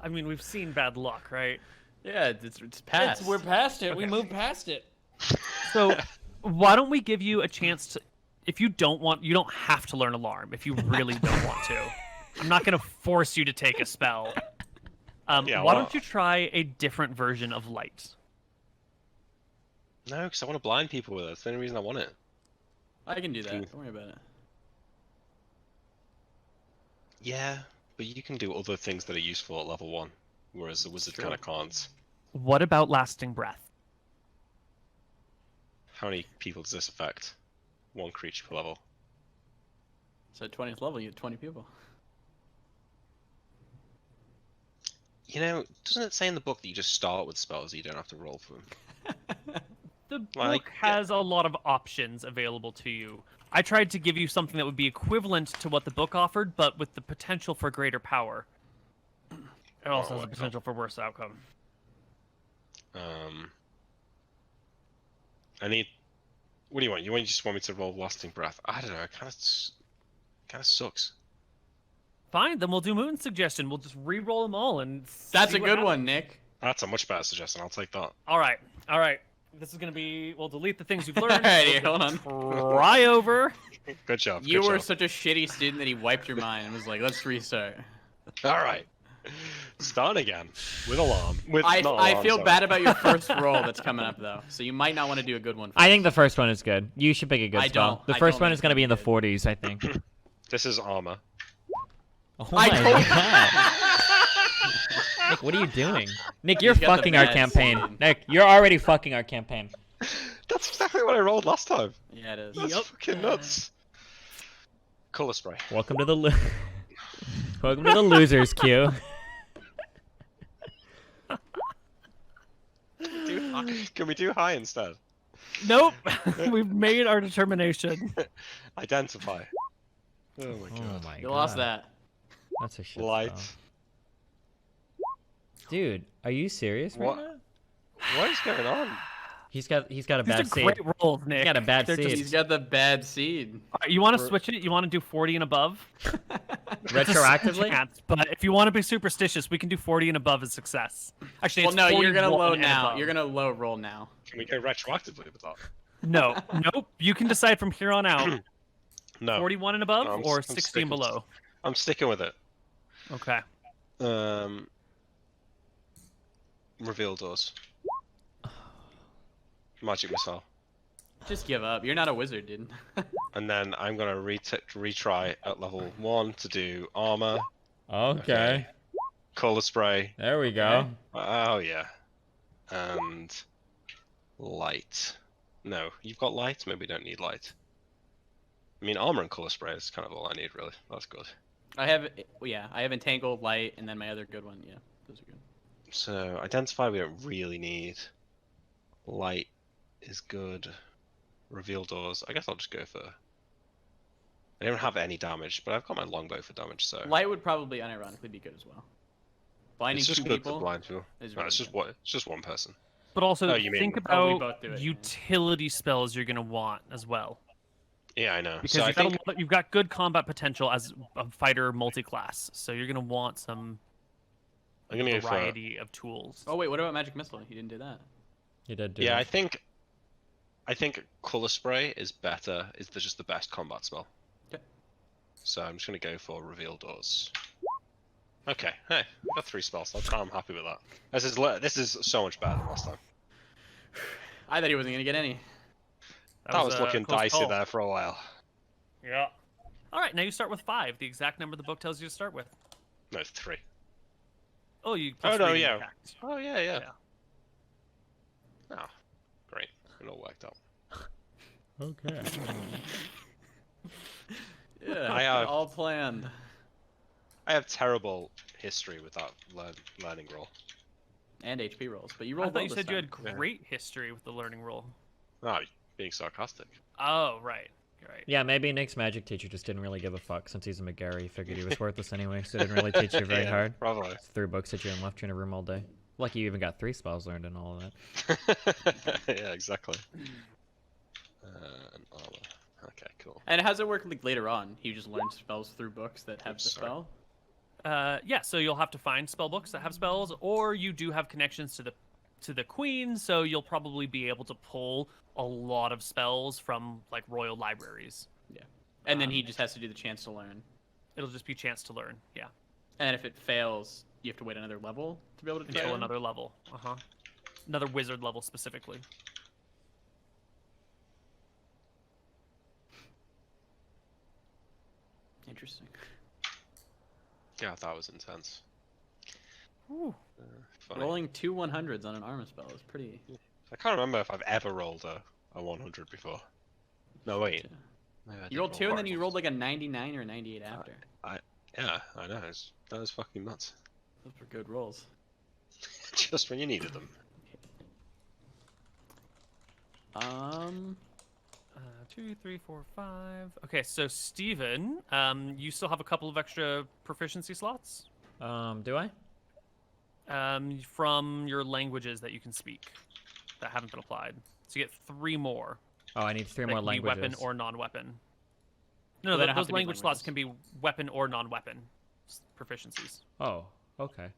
I mean, we've seen bad luck, right? Yeah, it's past. We're past it. We Okay. moved past it. So, why don't we give you a chance to? If you don't want, you don't have to learn alarm. If you really don't want to, I'm not gonna force you to take a spell. Yeah, why well- don't you try a different version of light? No, because I want to blind people with it. That's the only reason I want it. I can do that. Can- Don't worry about it. Yeah, but you can do other things that are useful at level 1, whereas the wizard True. kind of can't. What about lasting breath? How many people does this affect? 1 creature per level. So at 20th level, you have 20 people. You know, doesn't it say in the book that you just start with spells, you don't have to roll for them? The book Like, has a lot of options available to you. I tried to give you something that would be equivalent to what the book offered, but with the potential for greater power. It also has the what- potential for worse outcome. I need. What do you want? You just want me to roll lasting breath? I don't know. It kind of sucks. Fine, then we'll do Moon's suggestion. We'll just re-roll them all and That's see a what good happens. one, Nick. That's a much better suggestion. I'll take that. All right. This is gonna be. We'll delete the things you've learned. Alrighty, hold on. Try over. Good job. You good were job. such a shitty student that he wiped your mind and was like, let's restart. All right. Starting again with alarm. With I not alarm, feel sorry. bad about your first roll that's coming up though, so you might not want to do a good one. I think the first one is good. You should pick a good I spell. don't- The I first don't one think is it's going to be in the gonna 40s, I think. This is armor. Oh I my told- god. Nick, what are you doing? Nick, you're He's got the fucking our bad campaign. seed. Nick, you're already fucking our campaign. That's exactly what I rolled last time. Yeah, it is. That's fucking nuts. Color spray. Welcome to the welcome to the losers queue. Can we do high instead? Nope. We've made our determination. Identify. Oh my Oh god. my god. You lost that. That's a shit Light. spell. Dude, are you serious right What? now? What is going on? He's got a These bad are seed. great rolls, Nick. He's got a bad They're seed. He's got the bad seed. Alright, you want to switch it? You want to do 40 and above? Retroactively? Chance, but if you want to be superstitious, we can do 40 and above as success. Actually, Well, it's no, you're gonna 41 low and now. above. You're gonna low roll now. Can we go retroactively with that? No, nope. You can decide from here on out. No. 41 and above, No, I'm or s- I'm 60 sticking and with- below. I'm sticking with it. Okay. Reveal doors. Magic missile. Just give up. You're not a wizard, dude. And then I'm gonna retry at level 1 to do armor, Okay. color spray. There we go. Oh yeah. And light. No, you've got light? Maybe we don't need light. I mean, armor and color spray is kind of all I need, really. That's good. I have, I have entangled, light, and then my other good one. Yeah, those are good. So, identify we don't really need. Light is good. Reveal doors. I guess I'll just go for... I don't have any damage, but I've got my longbow for damage, so... Light would probably unironically be good as well. Blinding it's just two good people. to blind people. is No, really it's just good. it's just one person. But also Oh, you mean- think Oh, we about both do it, yeah. utility spells you're going to want as well. Yeah, I know. Because So I you've, got think... you've got good combat potential as a fighter multi-class, so you're going to want some I'm gonna go for... variety of tools. Oh wait, what about magic missile? You didn't do that. You did do Yeah, it. I think color spray is better. Is just the best combat spell. Okay. So I'm just gonna go for reveal doors. Okay, hey, I got 3 spells. I'm happy with that. This is so much better than last time. I thought he wasn't gonna get any. That was a looking close dicey call. there for a while. Yeah. All right, now you start with 5, the exact number the book tells you to start with. No, 3. Oh, you. Oh, plus no, 3 yeah. attacked. Oh yeah. Yeah. Oh, great. It all worked out. Okay. Yeah, I have- all planned. I have terrible history with that learning roll. And HP rolls, but you I rolled. thought well you this said you time. had great history with the learning roll. Oh, being sarcastic. Oh, right. You're right. Yeah, maybe Nick's magic teacher just didn't really give a fuck since he's a McGarry. He figured he was worthless anyway, so didn't really teach you very Yeah, hard. Probably. Just threw books at you and left you in a room all day. Lucky you even got 3 spells learned and all of that. Yeah, exactly. And armor. Okay, cool. And how does it work like later on? You just learn spells through books that have the Sorry. spell. Yeah, so you'll have to find spell books that have spells, or you do have connections to the queen, so you'll probably be able to pull a lot of spells from like royal libraries. Yeah. And then he just has to do the chance to learn. It'll just be chance to learn. Yeah, And if it fails, you have to wait another level to be able to try until it. another level. Another wizard level specifically. Interesting. Yeah, that was intense. Ooh. Funny. Rolling 2 100s on an armor spell is pretty. I can't remember if I've ever rolled a 100 before. No, wait. Yeah. Maybe I did You rolled roll 2 and then one. you rolled like a 99 or a 98 after. Yeah, I know. That was fucking nuts. Those were good rolls. Just when you needed them. 2, 3, 4, 5. Okay, so Steven, you still have a couple of extra proficiency slots Do I? from your languages that you can speak that haven't been applied. So you get 3 more. Oh, I need 3 That more can be languages. weapon or non-weapon. Well, No, they don't have those to be language slots languages. can be weapon or non-weapon proficiencies. Oh, okay.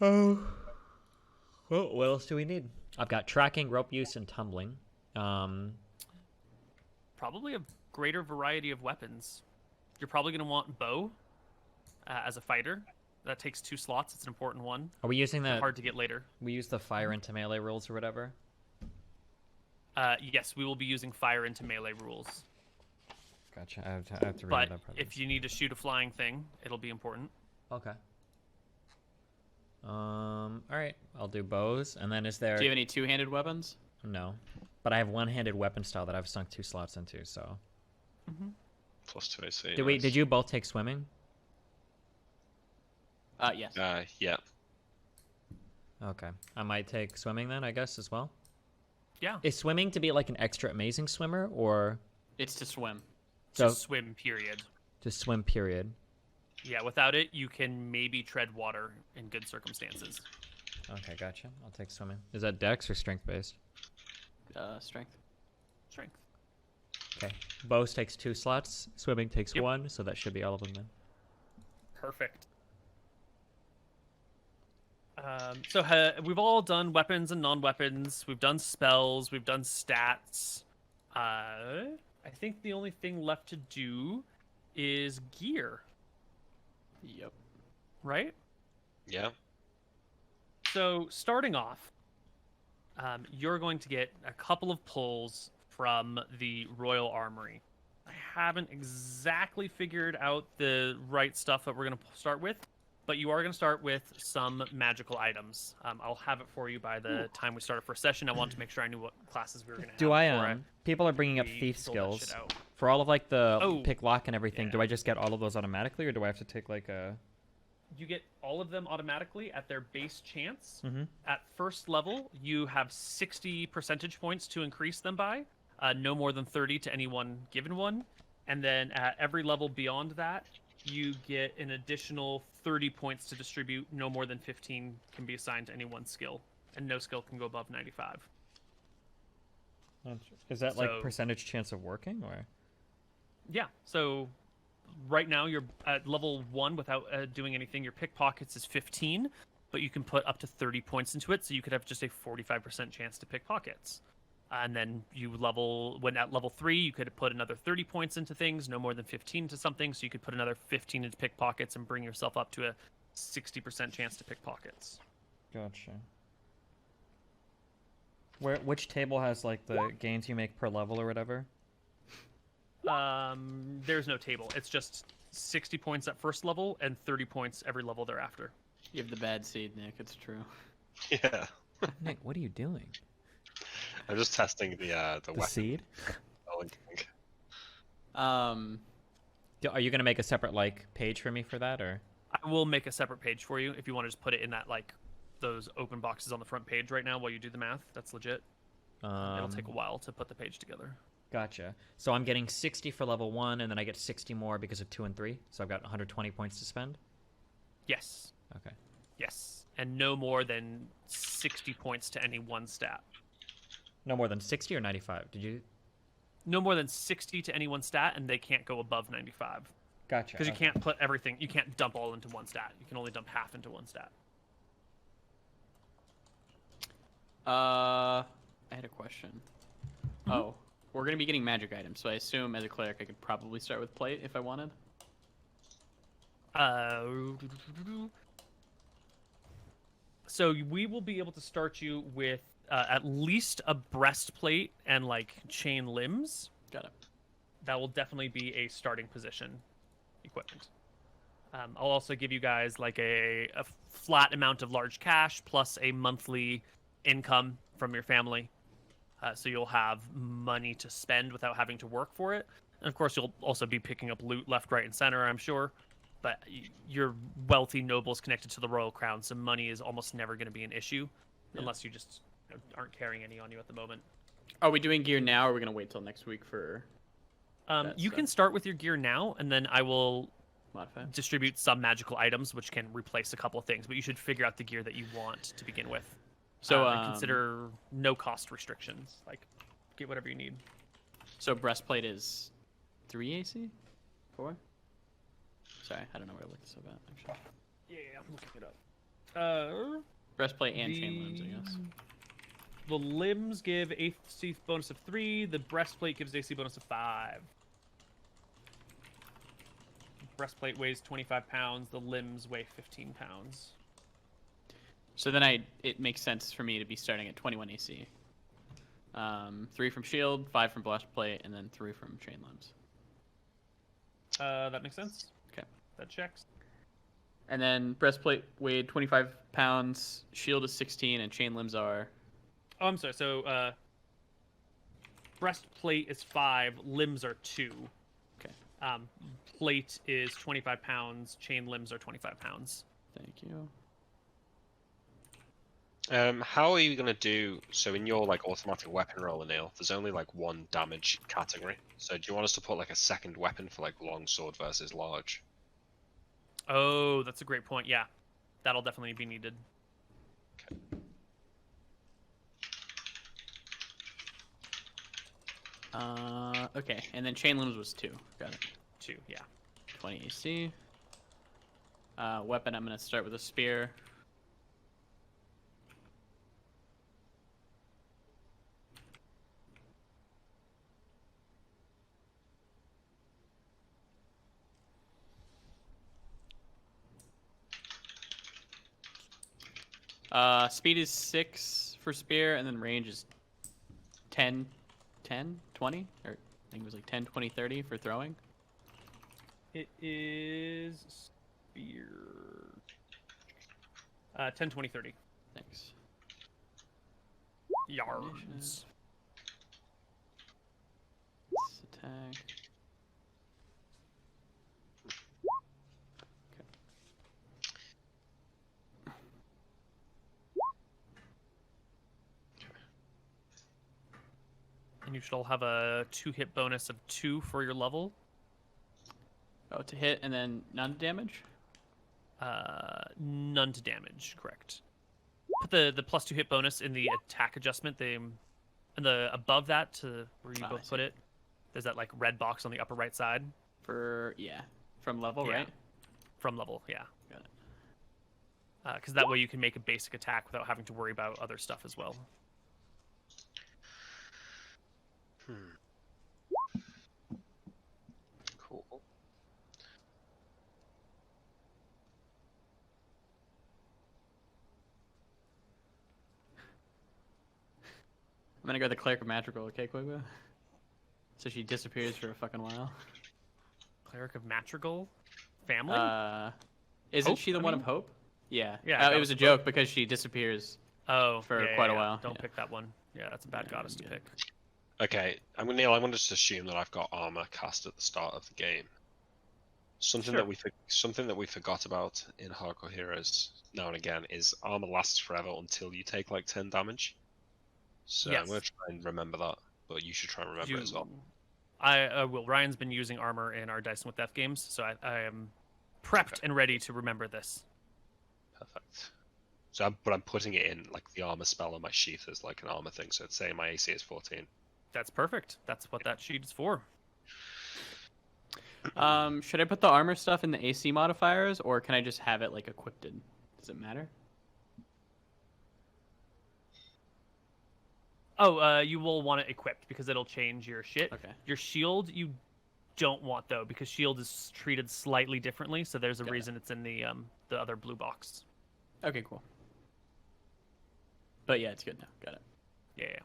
Oh. Well, what else do we need? I've got tracking, rope use, and tumbling. Probably a greater variety of weapons. You're probably going to want bow as a fighter, That takes 2 slots. It's an important one. Are we using the? Hard to get later. We use the fire into melee rules or whatever. Yes, we will be using fire into melee rules. Gotcha. I have to read But that part. if you need to shoot a flying thing, it'll be important. Okay. All right. I'll do bows, and then is there? Do you have any two-handed weapons? No, but I have one-handed weapon style that I've sunk 2 slots into. So. Plus 2 AC. Did we? Did you both take swimming? Yes. Yeah. Okay. I might take swimming then, I guess, as well. Yeah. Is swimming to be like an extra amazing swimmer, or It's to swim. so Just swim, period. just swim? Period. Yeah, without it, you can maybe tread water in good circumstances. Okay, gotcha. I'll take swimming. Is that dex or strength based? Strength. Strength. Okay. Bows takes 2 slots. Swimming takes Yep. 1, so that should be all of them then. Perfect. So we've all done weapons and non-weapons. We've done spells. We've done stats. I think the only thing left to do is gear, Yep. right? Yeah. So starting off, you're going to get a couple of pulls from the Royal Armory. I haven't exactly figured out the right stuff that we're going to start with, but you are going to start with some magical items. I'll have it for you by the time we start our first session. I wanted to make sure I knew what classes we were going to have. Do I before people are bringing up we thief fill that shit skills out. for all of like the Oh, pick lock and everything. yeah. Do I just get all of those automatically, or do I have to take like a? You get all of them automatically at their base chance. Mm-hmm. At first level, you have 60 percentage points to increase them by, no more than 30 to any one given one. And then at every level beyond that, you get an additional 30 points to distribute. No more than 15 can be assigned to any one skill, and no skill can go above 95. Is that like So- percentage chance of working, or? Yeah, so right now you're at level 1 without doing anything. Your pickpockets is 15, but you can put up to 30 points into it, so you could have just a 45% chance to pickpockets. And then when at level 3, you could put another 30 points into things, no more than 15 to something, so you could put another 15 into pickpockets and bring yourself up to a 60% chance to pickpockets. Gotcha. Which table has like the gains you make per level or whatever? There's no table. It's just 60 points at first level and 30 points every level thereafter. You have the bad seed, Nick. It's true. Yeah. Nick, what are you doing? I'm just testing the The weapon. seed? Um, Are you gonna make a separate like page for me for that, or? I will make a separate page for you if you want to just put it in that those open boxes on the front page right now while you do the math. That's legit. It'll take a while to put the page together. Gotcha. So I'm getting 60 for level 1, and then I get 60 more because of 2 and 3. So I've got 120 points to spend. Yes. Okay. Yes. And no more than 60 points to any one stat. No more than 60 or 95. Did you? No more than 60 to any one stat, and they can't go above 95. Gotcha. Because you okay. can't put everything, you can't dump all into one stat. You can only dump half into one stat. I had a question. Oh, we're gonna be getting magic items, so I assume as a cleric I could probably start with plate if I wanted. So we will be able to start you with at least a breastplate and chain limbs. Got it. That will definitely be a starting position equipment. I'll also give you guys a flat amount of large cash plus a monthly income from your family. So you'll have money to spend without having to work for it. And of course, you'll also be picking up loot left, right, and center, I'm sure. But you're wealthy nobles connected to the royal crown, so money is almost never going to be an issue, unless you just aren't carrying any on you at the moment. Are we doing gear now, or are we gonna wait till next week for You can start with your gear now, and then I will modify? distribute some magical items, which can replace a couple of things. But you should figure out the gear that you want to begin with. So and consider no cost restrictions. Get whatever you need. So breastplate is 3 AC? 4? Sorry, I don't know where I looked this up at, actually. Yeah, I'm looking it up. Breastplate and chain limbs, I guess. The limbs give AC bonus of 3. The breastplate gives AC bonus of 5. Breastplate weighs 25 pounds. The limbs weigh 15 pounds. So then it makes sense for me to be starting at 21 AC. 3 from shield, 5 from breastplate, and then 3 from chain limbs. That makes sense. Okay. That checks. And then breastplate weighed 25 pounds, shield is 16, and chain limbs are... Oh, I'm sorry. So, breastplate is 5, limbs are 2. Okay. Plate is 25 pounds, chain limbs are 25 pounds. Thank you. How are you gonna do? So in your like automatic weapon roller, Neil, there's only like one damage category. So do you want us to put like a second weapon for like long sword versus large? Oh, that's a great point. Yeah, that'll definitely be needed. Okay, and then chain limbs was 2. Got it. 2, yeah. 20 AC. Weapon, I'm going to start with a spear. Speed is 6 for spear, and then range is 10, 20? Or I think it was like 10, 20, 30 for throwing. It is spear. 10, 20, 30. Thanks. Yards. Attack. And you should all have a 2-hit bonus of 2 for your level. Oh, to hit and then none to damage? None to damage, correct. Put the plus 2 hit bonus in the attack adjustment. And the above that to where you both put it. There's that like red box on the upper right side. From level, Yeah. right? From level, yeah. Got it. Because that way you can make a basic attack without having to worry about other stuff as well. Cool. I'm gonna go the Cleric of Magical, okay, Koibu? So she disappears for a fucking while. Cleric of Madrigal? Family? Isn't Hope, she the I one mean? of Hope? Yeah. Yeah, It was a joke because she disappears. Oh, for yeah, quite a yeah. while, Don't yeah. pick that one. Yeah, that's a bad goddess to yeah. pick. Okay, Neil, I'm gonna just assume that I've got armor cast at the start of the game. Something Sure. that we forgot about in Hardcore Heroes now and again is armor lasts forever until you take like 10 damage. So I'm gonna Yes. try and remember that, but you should try and remember it as well. I will. Ryan's been using armor in our Dice with Death games, so I am prepped and ready to remember this. Perfect. So, I'm putting it in like the armor spell on my sheath as like an armor thing. So it's saying my AC is 14. That's perfect. That's what that sheet is for. Should I put the armor stuff in the AC modifiers, or can I just have it like equipped? Does it matter? Oh, you will want it equipped because it'll change your shit. Okay. Your shield you don't want though because shield is treated slightly differently, so there's a Got it. reason it's in the other blue box. Okay, cool. But yeah, it's good now. Got it. Yeah.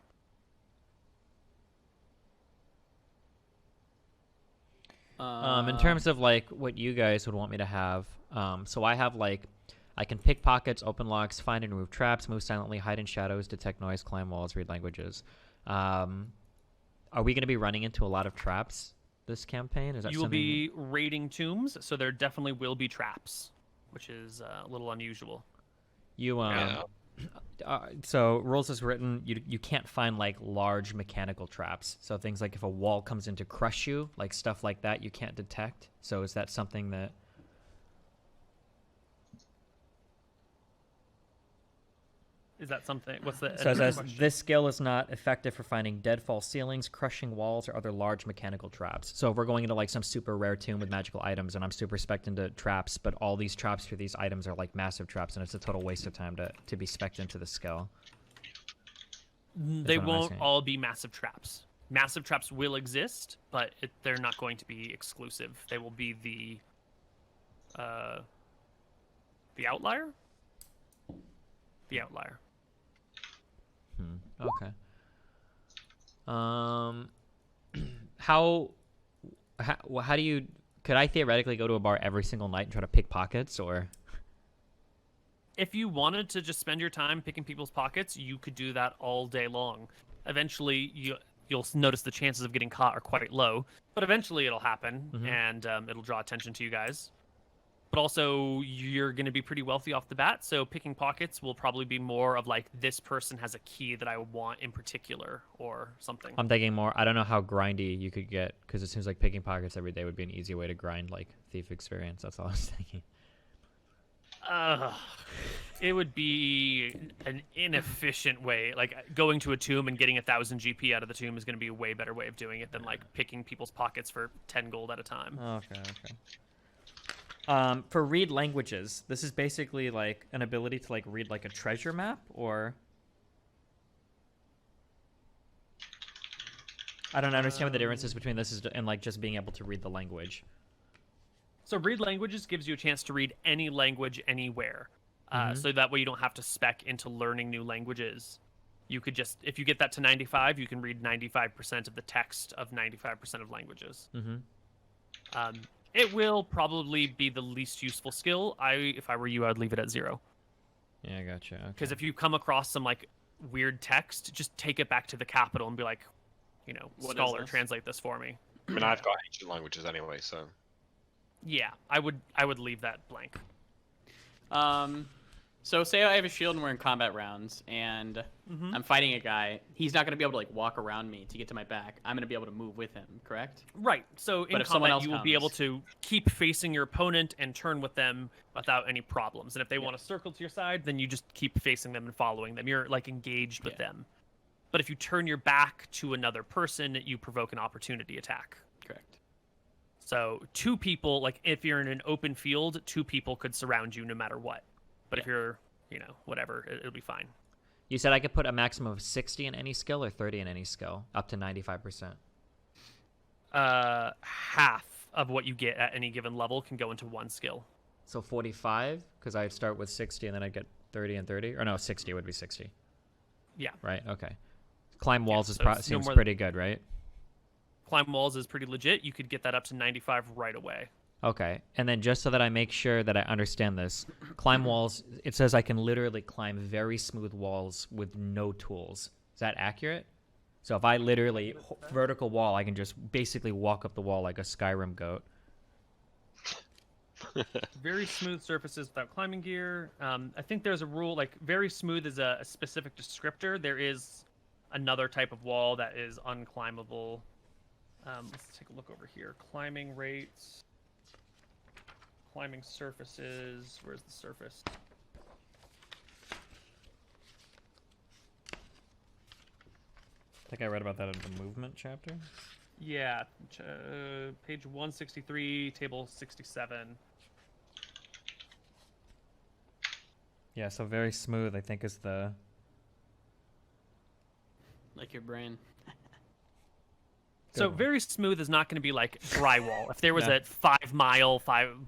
In terms of like what you guys would want me to have, so I have like I can pick pockets, open locks, find and remove traps, move silently, hide in shadows, detect noise, climb walls, read languages. Are we going to be running into a lot of traps this campaign? Is that You will something... be raiding tombs, so there definitely will be traps, which is a little unusual. You Yeah. So rules is written, you can't find like large mechanical traps. So things like if a wall comes in to crush you, like stuff like that, you can't detect. So is that something that... Is that something? What's the So it says, question? this skill is not effective for finding deadfall ceilings, crushing walls, or other large mechanical traps. So if we're going into like some super rare tomb with magical items and I'm super spec'd into traps, but all these traps for these items are like massive traps and it's a total waste of time to be spec'd into the skill. They what I'm won't asking. all be massive traps. Massive traps will exist, but they're not going to be exclusive. They will be the The Outlier? The Outlier. Okay. How do you? Could I theoretically go to a bar every single night and try to pick pockets, or? If you wanted to just spend your time picking people's pockets, you could do that all day long. Eventually, you'll notice the chances of getting caught are quite low, but eventually it'll happen, and it'll draw attention to you guys. But also, you're going to be pretty wealthy off the bat, so picking pockets will probably be more of like, this person has a key that I want in particular, or something. I'm thinking more. I don't know how grindy you could get, because it seems like picking pockets every day would be an easy way to grind like thief experience. That's all I was thinking. It would be an inefficient way. Like, going to a tomb and getting 1,000 GP out of the tomb is going to be a way better way of doing it than like picking people's pockets for 10 gold at a time. Okay. For read languages, this is basically like an ability to like read like a treasure map, or I don't understand what the difference is between this and like just being able to read the language. So read languages gives you a chance to read any language anywhere. So that way you don't have to spec into learning new languages. You could just, if you get that to 95, you can read 95% of the text of 95% of languages. It will probably be the least useful skill. If I were you, I'd leave it at 0. Yeah, I gotcha. Because if you come across some like weird text, just take it back to the capital and be like, scholar, translate this for me. I mean, I've got ancient languages anyway, so. Yeah, I would leave that blank. So say I have a shield and we're in combat rounds, and I'm fighting a guy. He's not going to be able to like walk around me to get to my back. I'm going to be able to move with him, correct? Right. So in combat, you will be able to keep facing your opponent and turn with them without any problems. And if they want to circle to your side, then you just keep facing them and following them. You're like engaged with them. But if you turn your back to another person, you provoke an opportunity attack. Correct. So 2 people, like if you're in an open field, 2 people could surround you no matter what. But if you're, whatever, it'll be fine. You said I could put a maximum of 60 in any skill or 30 in any skill, up to 95%. Half of what you get at any given level can go into one skill. So 45, because I'd start with 60 and then I'd get 30 and 30, or no, 60 would be 60. Yeah. Right. Okay. Climb walls seems no pretty good, right? Climb walls is pretty legit. You could get that up to 95 right away. Okay, and then just so that I make sure that I understand this, climb walls, it says I can literally climb very smooth walls with no tools. Is that accurate? So if I literally vertical wall, I can just basically walk up the wall like a Skyrim goat. Very smooth surfaces without climbing gear. I think there's a rule, like very smooth is a specific descriptor. There is another type of wall that is unclimbable. Let's take a look over here. Climbing rates. Climbing surfaces. Where's the surface? I think I read about that in the movement chapter. Yeah, page 163, table 67. Yeah, so very smooth, I think, is the... Like your brain. So very smooth is not going to be like drywall. If there was a 5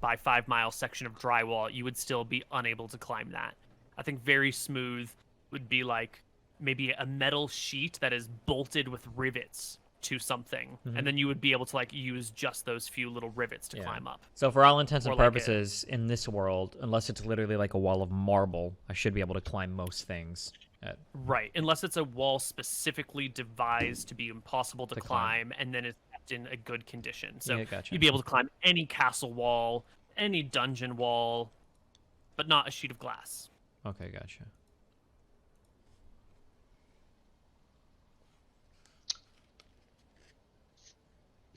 by 5 mile section of drywall, you would still be unable to climb that. I think very smooth would be like maybe a metal sheet that is bolted with rivets to something, and then you would be able to like use just those few little rivets to climb up. So for all intents and Or like purposes, in this world, unless it's literally like a wall of marble, I should be able to climb most things. Right, unless it's a wall specifically devised to be impossible to climb, and then it's kept in a good condition. So gotcha. You'd be able to climb any castle wall, any dungeon wall, but not a sheet of glass. Okay, gotcha.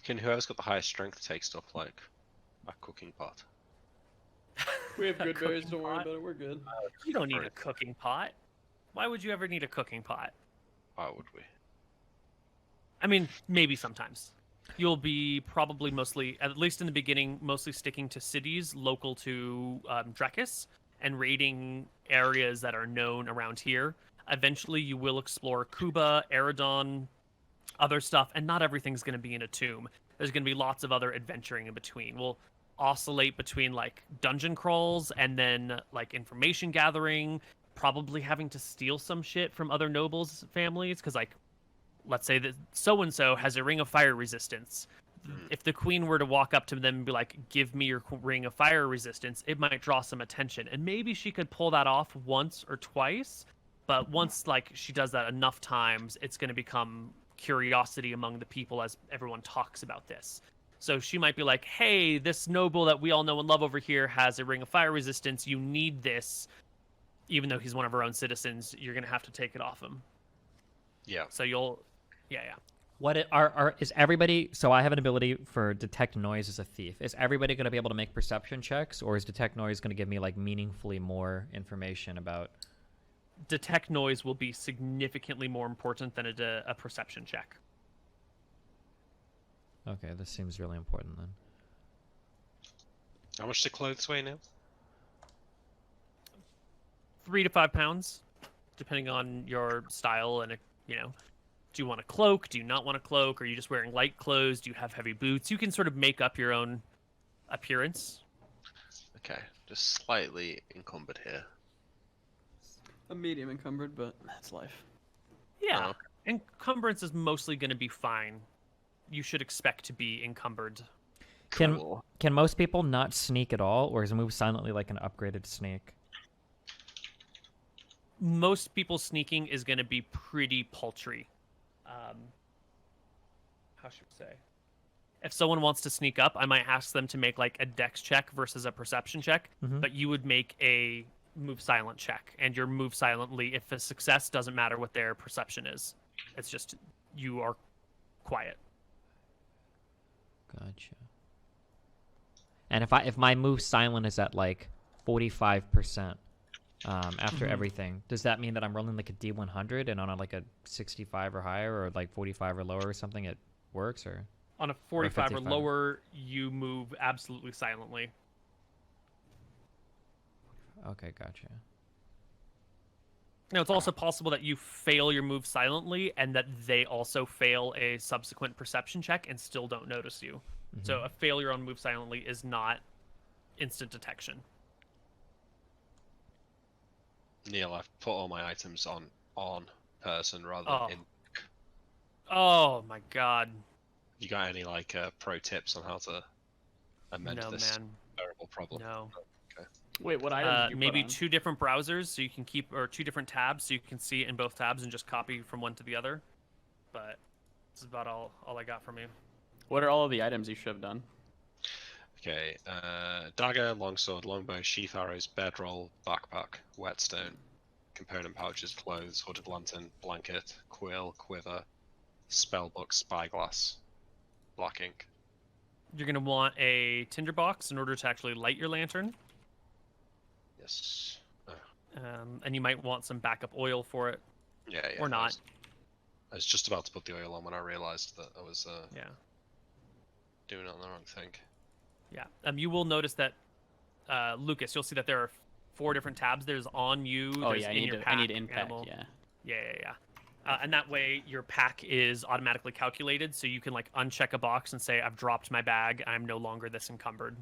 Can whoever's got the highest strength take stuff like a cooking pot? We have good berries, cooking don't worry pot? about it, we're good. You don't need a cooking pot. Why would you ever need a cooking pot? Why would we? I mean, maybe sometimes. You'll be probably mostly, at least in the beginning, mostly sticking to cities local to Drekis and raiding areas that are known around here. Eventually, you will explore Kuba, Eridon, other stuff, and not everything's going to be in a tomb. There's going to be lots of other adventuring in between. oscillate between like dungeon crawls and then like information gathering, probably having to steal some shit from other nobles' families, because like, let's say that so and so has a ring of fire resistance. If the queen were to walk up to them and be like, "Give me your ring of fire resistance," it might draw some attention, and maybe she could pull that off once or twice. But once like she does that enough times, it's going to become curiosity among the people as everyone talks about this. So she might be like, "Hey, this noble that we all know and love over here has a ring of fire resistance. You need this." Even though he's one of our own citizens, you're going to have to take it off him. Yeah. So you'll, yeah. Is everybody? So I have an ability for detect noise as a thief. Is everybody going to be able to make perception checks, or is detect noise going to give me like meaningfully more information about? Detect noise will be significantly more important than a perception check. Okay, this seems really important then. How much do clothes weigh now? 3 to 5 pounds, depending on your style and, you know, do you want a cloak? Do you not want a cloak? Are you just wearing light clothes? Do you have heavy boots? You can sort of make up your own appearance. Okay, just slightly encumbered here. A medium encumbered, but that's life. Yeah, Oh. encumbrance is mostly going to be fine. You should expect to be encumbered. Cool. Can most people not sneak at all, or is move silently like an upgraded sneak? Most people sneaking is going to be pretty paltry. How should we say? If someone wants to sneak up, I might ask them to make like a dex check versus a perception check, but you would make a move silent check, and your move silently, if a success, doesn't matter what their perception is. It's just you are quiet. Gotcha. And if my move silent is at like 45%, after everything, does that mean that I'm rolling like a D100 and on a, like a 65 or higher, or like 45 or lower or something, it works? Or On a 45 or 55. lower, you move absolutely silently. okay, gotcha. Now, it's also possible that you fail your move silently and that they also fail a subsequent perception check and still don't notice you. So a failure on move silently is not instant detection. Neil, I've put all my items on person rather Oh. than in. Oh my god. You got any like pro tips on how to amend No, this man. terrible problem? No. Wait, what items did you Maybe put on? 2 different browsers so you can keep, or 2 different tabs so you can see it in both tabs and just copy from one to the other. But this is about all I got from you. What are all of the items you should have done? Okay, dagger, longsword, longbow, sheath arrows, bedroll, backpack, whetstone, component pouches, clothes, hooded lantern, blanket, quill, quiver, spellbook, spyglass, black ink. You're going to want a tinderbox in order to actually light your lantern. Yes. And you might want some backup oil for it. Yeah. Or not. I was just about to put the oil on when I realized that I was Yeah. doing it on the wrong thing. Yeah. You will notice that, Lucas, you'll see that there are 4 different tabs. There's on you. Oh there's yeah, in your I pack, need impact. animal. Yeah. Yeah. And that way your pack is automatically calculated, so you can like uncheck a box and say, "I've dropped my bag. I'm no longer this encumbered."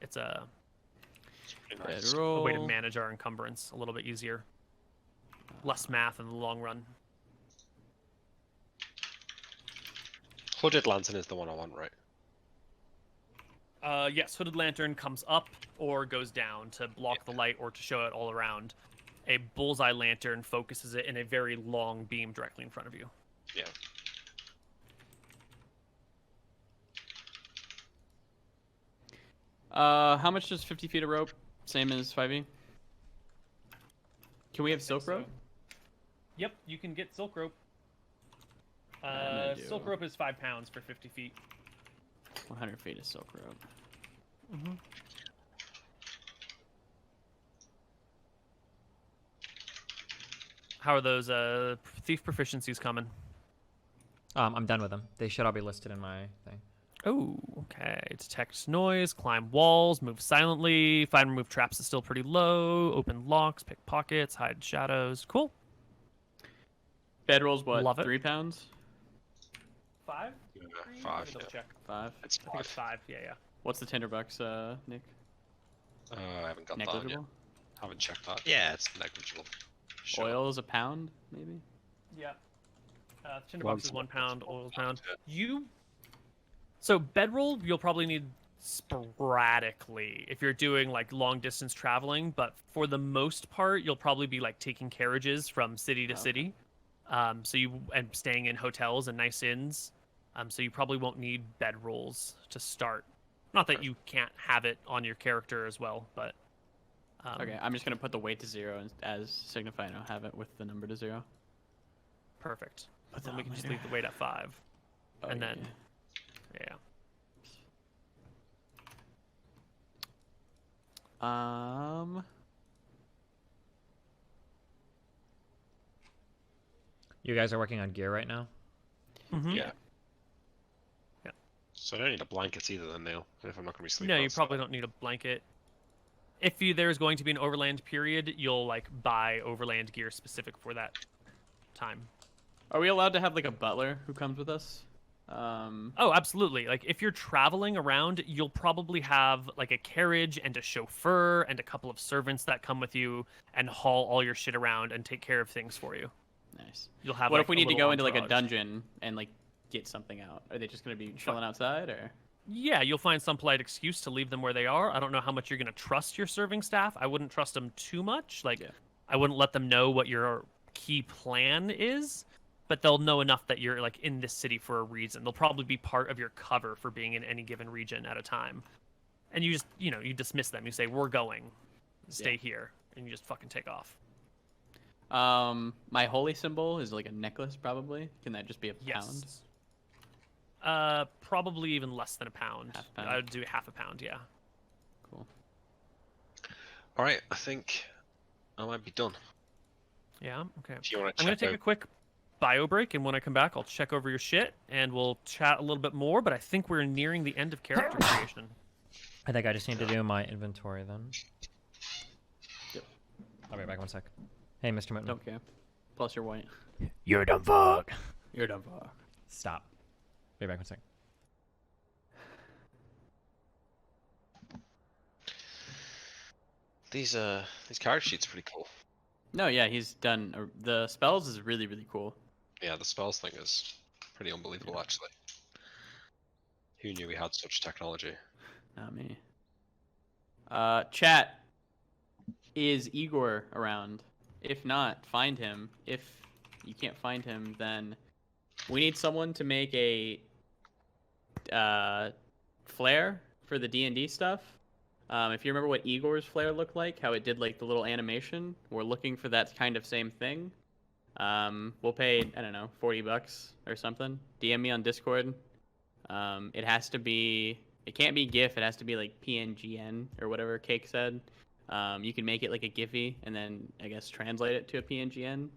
It's a way to Bedroll. manage our encumbrance a little bit easier. Less math in the long run. Hooded lantern is the one I want, right? Yes, hooded lantern comes up or goes down to block the light or to show it all around. A bullseye lantern focuses it in a very long beam directly in front of you. Yeah. How much does 50 feet of rope? Same as 5e? Can we have silk rope? Yep, you can get silk rope. I'm gonna do- Silk rope is 5 pounds for 50 feet. 100 feet of silk rope. How are those thief proficiencies coming? I'm done with them. They should all be listed in my thing. Oh, okay. Detect noise, climb walls, move silently, find and remove traps is still pretty low, open locks, pick pockets, hide shadows. Cool. Bedroll's what? Love it. 3 pounds? 5? Yeah, 5. Double Yeah. check. 5? It's I think it's 5. 5. Yeah. What's the tinderbox, Nick? I haven't got that yet. Negligible. Haven't checked that. Yeah, it's negligible. Sure. Oil is a pound, maybe. Yeah. Tinderbox is One 1 pound, oil is a pound. yeah. So bedroll, you'll probably need sporadically if you're doing like long distance traveling, but for the most part, you'll probably be like taking carriages from city to city. And staying in hotels and nice inns. So you probably won't need bedrolls to start. Not that you can't have it on your character as well, but. Okay, I'm just gonna put the weight to 0 as signifying I'll have it with the number to 0. Perfect. Put Then that we on can just later. leave the weight at 5. Oh, and yeah, then, yeah. You guys are working on gear right now? Mm-hmm. Yeah. Yeah. So I don't need a blanket either, then, Neil. If I'm not going to be sleeping. No, you outside. probably don't need a blanket. If there's going to be an overland period, you'll like buy overland gear specific for that time. Are we allowed to have like a butler who comes with us? Oh, absolutely. Like if you're traveling around, you'll probably have like a carriage and a chauffeur and a couple of servants that come with you and haul all your shit around and take care of things for you. Nice. You'll have. What like, if we a need to little go into like a entourage. dungeon and like get something out? Are they just gonna be chilling outside, or? Yeah, you'll find some polite excuse to leave them where they are. I don't know how much you're going to trust your serving staff. I wouldn't trust them too much. Like, Yeah. I wouldn't let them know what your key plan is, but they'll know enough that you're like in this city for a reason. They'll probably be part of your cover for being in any given region at a time. And you just, you dismiss them. You say, "We're going. Stay here." And you just fucking take off. My holy symbol is like a necklace, probably. Can that just be a pound? Probably even less than a pound. Half a pound. I would do half a pound, yeah. Cool. All right, I think I might be done. Yeah, okay. If you want to I'm going to take a quick bio break, and when I come back, I'll check over your shit, and we'll chat a little bit more, but I think we're nearing the end of character creation. I think I just need to do my inventory then. Yep. I'll be back 1 sec. Hey, MrMouton. Don't care. Plus you're white. You're a dumb fuck. You're dumb fuck. Stop. Be back 1 sec. These character sheets are pretty cool. No, yeah, he's done. The spells is really, really cool. Yeah, the spells thing is pretty unbelievable, actually. Who knew we had such technology? Not me. Chat. Is Igor around? If not, find him. If you can't find him, then we need someone to make a flare for the D&D stuff. If you remember what Igor's flare looked like, how it did like the little animation, we're looking for that kind of same thing. We'll pay, I don't know, $40 or something. DM me on Discord. It has to be, it can't be GIF, it has to be like PNGN or whatever Cake said. You can make it like a Giphy and then I guess translate it to a PNGN.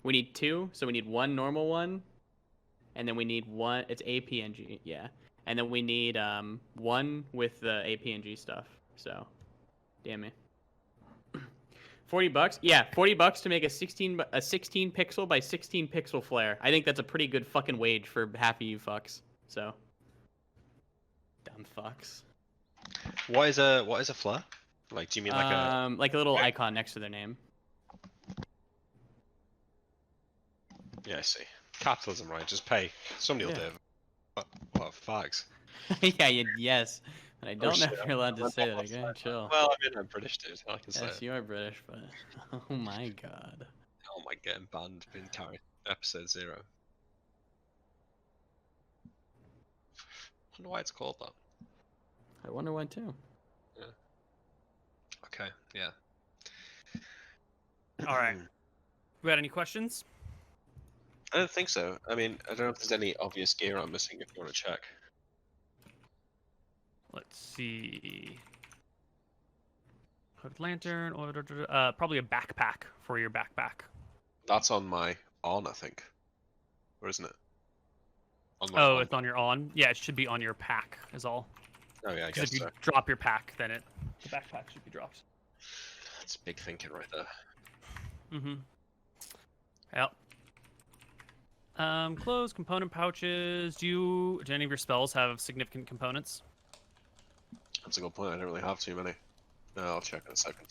We need 2, so we need 1 normal one, and then we need 1. It's APNG, yeah. And then we need 1 with the APNG stuff. So, damn me. $40? Yeah, $40 to make a 16 pixel by 16 pixel flare. I think that's a pretty good fucking wage for half of you fucks. So, dumb fucks. What is a flare? Like, do you mean like a little icon next to their name. Yeah, I see. Capitalism, right? Just pay. Somebody will Yeah. do it. What fags? Yeah, yes. And I don't know shit, if you're allowed to I'm say not that again. outside. Chill. Well, I mean, I'm British, dude. I can say Yes, it. you are British, but oh my god. How am I getting banned in episode 0? I wonder why it's called that. I wonder why too. Okay, yeah. All right. We got any questions? I don't think so. I mean, I don't know if there's any obvious gear I'm missing if you want to check. Let's see. Hooded lantern, probably a backpack for your backpack. That's on my on, I think. Or isn't it? On my Oh, on. it's on your on? Yeah, it should be on your pack is all. Oh yeah, I Because guess if you so. drop your pack, then the backpack should be dropped. That's big thinking right there. Mm-hmm. Yep. Clothes, component pouches. Do any of your spells have significant components? That's a good point. I don't really have too many. No, I'll check in a second.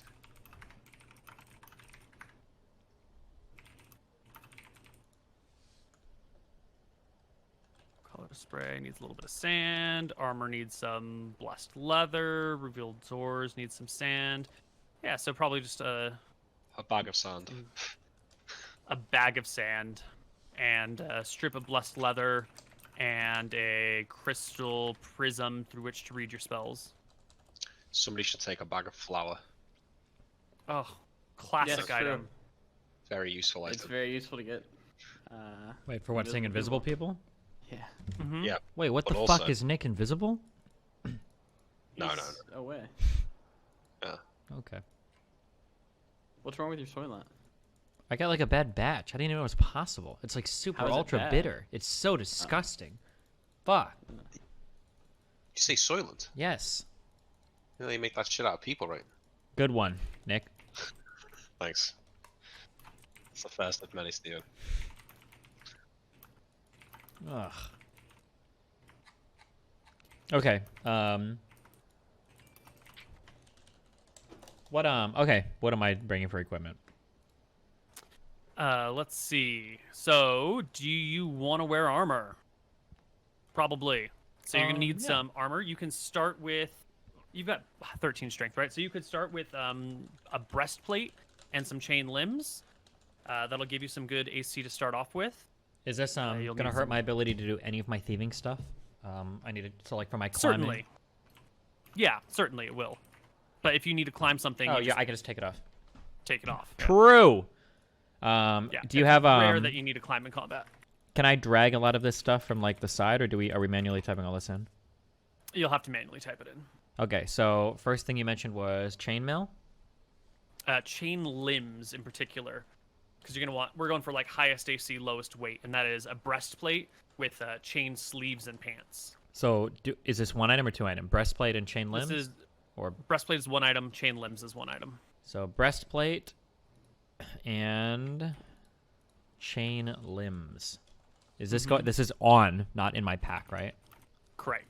Color spray needs a little bit of sand. Armor needs some blessed leather. Revealed doors needs some sand. Yeah, so probably just A bag of sand. a bag of sand and a strip of blessed leather and a crystal prism through which to read your spells. Somebody should take a bag of flour. Oh, classic Yes, true. item. Very useful It's item. very useful to get. Wait, for what? Saying invisible people? Yeah. Mhm. Yeah. Wait, what But the also- fuck is Nick invisible? No. He's away. Okay. What's wrong with your soylent? I got like a bad batch. I didn't even know it was possible. It's like super How is it ultra bad? bitter. It's so disgusting. Fuck. You say Soylent? Yes. You know, you make that shit out of people, right? Good one, Nick. Thanks. It's the first of many, Steven. Ugh. Okay. Okay. What am I bringing for equipment? Let's see. So, do you want to wear armor? Probably. So you're gonna need Yeah. some armor. You can start with. You've got 13 strength, right? So you could start with a breastplate and some chain limbs. That'll give you some good AC to start off with. Is this you'll gonna need hurt some- my ability to do any of my thieving stuff? I need to like for my climbing. Certainly. Yeah, certainly it will. But if you need to climb something, Oh you yeah, just I can just take it off. take it off. Yeah. True. Yeah, Do you it's have rare that you need to climb in combat? Can I drag a lot of this stuff from like the side, or are we manually typing all this in? You'll have to manually type it in. Okay, so first thing you mentioned was chainmail. Chain limbs in particular, because we're going for like highest AC, lowest weight, and that is a breastplate with chain sleeves and pants. So is this one item or two item? Breastplate and chain limbs? This is or breastplate is one item, chain limbs is one item. so breastplate and chain limbs. Is this this is on, not in my pack, right? Correct.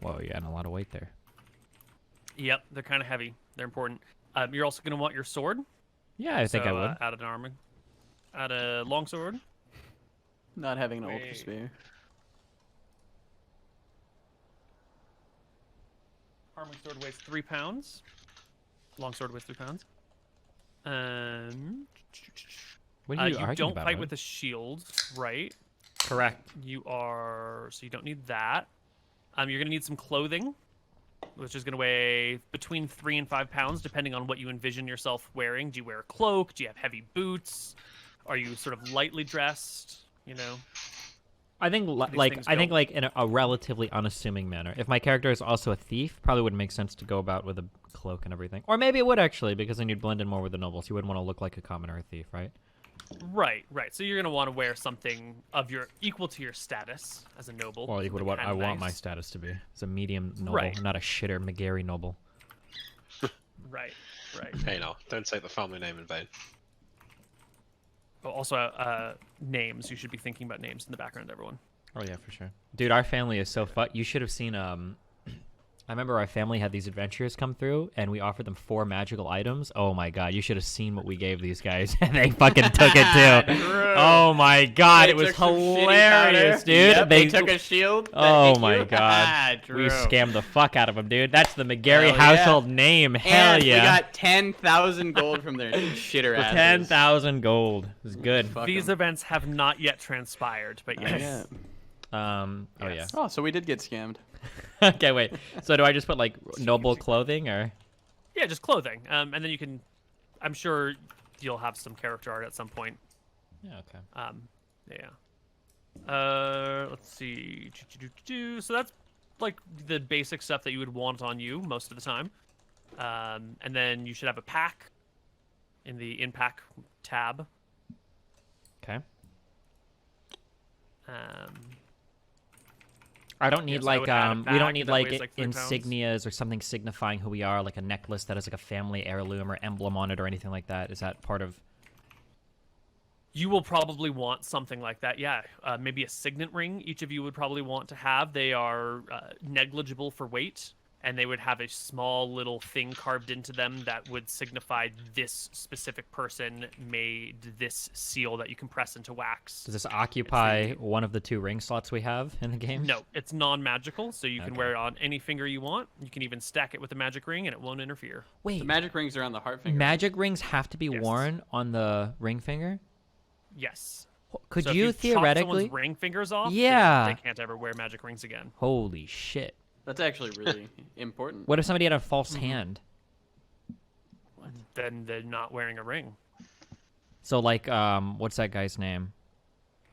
Whoa, you're adding a lot of weight there. Yep, they're kind of heavy. They're important. You're also going to want your sword. Yeah, I think I So, would. add an armor. Add a longsword. Not having an ultra Wait. spear. Armor sword weighs 3 pounds. Longsword weighs 3 pounds. What are you You arguing don't about? fight bud? with a shield, right? Correct. So you don't need that. You're gonna need some clothing, which is gonna weigh between 3 and 5 pounds, depending on what you envision yourself wearing. Do you wear a cloak? Do you have heavy boots? Are you sort of lightly dressed? You know. I think these like things I think go. like in a relatively unassuming manner. If my character is also a thief, probably wouldn't make sense to go about with a cloak and everything. Or maybe it would actually, because then you'd blend in more with the nobles. You wouldn't want to look like a commoner or a thief, right? Right. So you're gonna want to wear something of your equal to your status as a noble. Well, equal to something what I kinda want my nice. status to be. It's a medium noble, Right. not a shitter McGarry noble. Right. Hey, no, don't take the family name in vain. But also, names. You should be thinking about names in the background, everyone. Oh yeah, for sure. Dude, our family is so You should have seen I remember our family had these adventurers come through, and we offered them 4 magical items. Oh my god, you should have seen what we gave these guys. They fucking took it too. True. Oh my god, They it was took some shitty hilarious, powder. dude. Yep, they took a shield. that Oh hit my you. god, we True. scammed the fuck out of them, dude. That's the McGarry Hell yeah. household name. Hell And yeah. we got 10,000 gold from their shitter For asses. 10,000 gold. It was good. Fuck These 'em. events have not yet transpired, but yes. Yeah. Oh Yes. Oh, so we did get scammed. yeah. Okay, wait. So do I just put like noble clothing or? Yeah, just clothing. And then you can. I'm sure you'll have some character art at some point. Yeah. Okay. Yeah. Let's see. So that's like the basic stuff that you would want on you most of the time. And then you should have a pack in the in-pack tab. Okay. Um, I don't need Yes, I would add a we bag don't need that like weighs, like, 3 pounds. insignias or something signifying who we are, like a necklace that has like a family heirloom or emblem on it or anything like that. Is that part of? You will probably want something like that, yeah. Maybe a signet ring. Each of you would probably want to have. They are negligible for weight, and they would have a small little thing carved into them that would signify this specific person made this seal that you can press into wax. Does this occupy one of the 2 ring slots we have in the game? No, it's non-magical, so you can Okay. wear it on any finger you want. You can even stack it with a magic ring, and it won't interfere. Wait, The magic rings are on the heart finger. magic rings have to be Yes. worn on the ring finger? Yes. Could So if you chop theoretically? someone's ring fingers off, Yeah. they can't ever wear magic rings again. Holy shit! That's actually really important. What if somebody had a false hand? Then they're not wearing a ring. So like, what's that guy's name?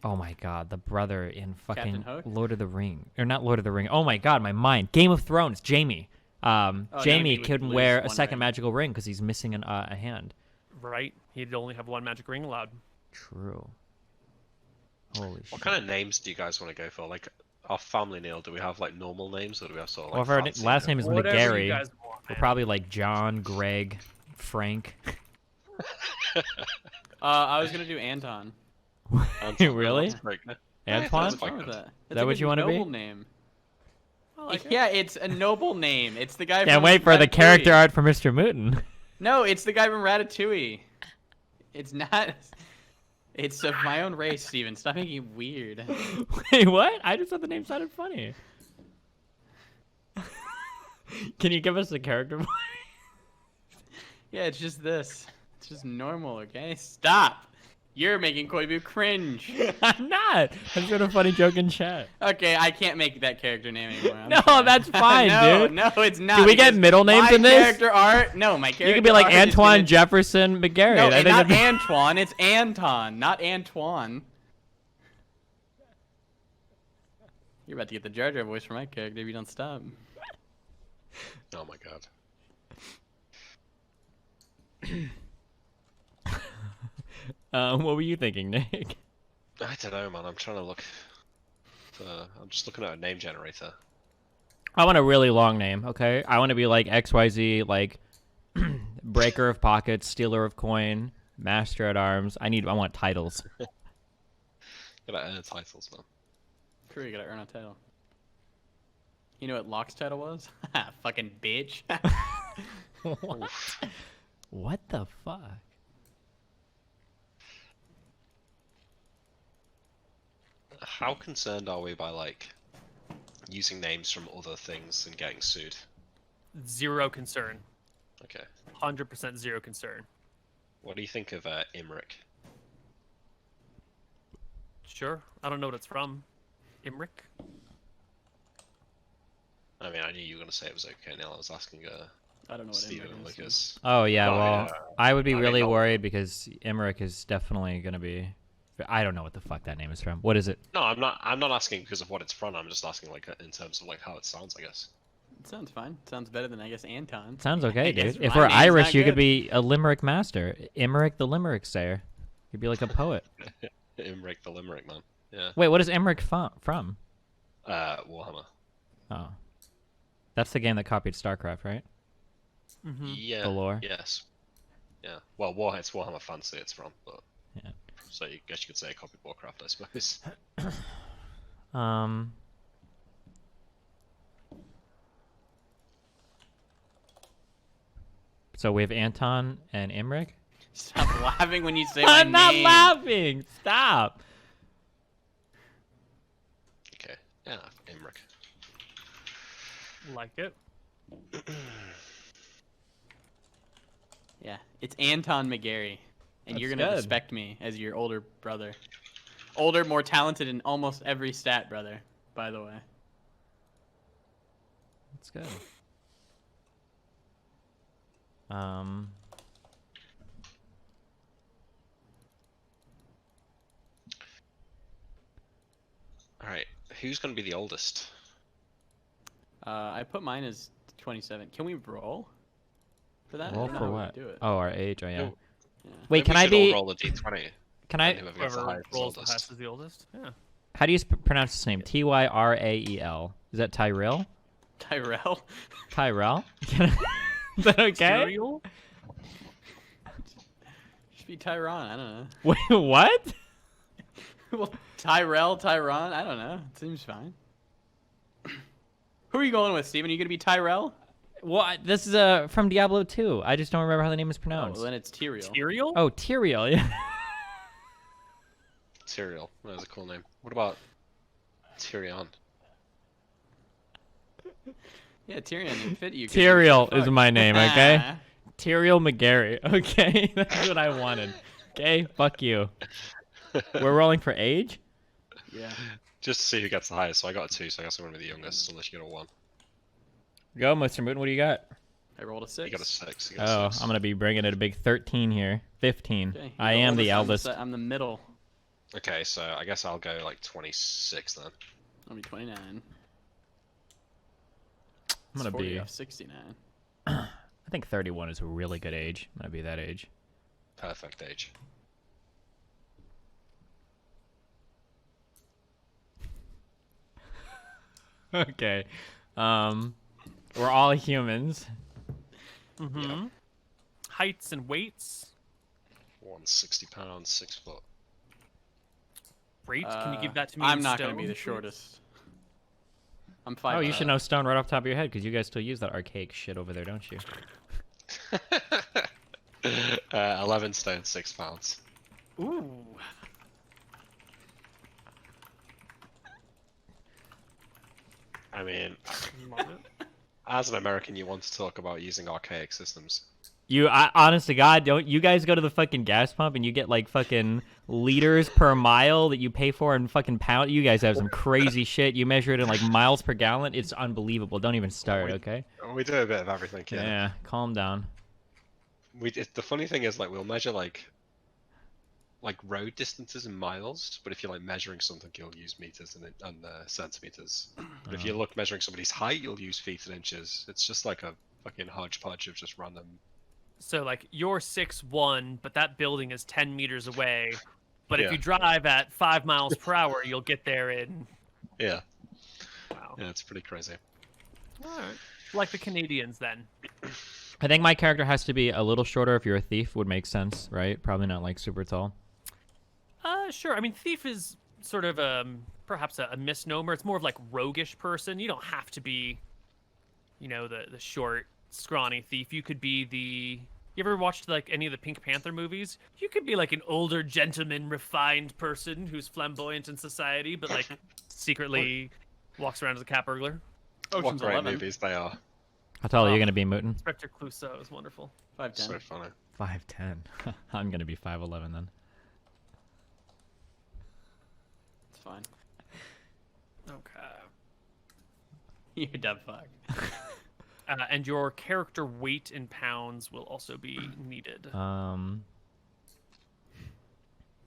Oh my god, the brother in fucking Captain Hook? Lord of the Ring, or not Lord of the Ring. Oh my god, my mind. Game of Thrones. Jamie. now Jamie he would couldn't lose wear a one second ring. magical ring because he's missing a hand. Right? He'd only have one magic ring allowed. True. Holy shit. What kind of names do you guys want to go for? Like, our family name, do we have like normal names, or do we have sort of like? Well, if our fancy last name names? is Whatever you McGarry, guys want, we're man. probably like John, Greg, Frank. I was gonna do Anton. Anton, Really? that's pretty good. Antoine? What's That's wrong with good. that? That's that a what good you wanna be? noble name. I like it. Yeah, it's a noble name. It's the guy. Can't from wait for the Ratatouille. character art for MrMouton. No, it's the guy from Ratatouille. It's not. It's of my own race, Steven. Stop making it weird. Wait, what? I just thought the name sounded funny. Can you give us a character voice? Yeah, it's just this. It's just normal, okay? Stop. You're making Koibu cringe. I'm not. I'm doing a funny joke in chat. Okay, I can't make that character name anymore. I'm No, sorry. that's fine, no, dude. No, it's not. Do we get because middle names my in this? Character art. No, my character. You could be like art is Antoine gonna- Jefferson McGarry. No, I think not that'd Antoine. It's Anton, not Antoine. You're about to get the Jar Jar voice for my character if you don't stop. Oh my god. What were you thinking, Nick? I don't know, man. I'm trying to look. I'm just looking at a name generator. I want a really long name, okay? I want to be like XYZ, like Breaker of Pockets, Stealer of Coin, Master at Arms. I want titles. Gotta earn titles, man. True, you gotta earn a title. You know what Locke's title was? Fucking bitch. What? What the fuck? How concerned are we by like using names from other things and getting sued? Zero concern. Okay. 100% zero concern. What do you think of Imric? Sure. I don't know what it's from. Imric? I mean, I knew you were gonna say it was okay. Now I was asking I don't know what Steven Emmerich and is. Lucas. Oh yeah, Oh, well, yeah. I would be I mean, really no- worried because Emmerich is definitely gonna be. I don't know what the fuck that name is from. What is it? No, I'm not. I'm not asking because of what it's from. I'm just asking like in terms of like how it sounds. I guess. It sounds fine. It sounds better than I guess Anton. Sounds okay, I guess dude. If my we're name's Irish, not you could good. be a limerick master. Emmerich the limerick sayer. You'd be like a poet. Imric the Limerick man. Yeah. Wait, what is Emmerich from? Warhammer. Oh, that's the game that copied StarCraft, right? Mm-hmm. Yeah. The lore? Yes. Yeah. Well, it's Warhammer Fantasy. It's from, but. Yeah. So I guess you could say a copy of Warcraft, I suppose. So we have Anton and Emmerich. Stop laughing when you say my I'm not name. laughing. Stop. Okay. Yeah, Imric. Like it. Yeah, it's Anton McGarry, and you're That's gonna good. respect me as your older brother. Older, more talented in almost every stat, brother. By the way. That's good. Um. All right. Who's gonna be the oldest? I put mine as 27. Can we roll for that? I Roll don't know for how we what? Do it. Oh, our age. Oh yeah. Who- Yeah. Wait, Maybe can we I should all be? roll a d20. Can And I? whoever gets the Whoever highest is rolls the oldest. highest is the oldest. Yeah. How do you pronounce his name? Tyrael. Is that Tyrell? Tyrell. Tyrell? Is that okay? Cereal? Just be Tyron. I don't know. Wait, what? Well, Tyron. I don't know. It seems fine. Who are you going with, Steven? Are you gonna be Tyrell? Well, this is from Diablo 2. I just don't remember how the name is Oh, pronounced. well, then it's Tyrael. Tyrael? Oh, Tyrael. Yeah. Tyrael. That was a cool name. What about Tyrion? Yeah, Tyrion would fit you. 'cause Tyrael you're is my name. Okay. Tyrael McGarry. Okay, that's what I wanted. Okay, fuck you. We're rolling for age. Yeah. Just to see who gets the highest. So I got a 2, so I guess I'm gonna be the youngest, unless you get a 1. Go, MrMouton. What do you got? I rolled a 6. You got a 6. You got a Oh, 6. I'm gonna be bringing it a big 13 here. 15. Okay, I you're am the oldest, eldest. I'm the middle. Okay, so I guess I'll go like 26 then. I'll be 29. I'm It's gonna 40 be. off 69. I think 31 is a really good age. I'm gonna be that age. Perfect age. Okay. We're all humans. Mm-hmm. Yeah. Heights and weights. 160 pounds, 6 foot. Great. Can you give that to me? I'm in not stone, gonna be the please? shortest. I'm 5. Oh, you should know stone right off the top of your head because you guys still use that archaic shit over there, don't you? 11 stone, 6 pounds. Ooh. I mean, Love it. as an American, you want to talk about using archaic systems. Honest to God, don't you guys go to the fucking gas pump and you get like fucking liters per mile that you pay for in fucking pound? You guys have some crazy shit. You measure it in like miles per gallon. It's unbelievable. Don't even start, okay? We do a bit of everything, yeah. Yeah, calm down. The funny thing is, like, we'll measure like road distances in miles, but if you're like measuring something, you'll use meters and centimeters. But if you look measuring somebody's height, you'll use feet and inches. It's just like a fucking hodgepodge of just random. So, like, you're 6'1", but that building is 10 meters away. But Yeah. if you drive at 5 miles per hour, you'll get there in... Yeah, Wow. yeah, it's pretty crazy. All right. Like the Canadians, then. I think my character has to be a little shorter if you're a thief. Would make sense, right? Probably not like super tall. Sure. I mean, thief is sort of perhaps a misnomer. It's more of like roguish person. You don't have to be, you know, the short, scrawny thief. You could be the... You ever watched like any of the Pink Panther movies? You could be like an older gentleman, refined person who's flamboyant in society, but like secretly walks around as a cat burglar. What Ocean's great 11. movies they are. How tall are Oh. you gonna be, Mooten? Inspector Clouseau is wonderful. 5'10". So funny. 5'10". I'm gonna be 5'11" then. It's fine. Okay. You're dumb fuck. And your character weight in pounds will also be needed. How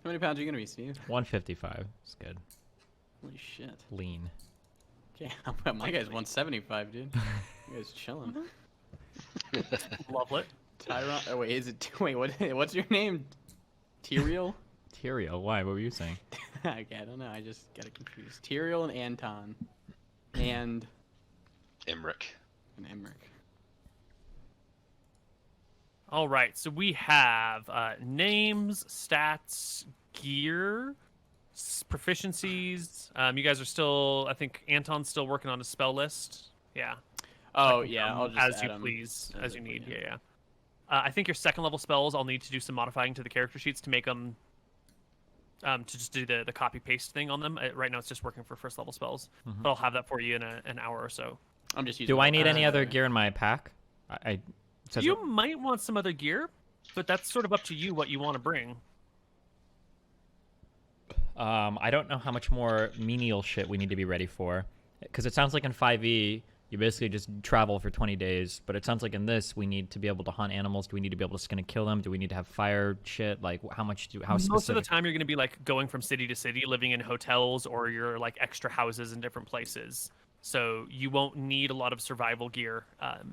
many pounds are you gonna be, Steve? 155. It's good. Holy shit. Lean. Okay, my guy's 175, dude. You guys chilling. Love it. Tyron. Oh wait, is it? Wait, what's your name? Tyrael. Tyrael, why? What were you saying? Okay, I don't know. I just got it confused. Tyrael and Anton, and Imric. Emmerich. All right, so we have names, stats, gear, proficiencies. You guys are still, I think Anton's still working on a spell list. Yeah. Oh yeah, I'll just as add you 'em please, as you it, need. yeah. Yeah. I think your second level spells, I'll need to do some modifying to the character sheets to make them. To just do the copy paste thing on them. Right now, it's just working for first level spells, but I'll have that for you in an hour or so. I'm just using. Do I need my- any other gear in my pack? It says You might want some other gear, but that's sort of up to you what you want to bring. I don't know how much more menial shit we need to be ready for. Because it sounds like in 5e, you basically just travel for 20 days. But it sounds like in this, we need to be able to hunt animals. Do we need to be able to skin and kill them? Do we need to have fire shit? Like, how specific? Most of the time, you're going to be like going from city to city, living in hotels, or you're like extra houses in different places. So you won't need a lot of survival gear.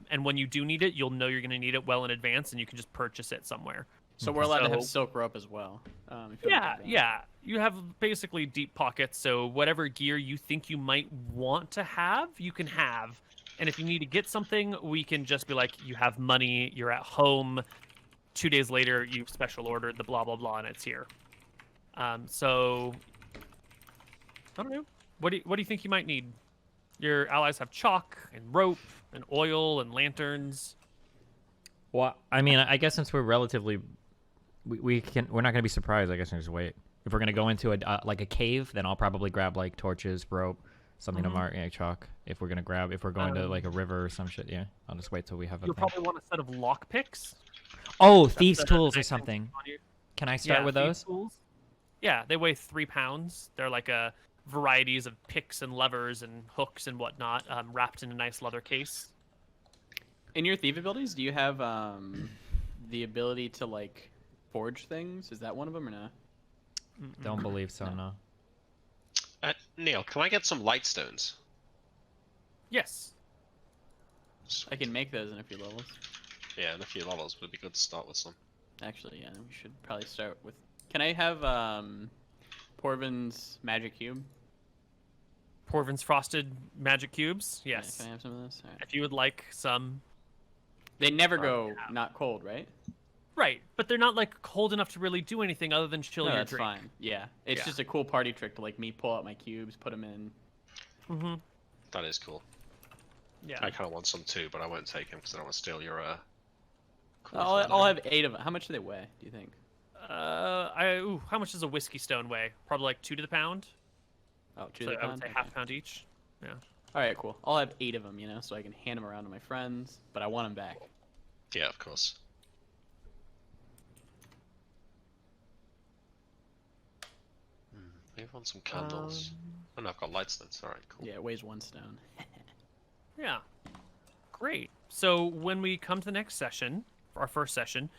And when you do need it, you'll know you're going to need it well in advance, and you can just purchase it somewhere. So we're allowed to have So- silk rope as well. If you Yeah, want to do that. yeah. You have basically deep pockets, so whatever gear you think you might want to have, you can have. And if you need to get something, we can just be like, you have money, you're at home, 2 days later, you've special ordered the blah blah blah, and it's here. So I don't know. What do you think you might need? Your allies have chalk and rope and oil and lanterns. Well, I mean, I guess since we're relatively, we're not gonna be surprised. I guess and just wait. If we're gonna go into a cave, then I'll probably grab like torches, rope, something to mark chalk. If we're going to like a river or some shit, yeah, I'll just wait till we have a You'll thing. probably want a set of lock picks. Oh, thieves' the tools or nice thing something. on you. Can I start with thieves' those? tools. Yeah, they weigh 3 pounds. They're like varieties of picks and levers and hooks and whatnot, wrapped in a nice leather case. In your thief abilities, do you have the ability to like forge things? Is that one of them or not? Don't believe so, no. Neil, can I get some light stones? Yes. I can make those in a few levels. Yeah, in a few levels, but it'd be good to start with some. Actually, yeah, we should probably start with. Can I have Porvin's magic cube? Porvin's frosted magic cubes. Yes. Yeah, can I have some of those? All right. If you would like some. They never go not cold, right? Right, but they're not like cold enough to really do anything other than chill No, your that's drink. fine. Yeah, it's just a cool party trick to like me pull out my cubes, put them in. Mm-hmm. That is cool. Yeah. I kind of want some too, but I won't take them because I don't want to steal your. Cool I'll have 8 of them. How much do they weigh? Do you think? How much does a whiskey stone weigh? Probably like 2 to the pound. Oh, 2 So to the I would pound? say Okay. half pound each. Yeah. All right, cool. I'll have 8 of them, so I can hand them around to my friends, but I want them back. Yeah, of course. Maybe want some candles. Oh no, I've got light stones. Alright, cool. Yeah, it weighs 1 stone. Yeah. Great. So when we come to the next session, our first session,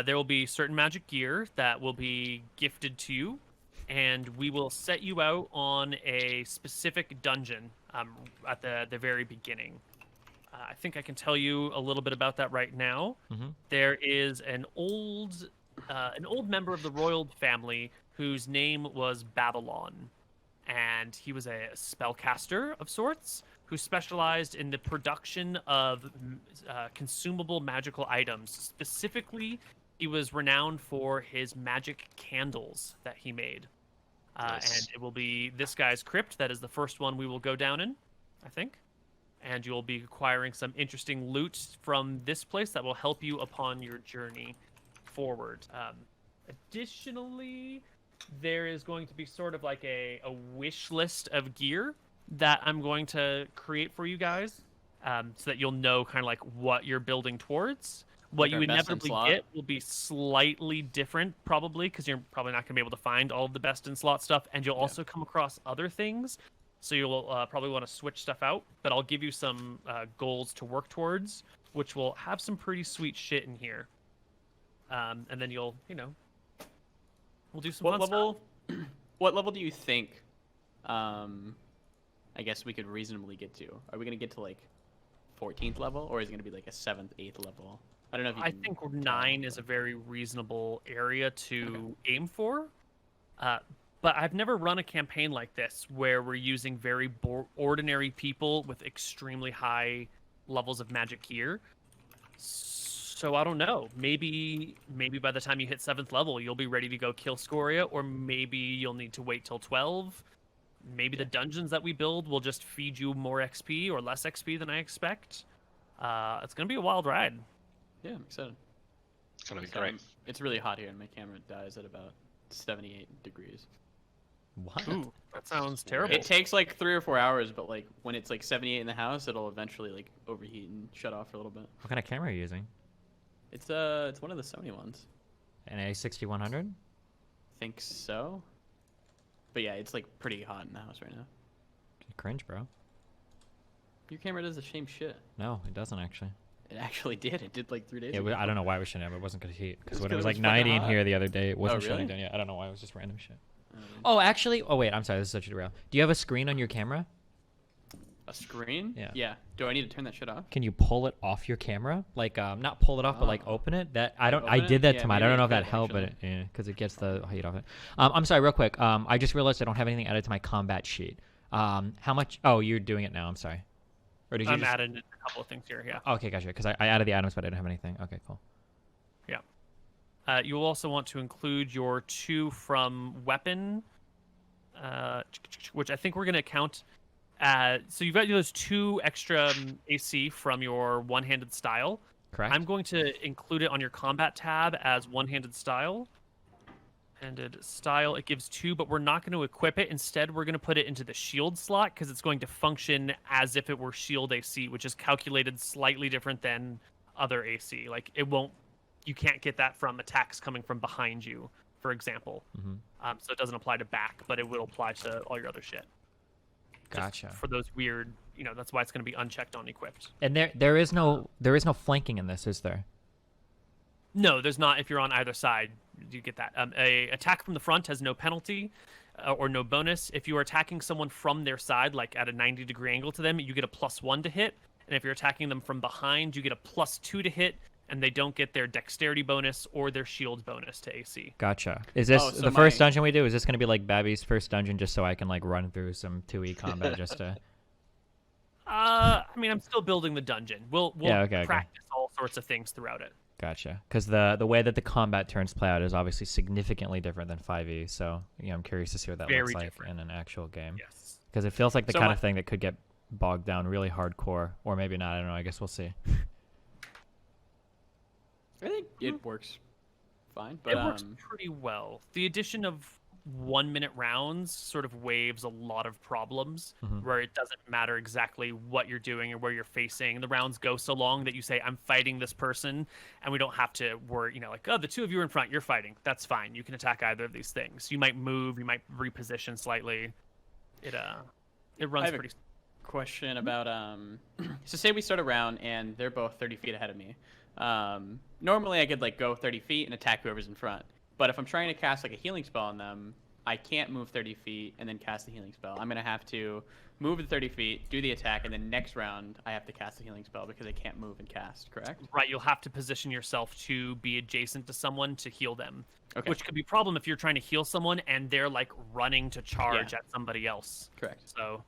there will be certain magic gear that will be gifted to you, and we will set you out on a specific dungeon at the very beginning. I think I can tell you a little bit about that right now. Mhm. There is an old member of the royal family whose name was Babylon, and he was a spellcaster of sorts who specialized in the production of consumable magical items. Specifically, he was renowned for his magic candles that he made. Nice. And it will be this guy's crypt. That is the first one we will go down in, I think. And you'll be acquiring some interesting loot from this place that will help you upon your journey forward. Additionally, there is going to be sort of like a wish list of gear that I'm going to create for you guys, so that you'll know kind of like what you're building towards. What Like you our best in inevitably slot? get will be slightly different, probably, because you're probably not going to be able to find all of the best in slot stuff, and you'll also come across other things. So you'll probably want to switch stuff out, but I'll give you some goals to work towards, which will have some pretty sweet shit in here. And then we'll do some What fun level? What level do you think? I guess we could reasonably get to. Are we gonna get to like 14th level, or is it gonna be like a 7th, 8th level? I don't know if you I can think tell, 9 is a very reasonable area to aim for. But I've never run a campaign like this where we're using very ordinary people with extremely high levels of magic gear. So I don't know. Maybe by the time you hit 7th level, you'll be ready to go kill Scoria, or maybe you'll need to wait till 12. Maybe the dungeons that we build will just feed you more XP or less XP than I expect. It's gonna be a wild ride. Yeah, I'm excited. It's gonna be So, great. it's really hot here, and my camera dies at about 78 degrees. What? Ooh, that sounds terrible. It takes like 3 or 4 hours, but like when it's like 78 in the house, it'll eventually like overheat and shut off for a little bit. What kind of camera are you using? It's one of the Sony ones. An A6100? Think so. But yeah, it's like pretty hot in the house right now. Cringe, bro. Your camera does the same shit. No, it doesn't actually. It actually did. It did like 3 days Yeah, ago. I don't know why we shouldn't have. It wasn't good heat. Because It's when it 'cause was it like was fucking 90 in hot. here the other day, it wasn't really? shutting down. Yeah, I don't know why. It was just random shit. Um, Oh, actually. Oh, wait. I'm sorry. This is such a derail. Do you have a screen on your camera? A screen? Yeah. Yeah. Do I need to turn that shit off? Can you pull it off your camera? Like, not pull it off, but like Oh. open it. That I don't. I Open it? did that Yeah, to mine. I maybe don't know I if that could, helped, but actually. yeah, because it gets the heat off it. I'm sorry, real quick. I just realized I don't have anything added to my combat sheet. How much? Oh, you're doing it now. I'm sorry. Or did you? I'm just... adding a couple of things here. Yeah. Okay, gotcha. Because I added the items, but I didn't have anything. Okay, cool. You'll also want to include your 2 from weapon, which I think we're going to count. So you've got those 2 extra AC from your one-handed style. Correct. I'm going to include it on your combat tab as one-handed style. Handed style, it gives 2, but we're not going to equip it. Instead, we're going to put it into the shield slot because it's going to function as if it were shield AC, which is calculated slightly different than other AC. Like, it won't, you can't get that from attacks coming from behind you, for example. So it doesn't apply to back, but it will apply to all your other shit. Gotcha. For those weird, that's why it's going to be unchecked on equipped. And there is no flanking in this, is there? No, there's not. If you're on either side, you get that. A attack from the front has no penalty or no bonus. If you are attacking someone from their side, like at a 90-degree angle to them, you get a +1 to hit. And if you're attacking them from behind, you get a +2 to hit, and they don't get their dexterity bonus or their shield bonus to AC. Gotcha. Is this so the first dungeon we do? Is this going to be like Babby's first dungeon, just so I can like run through some 2e combat just to? I mean, I'm still building the dungeon. We'll practice all sorts of things throughout it. Gotcha. Because the way that the combat turns play out is obviously significantly different than 5e. So I'm curious to see what that looks like in an actual game. Yes. Because it feels like the kind of thing that could get bogged down really hardcore, or maybe not. I don't know. I guess we'll see. I think it works fine, but it works pretty well. The addition of 1-minute rounds sort of waives a lot of problems where it doesn't matter exactly what you're doing or where you're facing. The rounds go so long that you say, I'm fighting this person, and we don't have to worry, like, oh, the 2 of you are in front, you're fighting. That's fine. You can attack either of these things. You might move, you might reposition slightly. It runs pretty... Question about so say we start a round and they're both 30 feet ahead of me. Normally I could like go 30 feet and attack whoever's in front, but if I'm trying to cast like a healing spell on them, I can't move 30 feet and then cast the healing spell. I'm gonna have to move the 30 feet, do the attack, and then next round I have to cast the healing spell because I can't move and cast, correct? Right, you'll have to position yourself to be adjacent to someone to heal them. Okay. Which could be a problem if you're trying to heal someone and they're like running to charge at somebody else. Correct. So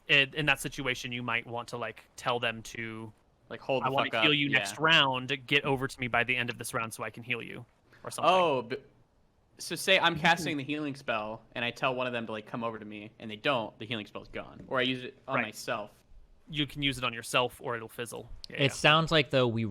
in that situation, you might want to like tell them to like hold the I want fuck to up. heal you next round. Get over to me by the end of this round so I can heal you, or something. Oh, so say I'm casting the healing spell and I tell one of them to like come over to me and they don't, the healing spell's gone. Or I use it on myself. You can use it on yourself or it'll fizzle. It sounds like though we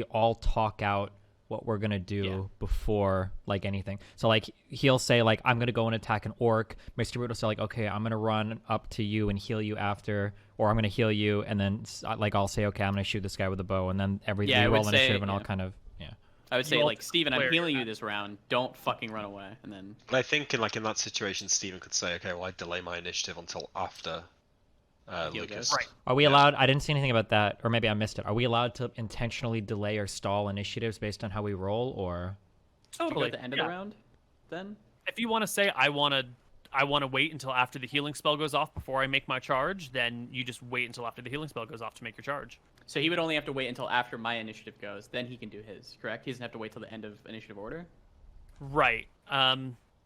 all talk out what we're gonna do before like anything. So like he'll say like I'm gonna go and attack an orc. MrMouton will say like okay I'm gonna run up to you and heal you after, or I'm gonna heal you, and then like I'll say okay I'm gonna shoot this guy with a bow, and then we roll initiative and I'll kind of I would say like Steven, I'm healing you this round. Don't fucking run away, and then. But I think in that situation, Steven could say okay well I delay my initiative until after Lucas. Right. Are we allowed? I didn't see anything about that, or maybe I missed it. Are we allowed to intentionally delay or stall initiatives based on how we roll, or? Totally. At the end of the round, then. If you want to say I want to wait until after the healing spell goes off before I make my charge, then you just wait until after the healing spell goes off to make your charge. So he would only have to wait until after my initiative goes, then he can do his. Correct? He doesn't have to wait till the end of initiative order. Right.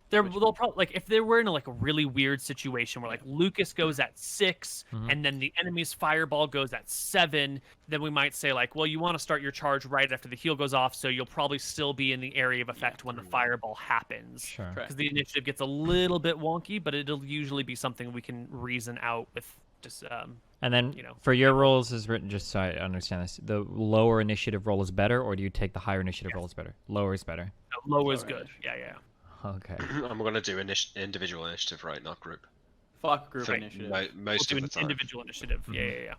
They'll probably like if they were in a really weird situation where like Lucas goes at 6 and then the enemy's fireball goes at 7, then we might say like, well, you want to start your charge right after the heal goes off, so you'll probably still be in the area of effect when the fireball happens. Sure. Because the initiative gets a little bit wonky, but it'll usually be something we can reason out with just. And then for your rolls is written just so I understand this. The lower initiative roll is better, or do you take the higher initiative roll is better? Lower is better. No, low is good. Yeah. Okay. I'm gonna do individual initiative, right, not group. Fuck group initiative. Most of the time. Individual initiative. Yeah.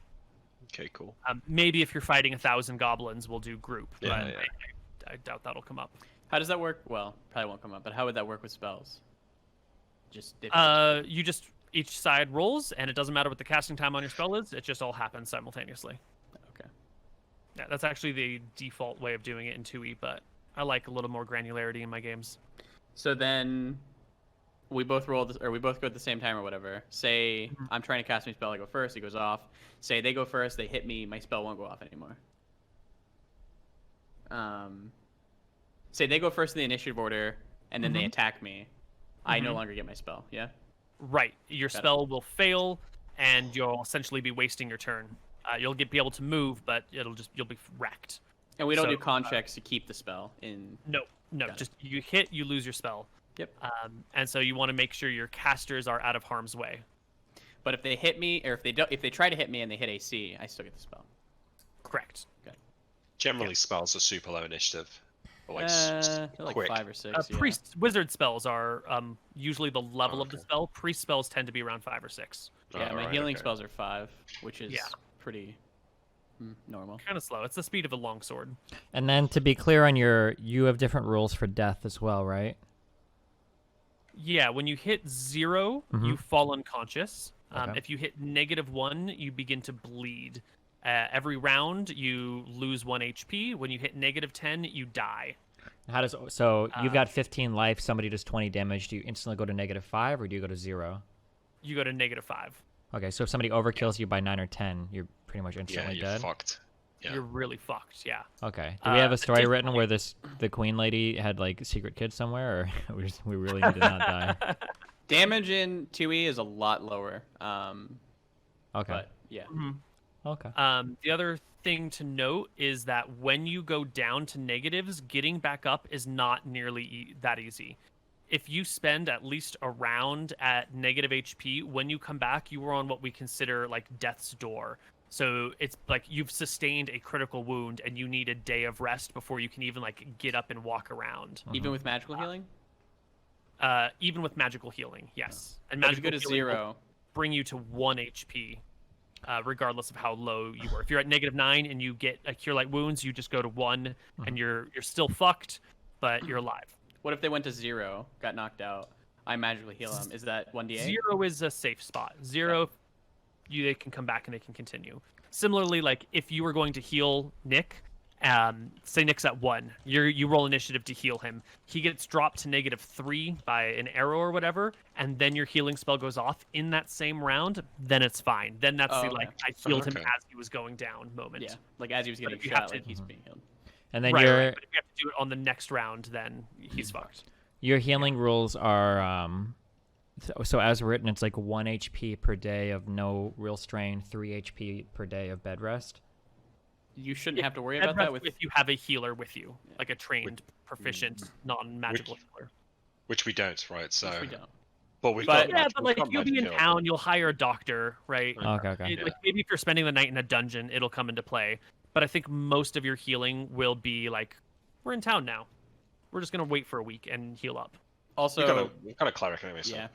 Okay, cool. Maybe if you're fighting 1,000 goblins, we'll do group. Yeah, I doubt that'll come up. How does that work? Well, probably won't come up. But how would that work with spells? You just each side rolls, and it doesn't matter what the casting time on your spell is. It just all happens simultaneously. Okay. Yeah, that's actually the default way of doing it in 2e, but I like a little more granularity in my games. So then we both roll, or we both go at the same time or whatever. Say I'm trying to cast my spell, I go first, it goes off. Say they go first, they hit me, my spell won't go off anymore. Say they go first in the initiative order, and then they attack me. I no longer get my spell, yeah? Right. Your spell will fail, and you'll essentially be wasting your turn. You'll be able to move, but you'll be wrecked. And we don't So, do con checks to keep the spell in. No, Got it. just you hit, you lose your spell. Yep. And so you want to make sure your casters are out of harm's way. But if they hit me, or if they try to hit me and they hit AC, I still get the spell. Correct. Generally, spells are super low initiative. Or like They're like quick. 5 or 6. Yeah. Priest wizard spells are usually the level of the okay. spell. Priest spells tend to be around 5 or 6. Yeah, Oh, my right, healing okay. spells are 5, which is Yeah. pretty normal. Kind of slow. It's the speed of a longsword. And then to be clear on you have different rules for death as well, right? Yeah, when you hit 0, you fall unconscious. Okay. If you hit -1, you begin to bleed. Every round, you lose 1 HP. When you hit -10, you die. How does you've got 15 life, somebody does 20 damage, do you instantly go to -5 or do you go to 0? You go to -5. Okay, so if somebody overkills you by 9 or 10, you're pretty much Yeah, instantly you're dead. fucked. Yeah. You're really fucked, yeah. Okay. Do we have a story written additionally- where the queen lady had like secret kids somewhere, or we really need to not die? Damage in 2E is a lot lower. Okay. But yeah. Okay. The other thing to note is that when you go down to negatives, getting back up is not nearly that easy. If you spend at least a round at negative HP, when you come back, you are on what we consider like death's door. So it's like you've sustained a critical wound and you need a day of rest before you can even like get up and walk around. Even with magical healing? Even with magical healing, yes. And But if you magical go to healing will 0, bring you to 1 HP, regardless of how low you were. If you're at -9 and you get a cure light wounds, you just go to 1, and you're still fucked, but you're alive. what if they went to 0, got knocked out? I magically heal them. Is that 1d8? 0 is a safe spot. 0, they can come back and they can continue. Similarly, like if you were going to heal Nick, say Nick's at 1, you roll initiative to heal him. He gets dropped to -3 by an arrow or whatever, and then your healing spell goes off in that same round. Then it's fine. Then that's Oh, the okay. like I healed him Okay. as he was going down moment. Yeah, like as he was getting if you have shot, to- like he's being healed. And then Right, your right. But if you have to do it on the next round, then he's fucked. your healing rules are so as written, it's like 1 HP per day of no real strain, 3 HP per day of bed rest. You shouldn't have to worry Bed about that rest with. if you have a healer with you, like a trained, proficient, non-magical healer. Which we don't, right? So, We don't. but we've But- got Yeah, magic- but we've like got you'll be magic in heal. town, you'll hire a doctor, right? Okay. Like maybe if you're spending the night in a dungeon, it'll come into play. But I think most of your healing will be like, we're in town now. We're just gonna wait for a week and heal up. Also, We've got a cleric anyway. So. yeah,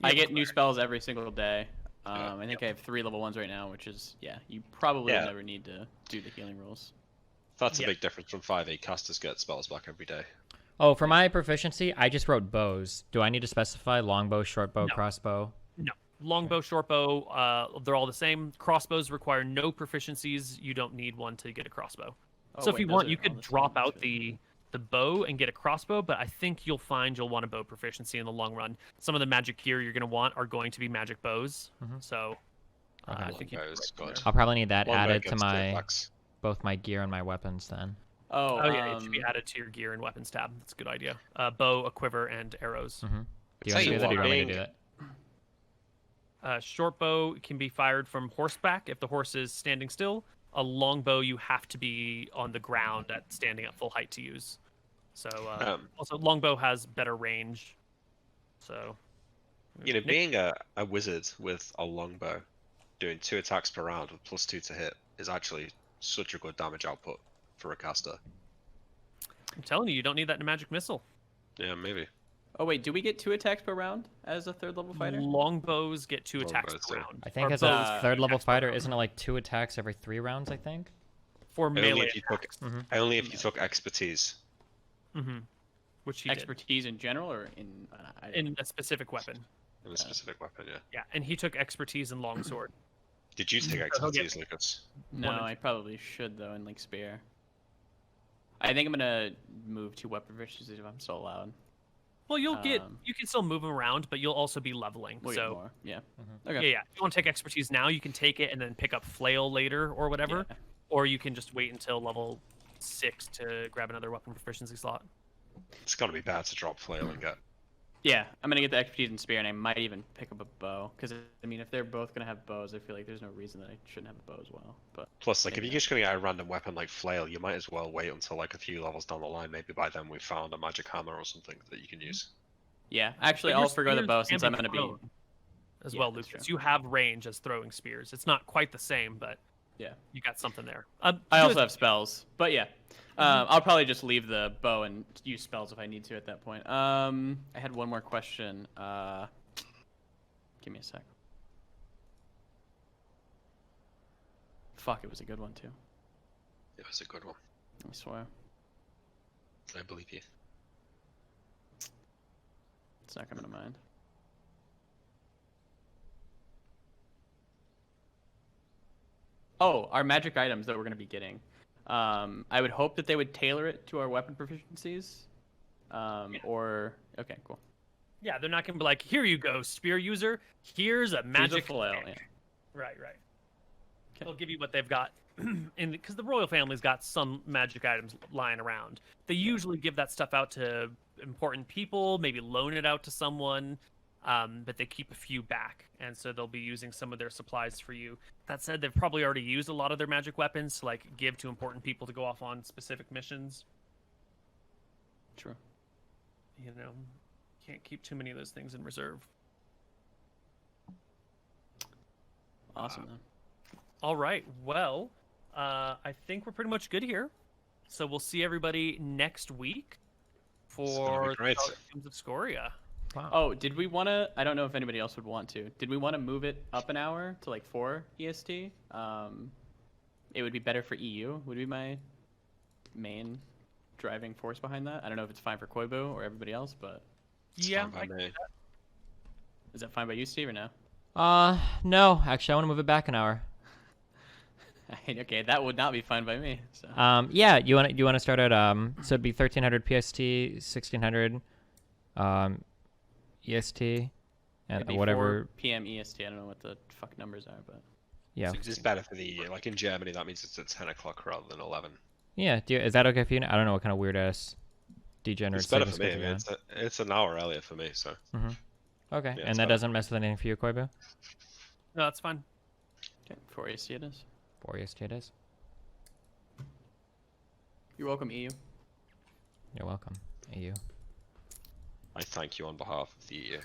I Yeah, get new cleric. spells every single day. Yeah. I think I have 3 level 1s right now, which is you probably Yeah. never need to do the healing rules. That's a Yeah. big difference from 5e. Casters get spells back every day. Oh, for my proficiency, I just wrote bows. Do I need to specify longbow, shortbow, No. crossbow? No. Longbow, shortbow, they're all the same. Crossbows require no proficiencies. You don't need one to get a crossbow. Oh, So if wait, you those want, are you all could the same, drop that's out good. the bow and get a crossbow, but I think you'll find you'll want a bow proficiency in the long run. Some of the magic gear you're going to want are going to be magic bows. So I think you Longbow is good. I'll probably need that Longbow added to gets crit my backs. both my gear and my weapons then. Oh, Oh yeah, it should be added to your gear and weapons tab. That's a good idea. Bow, a quiver, and arrows. Do you want Tell to you do that or do you what, want me to being- do that? Short bow can be fired from horseback if the horse is standing still. A long bow you have to be on the ground at standing at full height to use. So also longbow has better range. So Nick- Being a wizard with a longbow, doing 2 attacks per round with +2 to hit is actually such a good damage output for a caster. I'm telling you, you don't need that in a magic missile. Yeah, maybe. Oh wait, do we get 2 attacks per round as a 3rd level fighter? Longbows get 2 attacks Longbows, per yeah. round. I think Or as bows a get third 2 level attacks per fighter, round. isn't it like 2 attacks every 3 rounds, I think? For Only melee if you took attacks. only if you took expertise. Which he did. Expertise in general or in? In a specific weapon. In a specific weapon, yeah. Yeah, and he took expertise in longsword. Did you take he'll get- expertise, Lucas? No, One and I probably should though in like spare. I think I'm gonna move to weapon proficiencies if I'm still allowed. Well, you Um, can still move him around, but you'll also be leveling. We'll get so more. Yeah. yeah, Okay. yeah. If you want to take expertise now, you can take it and then pick up flail later or whatever, Yeah. or you can just wait until level 6 to grab another weapon proficiency slot. It's got to be bad to drop flail and get Yeah, I'm gonna get the expertise in spear, and I might even pick up a bow. Because I mean, if they're both gonna have bows, I feel like there's no reason that I shouldn't have a bow as well. But Plus, like, if maybe you're just gonna get a random weapon like flail, you might as well wait until like a few levels down the line. Maybe by then we've found a magic hammer or something that you can use. yeah, actually, But your I'll forgo the spears bow can since be I'm gonna be. thrown as Yeah, well, that's Lucas. true. You have range as throwing spears. It's not quite the same, but Yeah. you got something there. I also have spells, but yeah. I'll probably just leave the bow and use spells if I need to at that point. I had one more question. Give me a sec. Fuck, it was a good one too. It was a good one. I swear. I believe you. It's not coming to mind. Oh, our magic items that we're going to be getting. I would hope that they would tailor it to our weapon proficiencies. Or okay, cool. Yeah, they're not gonna be like, here you go, spear user. Here's a Here's a magic flail. stick." Yeah. Right. Okay. They'll give you what they've got, because the royal family's got some magic items lying around. They usually give that stuff out to important people, maybe loan it out to someone, but they keep a few back, and so they'll be using some of their supplies for you. That said, they've probably already used a lot of their magic weapons to like give to important people to go off on specific missions. True. You know, can't keep too many of those things in reserve. Awesome. Then. All right. Well, I think we're pretty much good here. So we'll see everybody next week for the great. Games of Scoria. Wow. Oh, did we want to? I don't know if anybody else would want to. Did we want to move it up an hour to like 4 EST? It would be better for EU. Would be my main driving force behind that. I don't know if it's fine for Koibu or everybody else, but It's Yeah, fine by me. is that fine by you, Steve, or no? No, actually, I want to move it back an hour. Okay, that would not be fine by me. So. Yeah, you want to start at so it'd be 1300 PST, 1600 EST, and It'd be whatever. 4 p.m. EST. I don't know what the fuck numbers are, but Yeah, It's better for the EU. Like in Germany, that means it's at 10 o'clock rather than 11. yeah. Is that okay for you? I don't know what kind of weird ass degenerate. It's better sleeping for me. I schedule mean, you're on. it's an hour earlier for me, so. Okay, Yeah, and it's that better. doesn't mess with anything for you, Koibu? No, that's fine. okay, 4 EST it is. 4 EST it is. You're welcome, EU. You're welcome. EU. I thank you on behalf of the EU.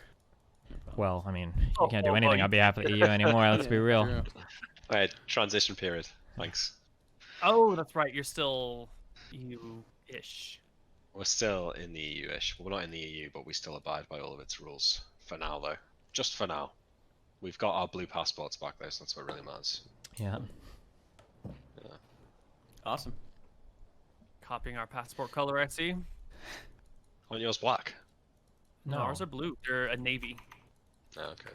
No problem. Well, I mean, you Oh, can't do oh, anything oh, on behalf of the EU anymore. Let's be Yeah, real. true. Alright, transition period. Thanks. Oh, that's right. You're still EU-ish. We're still in the EU-ish. We're not in the EU, but we still abide by all of its rules. For now, though. Just for now. We've got our blue passports back, though, so that's what really matters. Yeah. Awesome. Copying our passport color, I see. Aren't yours black? No, No. ours are blue. They're a navy. Oh, okay.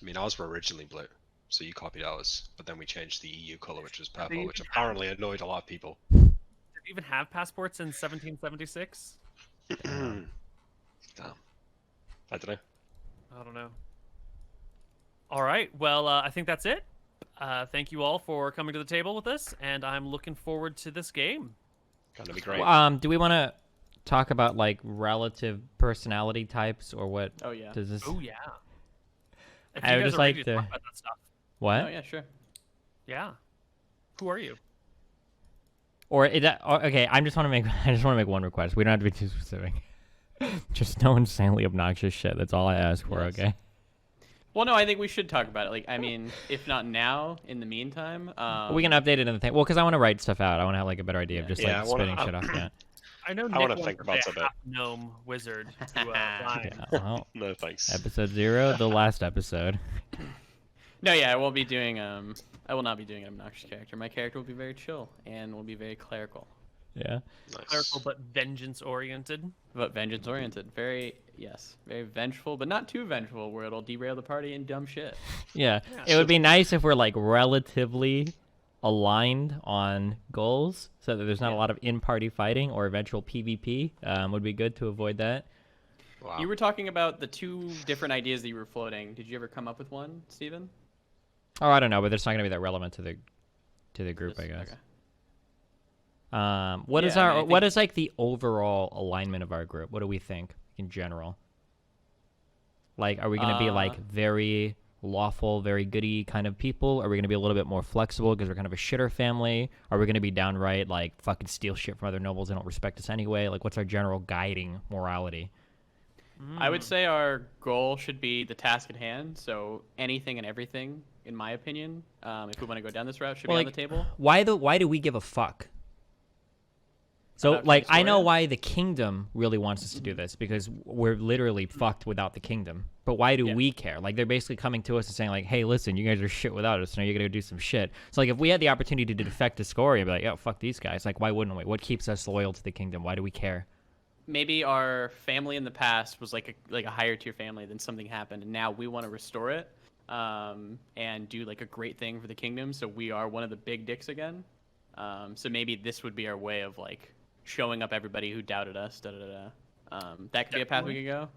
I mean, ours were originally blue, so you copied ours, but then we changed the EU color, which was purple, which apparently annoyed a lot of people. Did we even have passports in 1776? Damn. I don't know. I don't know. All right. Well, I think that's it. Thank you all for coming to the table with us, and I'm looking forward to this game. Gonna be great. Do we want to talk about like relative personality types or what? Oh yeah. Does this? Oh yeah. If I you would guys just are ready like to to- talk about that stuff. What? Oh yeah, sure. Yeah. Who are you? Or is that okay? I just want to make one request. We don't have to be too specific. Just no insanely obnoxious shit. That's all I ask for. Yes. Okay. Well, no, I think we should talk about it. Like, I mean, if not now, in the meantime. We can update it in the thing. Well, because I want to write stuff out. I want to have like a better idea of Yeah. just Yeah, like I wanna- spitting shit off. Yeah. I know I Nick wanna wants think to about play it a bit. half gnome wizard to line. Yeah, well, No thanks. episode 0, the last episode. No, yeah, I won't be doing. I will not be doing an obnoxious character. My character will be very chill and will be very clerical, Yeah. Nice. Clerical but vengeance oriented. but vengeance oriented. Very very vengeful, but not too vengeful, where it'll derail the party and dumb shit. Yeah. Yeah. It would be nice if we're like relatively aligned on goals so that there's not a lot of in-party fighting or eventual PvP. Would be good to avoid that. Wow. You were talking about the 2 different ideas that you were floating. Did you ever come up with one, Steven? Oh, I don't know, but it's not going to be that relevant to the group, Just- I guess. okay. What is Yeah, I our mean, I what think- is like the overall alignment of our group? What do we think? in general? Like, are we going to be like very lawful, very goody kind of people? Are we going to be a little bit more flexible because we're kind of a shitter family? Are we going to be downright like fucking steal shit from other nobles that don't respect us anyway? Like, what's our general guiding morality? I would say our goal should be the task at hand. So anything and everything, in my opinion, if we want to go down this route, should be on the table. Why do we give a fuck? So, About like, I know Scoria? why the kingdom really wants us to do this, because we're literally fucked without the kingdom. But why do we care? Like, they're basically coming to us and saying, like, hey, listen, you guys are shit without us, now you're gonna do some shit. So, like, if we had the opportunity to defect to Scoria, be like, oh, fuck these guys. Like, why wouldn't we? What keeps us loyal to the kingdom? Why do we care? Maybe our family in the past was like a higher tier family, then something happened, and now we want to restore it and do like a great thing for the kingdom. So we are one of the big dicks again. So maybe this would be our way of like showing up everybody who doubted us. That could be a path we could go.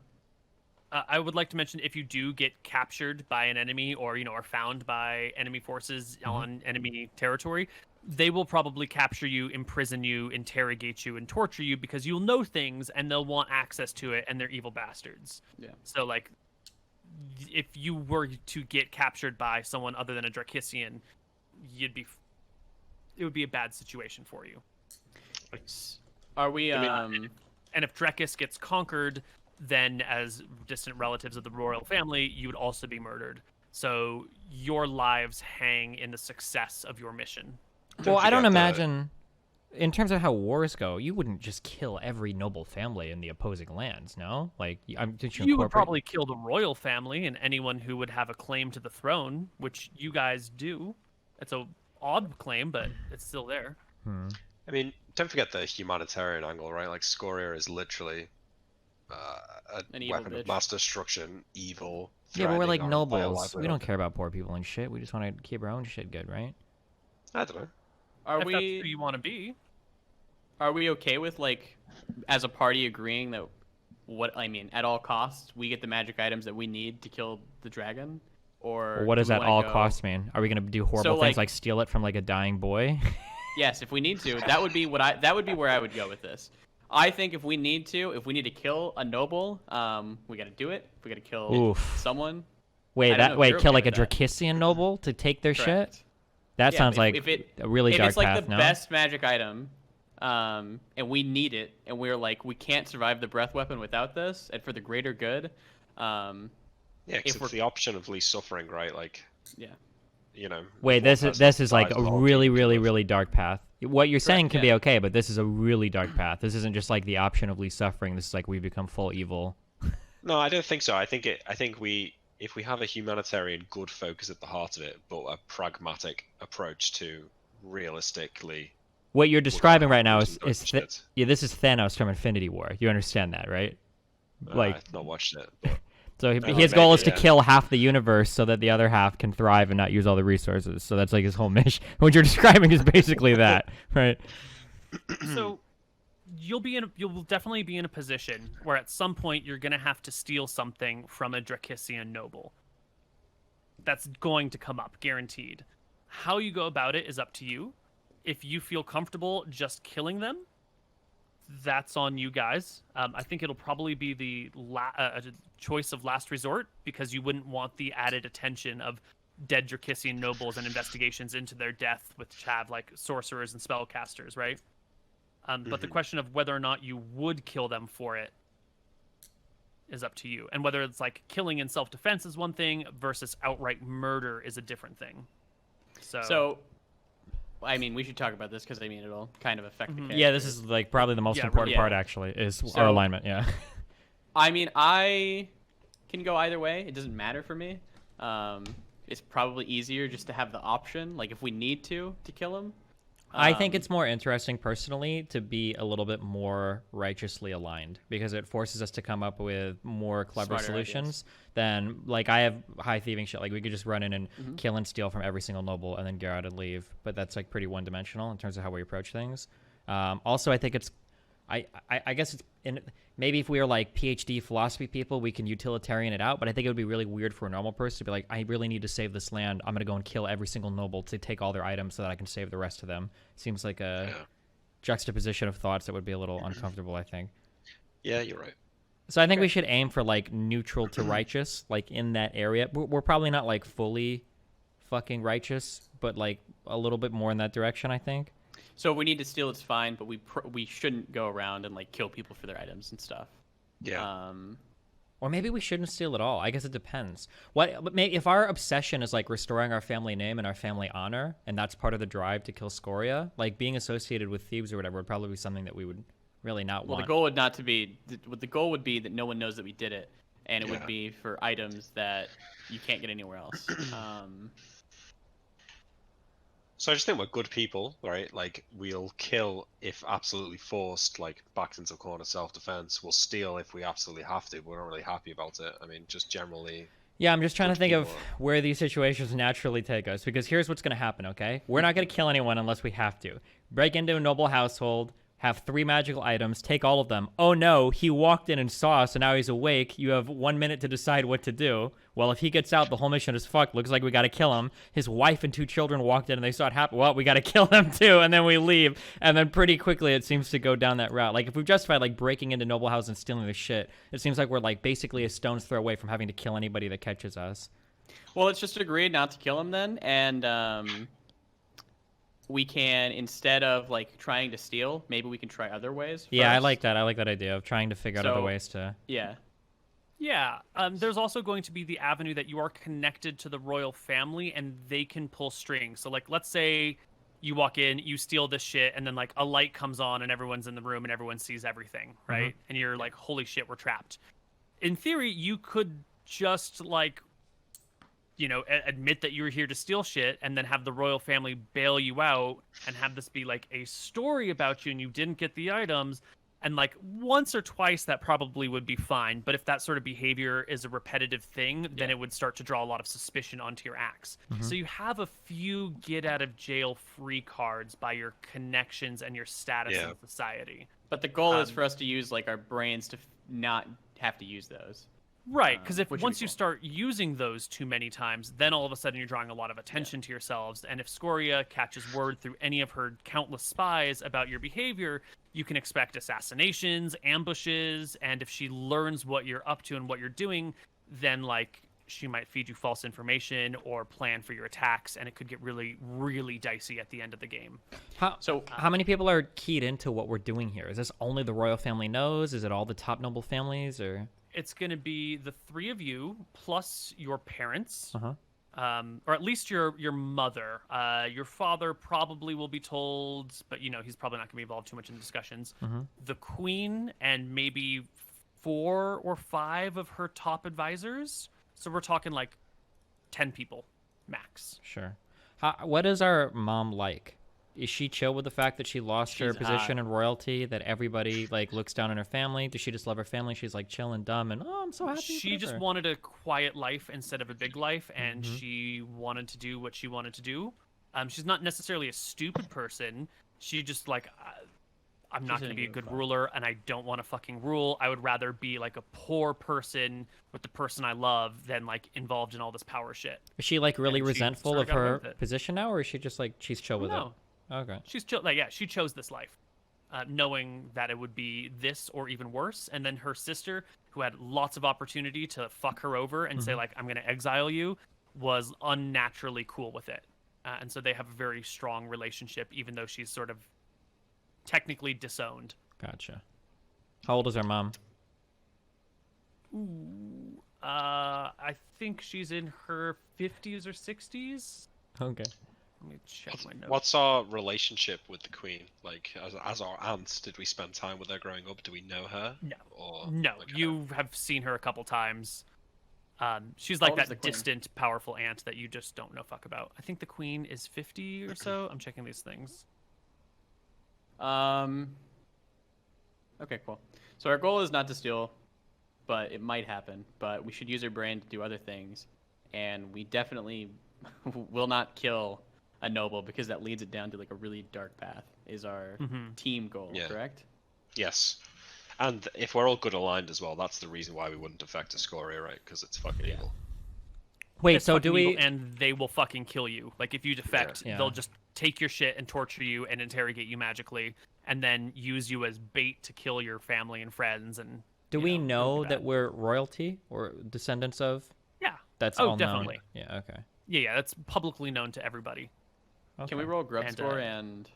I would like to mention, if you do get captured by an enemy or, are found by enemy forces on enemy territory, they will probably capture you, imprison you, interrogate you, and torture you because you'll know things and they'll want access to it, and they're evil bastards. Yeah. So, like, if you were to get captured by someone other than a Drakissian, it would be a bad situation for you. Are we? And if Drekis gets conquered, then as distant relatives of the royal family, you would also be murdered. So your lives hang in the success of your mission. Well, I don't imagine, in terms of how wars go, you wouldn't just kill every noble family in the opposing lands, no? Like, you would probably kill the royal family and anyone who would have a claim to the throne, which you guys do. It's a odd claim, but it's still there. I mean, don't forget the humanitarian angle, right? Like, Scoria is literally An a evil weapon of bitch. mass destruction, evil. Yeah, but we're like threatening our entire nobles. We livelihood. don't care about poor people and shit. We just want to keep our own shit good, right? I don't know. Are If that's who we? you want to be. Are we okay with like, as a party, agreeing that at all costs, we get the magic items that we need to kill the dragon? Or Well, what do does we that wanna all go- cost mean? Are we gonna do horrible things like- like steal it from like a dying boy? Yes, if we need to, that would be where I would go with this. I think if we need to kill a noble, we got to do it. If we got to kill Oof. someone. Wait, I don't know if you're kill okay like a with that. Drakissian noble to take their shit? Correct. That Yeah, sounds like a really if dark it's like path, the no? best magic item, and we need it, and we're like, we can't survive the breath weapon without this, and for the greater good, Yeah, If because we're- it's the option of least suffering, right? Like, yeah. Wait, one this person is like dies, a the whole really, team really, lives. really dark path. What you're saying Correct, can be yeah. okay, but this is a really dark path. This isn't just like the option of least suffering. This is like we become full evil. No, I don't think so. I think if we have a humanitarian good focus at the heart of it, but a pragmatic approach to realistically. What you're describing right now happens is and shit. this is Thanos from Infinity War. You understand that, right? Like, I've not watched it. But... so Oh, his goal is maybe, to yeah. kill half the universe so that the other half can thrive and not use all the resources. So that's like his whole mission. What you're describing is basically that, right? So you'll definitely be in a position where at some point you're going to have to steal something from a Drakissian noble. That's going to come up, guaranteed. How you go about it is up to you. If you feel comfortable just killing them, that's on you guys. I think it'll probably be the choice of last resort, because you wouldn't want the added attention of dead Drakissian nobles and investigations into their death, which have like sorcerers and spellcasters, right? But the question of whether or not you would kill them for it is up to you. And whether it's like killing in self-defense is one thing versus outright murder is a different thing. So, I mean, we should talk about this because it'll kind of affect the character. Yeah, this is like probably the most Yeah, important yeah. part actually is our So- alignment. Yeah. I mean, I can go either way. It doesn't matter for me. It's probably easier just to have the option, like if we need to kill him. I think it's more interesting personally to be a little bit more righteously aligned, because it forces us to come up with more clever Smarter solutions than like I have high thieving shit. Like we could just run in and kill and steal from every single noble and then get out and leave. But that's like pretty one dimensional in terms of how we approach things. Also, I think it's I guess it's maybe if we were like PhD philosophy people, we can utilitarian it out, but I think it would be really weird for a normal person to be like, I really need to save this land. I'm going to go and kill every single noble to take all their items so that I can save the rest of them. Seems like a juxtaposition of thoughts that would be a little uncomfortable, I think. Yeah, you're right. So I think we should aim for like neutral to righteous, like in that area. We're probably not like fully fucking righteous, but like a little bit more in that direction, I think. So if we need to steal, it's fine, but we shouldn't go around and like kill people for their items and stuff. Yeah. Or maybe we shouldn't steal at all. I guess it depends. But if our obsession is like restoring our family name and our family honor, and that's part of the drive to kill Scoria, like being associated with thieves or whatever would probably be something that we would really not Well, want. the goal would not to be. The goal would be that no one knows that we did it, and it Yeah. would be for items that you can't get anywhere else. So I just think we're good people, right? Like, we'll kill if absolutely forced, like, backed into a corner self-defense. We'll steal if we absolutely have to, but we're not really happy about it. I mean, just generally... Yeah, I'm just trying to Good think of people. where these situations naturally take us, because here's what's going to happen, okay? We're not going to kill anyone unless we have to. Break into a noble household, have 3 magical items, take all of them. Oh no, he walked in and saw us, and now he's awake. You have 1 minute to decide what to do. Well, if he gets out, the whole mission is fucked. Looks like we got to kill him. His wife and 2 children walked in, and they saw it happen. Well, we got to kill them too, and then we leave. And then pretty quickly, it seems to go down that route. Like, if we've justified, like, breaking into noble house and stealing the shit, it seems like we're, like, basically a stone's throw away from having to kill anybody that catches us. Well, let's just agree not to kill him then, and we can, instead of like trying to steal, maybe we can try other ways. Yeah, I first. like that. I like that idea of trying to figure out other So- ways to... Yeah. Yeah, there's also going to be the avenue that you are connected to the royal family and they can pull strings. So, like, let's say you walk in, you steal this shit, and then, like, a light comes on and everyone's in the room and everyone sees everything, right? And you're like, holy shit, we're trapped. In theory, you could just, like, you know, admit that you were here to steal shit and then have the royal family bail you out and have this be, like, a story about you and you didn't get the items. And, like, once or twice, that probably would be fine. But if that sort of behavior is a repetitive thing, then it would start to draw a lot of suspicion onto your acts. So you have a few get-out-of-jail-free cards by your connections and your status Yeah. in society. But the goal is for us to use like our brains to not have to use those. Right, because if which would once be you cool. start using those too many times, then all of a sudden you're drawing a lot of attention to yourselves. And if Scoria catches word through any of her countless spies about your behavior, you can expect assassinations, ambushes, and if she learns what you're up to and what you're doing, then like she might feed you false information or plan for your attacks, and it could get really, really dicey at the end of the game. How many people are keyed into what we're doing here? Is this only the royal family knows? Is it all the top noble families, or... It's going to be the 3 of you plus your parents, Uh-huh. or at least your mother. Your father probably will be told, but you know he's probably not going to be involved too much in discussions. The queen and maybe 4 or 5 of her top advisors. So we're talking like 10 people max. Sure. What is our mom like? Is she chill with the fact that she lost her She's position hot. in royalty, that everybody like looks down on her family? Does she just love her family? She's like chill and dumb and, oh, I'm so happy. She just whatever." wanted a quiet life instead of a big life, and she wanted to do what she wanted to do. She's not necessarily a stupid person. She just like, I'm not She's going to be a gonna good give a fuck. ruler, and I don't want to fucking rule. I would rather be like a poor person with the person I love than like involved in all this power shit. Is she like really and she resentful sorta of got away her with it. position now, or is she just like she's chill with No. it? Okay. She's chill. Like, yeah, she chose this life, knowing that it would be this or even worse. And then her sister, who had lots of opportunity to fuck her over and say like, "I'm going to exile you," was unnaturally cool with it. And so they have a very strong relationship, even though she's sort of technically disowned. Gotcha. How old is her mom? I think she's in her 50s or 60s. Okay. Let me check my notes. What's our relationship with the Queen? Like, as our aunts, did we spend time with her growing up? Do we know her? No. Or, No, like, you have seen her a couple times. She's How like old is that the queen? distant, powerful aunt that you just don't know fuck about. I think the queen is 50 or so. I'm checking these things. Okay, cool. So our goal is not to steal, but it might happen. But we should use our brain to do other things, and we definitely will not kill a noble because that leads it down to like a really dark path. Is our team goal, Yeah. correct? Yes. And if we're all good aligned as well, that's the reason why we wouldn't affect a Scoria, right? Because it's fucking evil. Wait, It's so fucking do we... evil, and they will fucking kill you. Like if you defect, Yeah. they'll just take your shit and torture you and interrogate you magically, and then use you as bait to kill your family and friends and Do you we don't know do that we're royalty or descendants of? Yeah. That's Oh, all definitely. known. Yeah. Okay. Yeah, that's publicly known to everybody. Can we Okay. roll grub And, score uh, and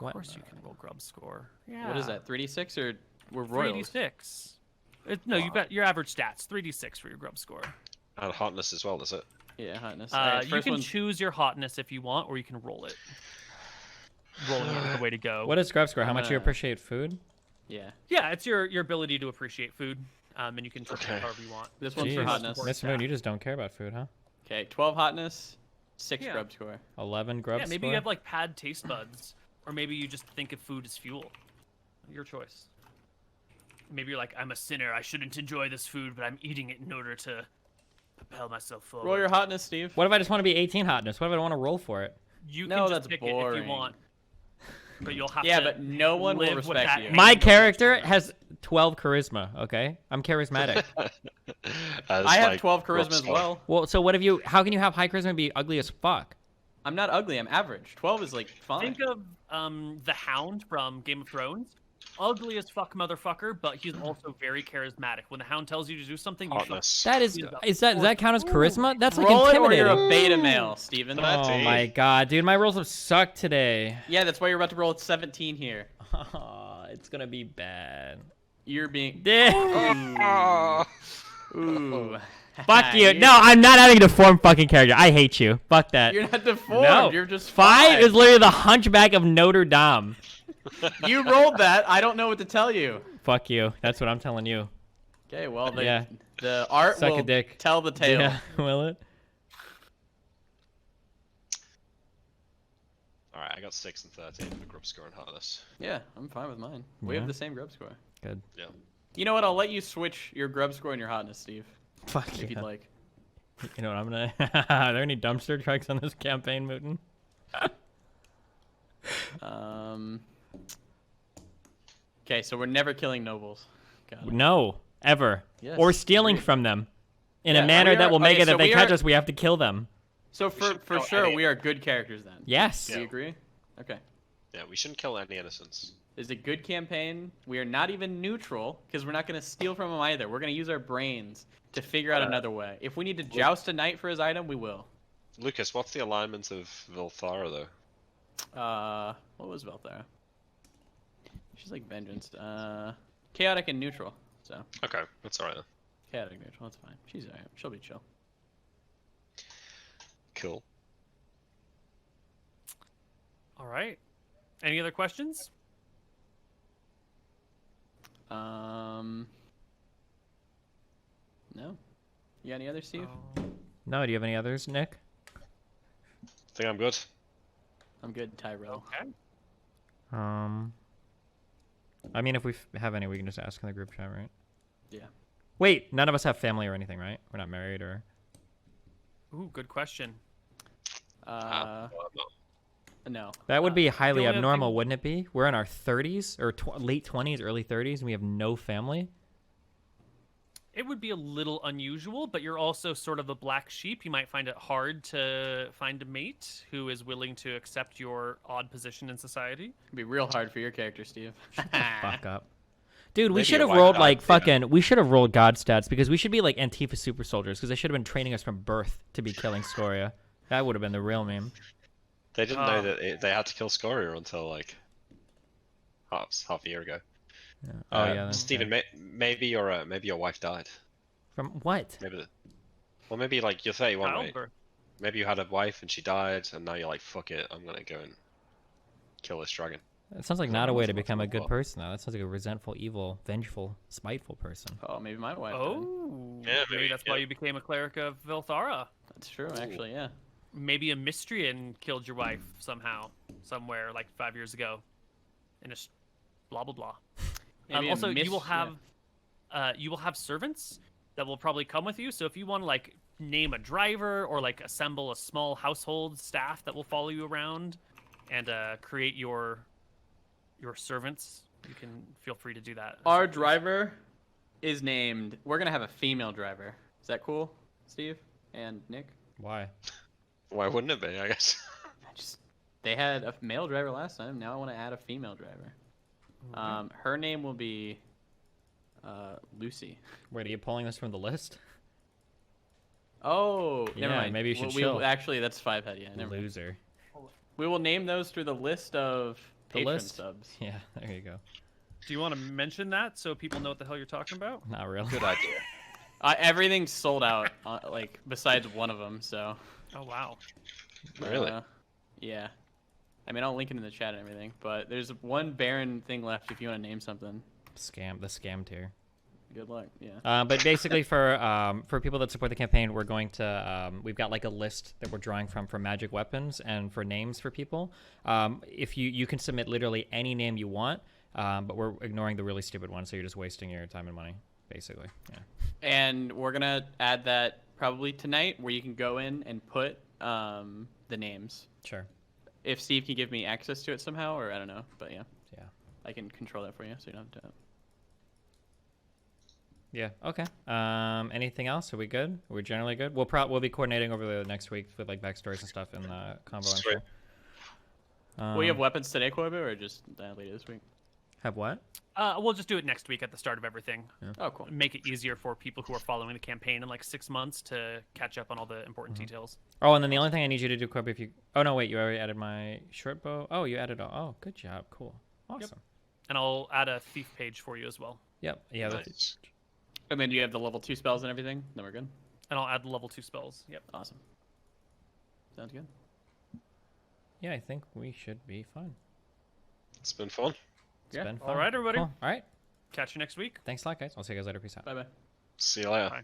Of course you can roll grub score. Yeah. what is that? 3d6 or we're royals? 3d6. No, you've got your average stats. 3d6 for your grub score. And hotness as well, is it? Yeah, hotness. Alright, You first can one. choose your hotness if you want, or you can roll it. Rolling it is the way to go. What is grub score? How I'm much you gonna- appreciate food? Yeah, Yeah, it's your ability to appreciate food, and you can interpret it Okay. however you want. this one's Jeez. for hotness. Mr. Moon, you just don't care about food, huh? Okay, 12 hotness, 6 Yeah. grub score. 11 grub Yeah, maybe score. you have like pad taste buds, or maybe you just think of food as fuel. Your choice. Maybe you're like, I'm a sinner. I shouldn't enjoy this food, but I'm eating it in order to propel myself forward. Roll your hotness, Steve. What if I just want to be 18 hotness? What if I don't want to roll for it? You No, can just that's pick it if boring. you want, but you'll have Yeah, to. but no one will live with respect that you. hang My over each character other. has 12 charisma. Okay, I'm charismatic. I have 12 charisma as well. Well, so what if you? How can you have high charisma and be ugly as fuck? I'm not ugly. I'm average. 12 is like fine. Think of the Hound from Game of Thrones. Ugly as fuck motherfucker, but he's also very charismatic. When the Hound tells you to do something, you show. Hotness. That is. He's a Does that count as charisma? That's like Roll it or you're intimidating. a beta male, Steven. That's Oh it. my god, dude, my rolls have sucked today. Yeah, that's why you're about to roll at 17 here. It's gonna be bad. You're being. Ah. Ooh. Fuck you. No, I'm not having a deformed fucking character. I hate you. Fuck that. You're not deformed. No. You're just Five fine. is literally the Hunchback of Notre Dame. You rolled that. I don't know what to tell you. Fuck you. That's what I'm telling you. Okay, well, Yeah. the art Suck a will dick. tell the tale. Yeah, will it? Alright, I got 6 and 13 for grub score and hotness. Yeah, I'm fine with mine. We Yeah. have the same grub score. Good. Yeah. You know what? I'll let you switch your grub score and your hotness, Steve, Fuck if you'd yeah. like. You know what I'm gonna? Are there any dumpster trucks on this campaign, Mooten? Okay, so we're never killing nobles. Got it. No, ever. Yes, Or stealing agreed. from them in Yeah, a manner we that are- will make okay, it if so they we catch are- us, we have to kill them. So for should kill sure, any- we are good characters then. Yes. Do you agree? Okay. Yeah, we shouldn't kill any innocents. It's a good campaign. We are not even neutral because we're not going to steal from him either. We're going to use our brains to figure out another way. If we need to joust a knight for his item, we will. Lucas, what's the alignment of Vilthara, though? What was Velthara? She's like vengeance. Chaotic and neutral. So Okay, that's alright then. chaotic neutral. That's fine. She's alright. She'll be chill. Cool. All right. Any other questions? No. You got any other, Steve? No, do you have any others, Nick? Think I'm good. I'm good, Tyrell. Okay. I mean, if we have any, we can just ask in the group chat, right? Yeah. Wait, none of us have family or anything, right? We're not married or. Ooh, good question. No. That would be highly only other abnormal, thing- wouldn't it be? We're in our 30s or late 20s, early 30s, and we have no family. It would be a little unusual, but you're also sort of a black sheep. You might find it hard to find a mate who is willing to accept your odd position in society. It'd be real hard for your character, Steve. Fuck up. Dude, we Maybe should a have white rolled knight, like yeah. fucking. We should have rolled God stats because we should be like Antifa super soldiers because they should have been training us from birth to be killing Scoria. That would have been the real meme. They didn't know that they had to kill Scoria until like half a year ago. Yeah. Oh yeah. that's Stephen, fair. maybe your wife died. From what? Maybe like you're 31, right? Childbirth. Maybe you had a wife and she died, and now you're like, fuck it, I'm gonna go and kill this dragon. That sounds like Is not that a way what's to what's become a going good on? person. Though. That sounds like a resentful, evil, vengeful, spiteful person. Oh, maybe my wife. Did. Oh, Yeah, maybe maybe, that's why yeah. you became a cleric of Vilthara. That's true, actually. Yeah. Maybe a Mystrian killed your wife somehow, somewhere like 5 years ago, in a blah blah blah. Maybe a Also, you will yeah. have servants that will probably come with you. So if you want to like name a driver or like assemble a small household staff that will follow you around and create your servants, you can feel free to do that. Our driver is named. We're gonna have a female driver. Is that cool, Steve and Nick? Why? Why wouldn't it be? I guess. They had a male driver last time. Now I want to add a female driver. Her name will be Lucy. Wait, are you pulling this from the list? Oh, Yeah, never mind. maybe you should we chill. actually, that's 5 head. Yeah, never mind. Loser. We will name those through the list of The patron list? subs. Yeah, there you go. Do you want to mention that so people know what the hell you're talking about? Not really. Good idea. Everything's sold out, like besides one of them. So. Oh wow. Really? Yeah. I mean, I'll link it in the chat and everything, but there's one Baron thing left if you want to name something. The scam tier. Good luck. Yeah. But basically, for people that support the campaign, we're going to we've got like a list that we're drawing from for magic weapons and for names for people. If you can submit literally any name you want, but we're ignoring the really stupid ones, so you're just wasting your time and money, basically. Yeah. And we're gonna add that probably tonight, where you can go in and put the names. Sure. If Steve can give me access to it somehow, or I don't know, but yeah. Yeah. I can control that for you, so you don't have to do it. Yeah. Okay. Anything else? Are we good? We're generally good. We'll be coordinating over the next week with like backstories and stuff in the convo. I'm Sweet. sure. Will you have weapons today, Koibu, or just later this week? Have what? We'll just do it next week at the start of everything. Oh, cool. Make it easier for people who are following the campaign in like 6 months to catch up on all the important details. Oh, and then the only thing I need you to do, Kobe, if you... Oh, no, wait. You already added my short bow. Oh, you added... Oh, good job. Cool. Awesome. And I'll add a thief page for you as well. Yep. Yeah. Nice. And then you have the level 2 spells and everything? Then we're good? And I'll add the level 2 spells. Yep. Awesome. Sounds good. Yeah, I think we should be fine. It's been fun. It's Yeah. been fun. All right, everybody. Cool. All right. Catch you next week. Thanks a lot, guys. I'll see you guys later. Peace out. Bye-bye. See you later. Bye.